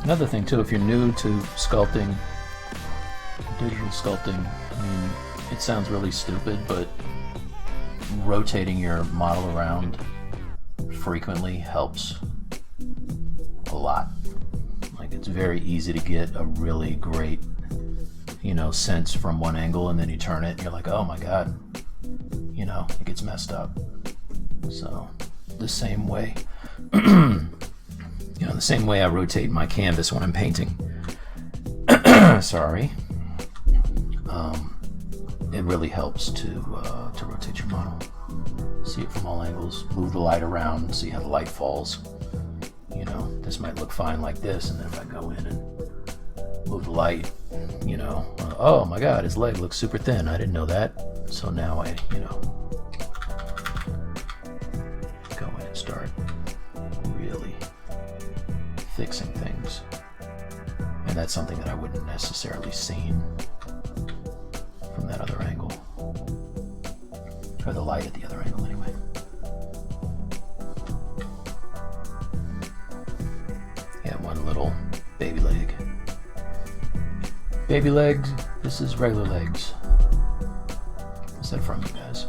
Another thing too, if you're new to sculpting, digital sculpting, I mean, it sounds really stupid, but rotating your model around frequently helps a lot. Like, it's very easy to get a really great, you know, sense from one angle, and then you turn it and you're like, oh my god, you know, it gets messed up. So the same way, you know, the same way I rotate my canvas when I'm painting, sorry, it really helps to rotate your model. See it from all angles, move the light around, see how the light falls. You know, this might look fine like this, and then if I go in and move the light, you know, oh my god, his leg looks super thin, I didn't know that. So now I, you know, go in and start really fixing things. And that's something that I wouldn't necessarily seen from that other angle. Or the light at the other angle anyway. Yeah, one little baby leg. Baby legs, this is regular legs. What's that from, you guys?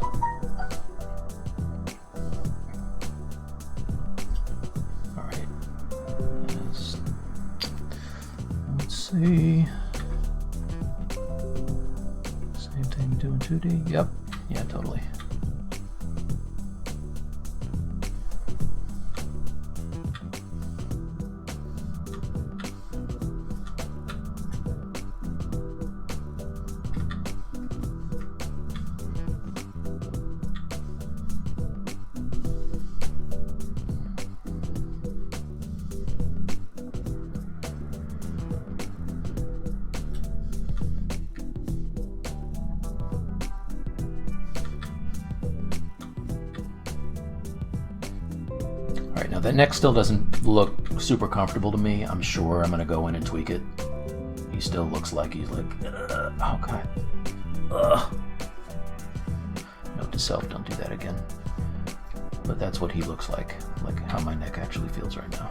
Alright. Let's see. Same thing doing 2D? Yep. Yeah, totally. Alright, now that neck still doesn't look super comfortable to me. I'm sure I'm going to go in and tweak it. He still looks like he's like, oh god. Ugh. Note to self, don't do that again. But that's what he looks like how my neck actually feels right now.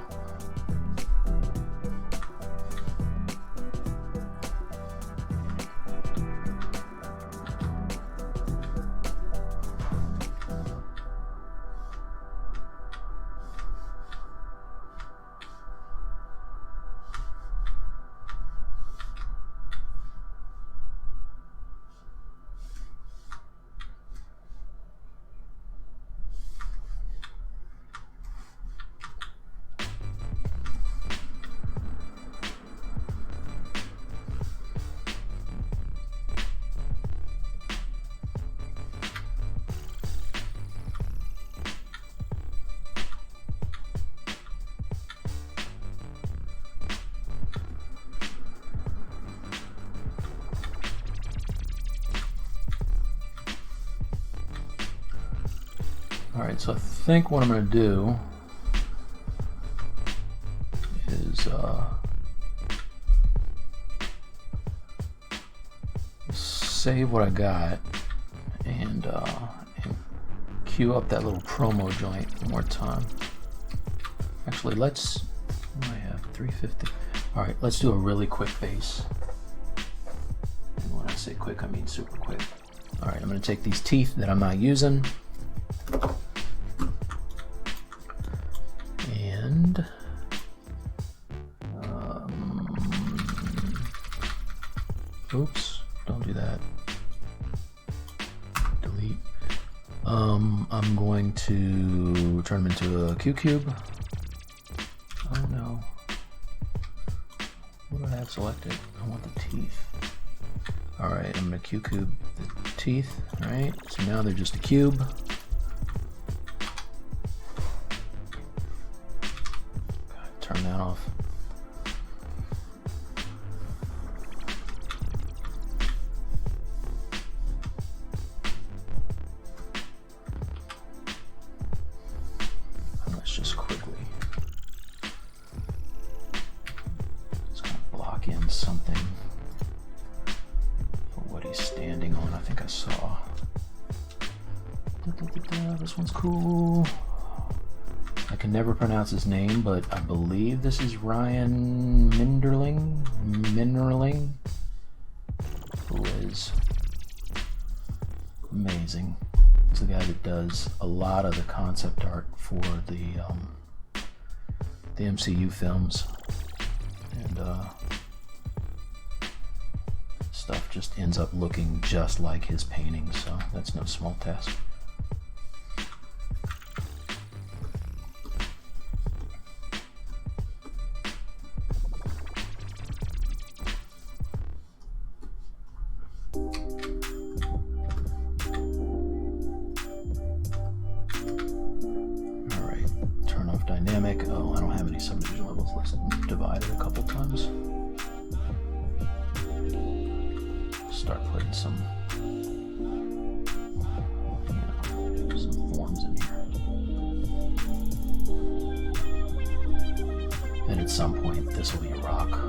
Alright, so I think what I'm going to do is save what I got and queue up that little promo joint one more time. Actually, let's, what do I have? 350. Alright, let's do a really quick base. And when I say quick, I mean super quick. Alright, I'm going to take these teeth that I'm not using. And oops, don't do that. Delete. I'm going to turn them into a Q cube. Oh no. What do I have selected? I want the teeth. Alright, I'm gonna Q cube the teeth. Alright, so now they're just a cube. Turn that off. And let's just quickly block in something for what he's standing on. I think I saw. This one's cool. I can never pronounce his name, but I believe this is Ryan Minderling, who is amazing. He's the guy that does a lot of the concept art for the MCU films, and stuff just ends up looking just like his paintings, so that's no small task. Dynamic. Oh, I don't have any subdivision levels. Let's divide it a couple times. Start putting some, some forms in here. And at some point, this will be a rock.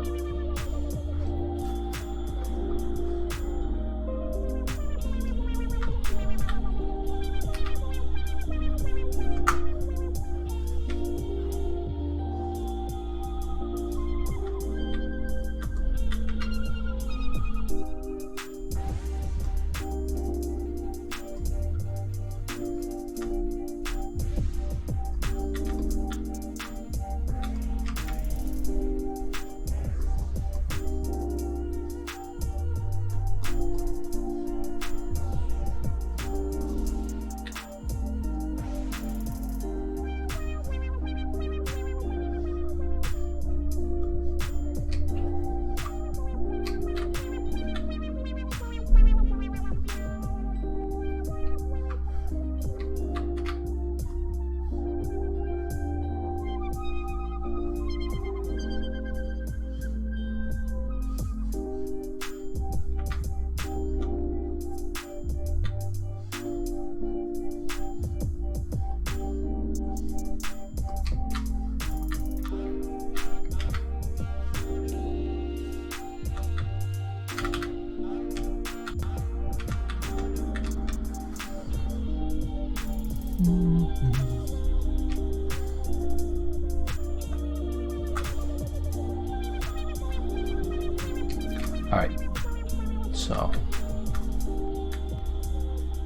Alright, so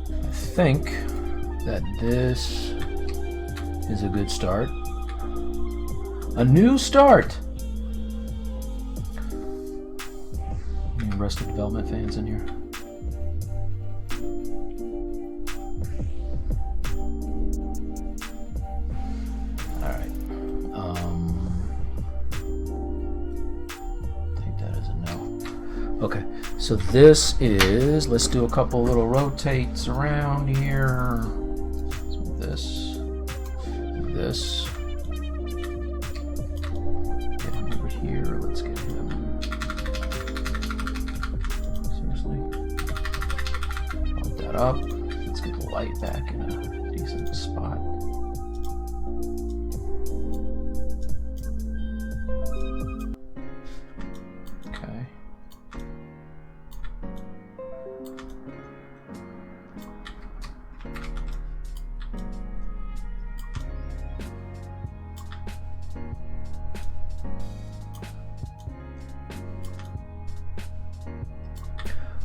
I think that this is a good start. A new start! Any Arrested Development fans in here? Okay, so this is, let's do a couple little rotates around here. So this, get him over here, let's get him, seriously, pump that up, let's get the light back in a decent spot.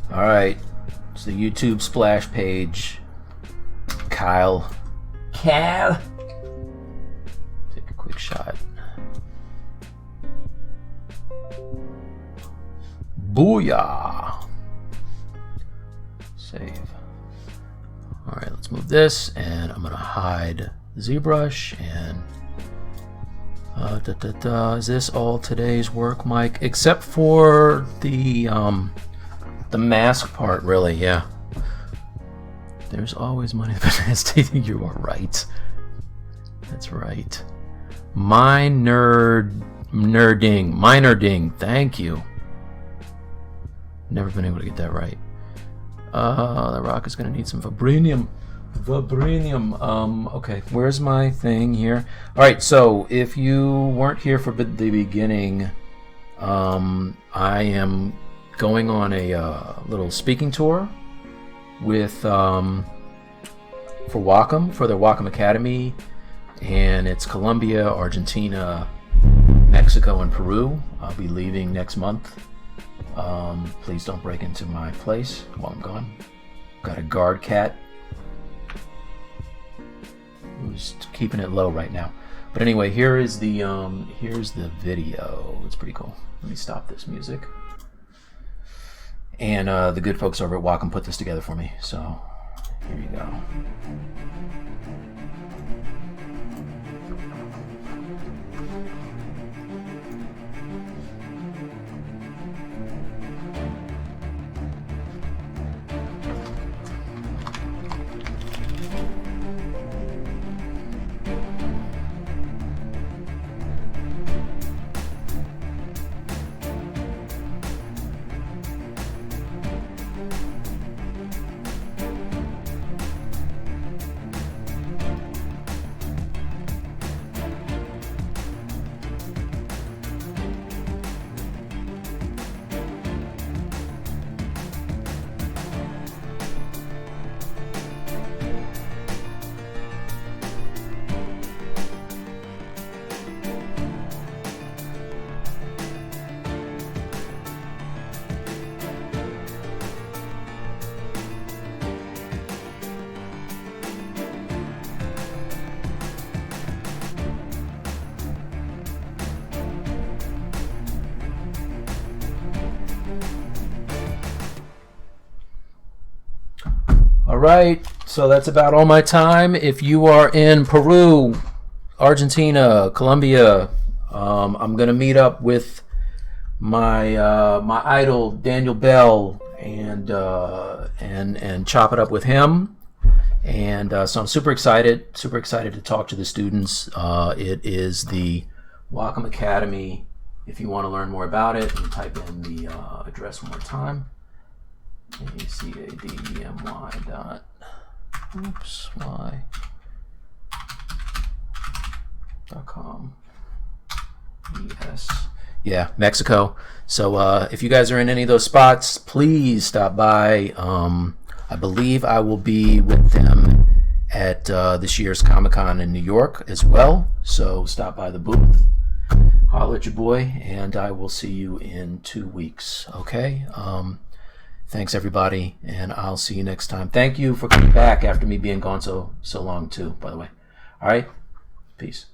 Alright, it's the YouTube splash page. Cal. Take a quick shot. Booyah! Save. Alright, let's move this, and I'm gonna hide ZBrush, and is this all today's work, Mike? Except for the mask part, really, yeah. There's always money in the You are right. That's right. Minerding. Thank you. Never been able to get that right. The rock is gonna need some vibranium. Okay, where's my thing here? Alright, so if you weren't here for the beginning, I am going on a little speaking tour with for Wacom, for the Wacom Academy and it's Colombia, Argentina, Mexico, and Peru. I'll be leaving next month. Please don't break into my place while I'm gone. Got a guard cat who's keeping it low right now. But anyway, here's the video. It's pretty cool. Let me stop this music. And the good folks over at Wacom put this together for me. So here you go. All right, so that's about all my time. If you are in Peru, Argentina, Colombia, I'm gonna meet up with my my idol Daniel Bell and chop it up with him. And so I'm super excited to talk to the students. It is the Wacom Academy. If you want to learn more about it, you type in the address one more time. academy dot y.com. Yes. Yeah, Mexico. So if you guys are in any of those spots, please stop by. I believe I will be with them at this year's Comic-Con in New York as well. So stop by the booth, holler at your boy, and I will see you in 2 weeks. Okay? Thanks everybody, and I'll see you next time. Thank you for coming back after me being gone so long too, by the way. All right? Peace.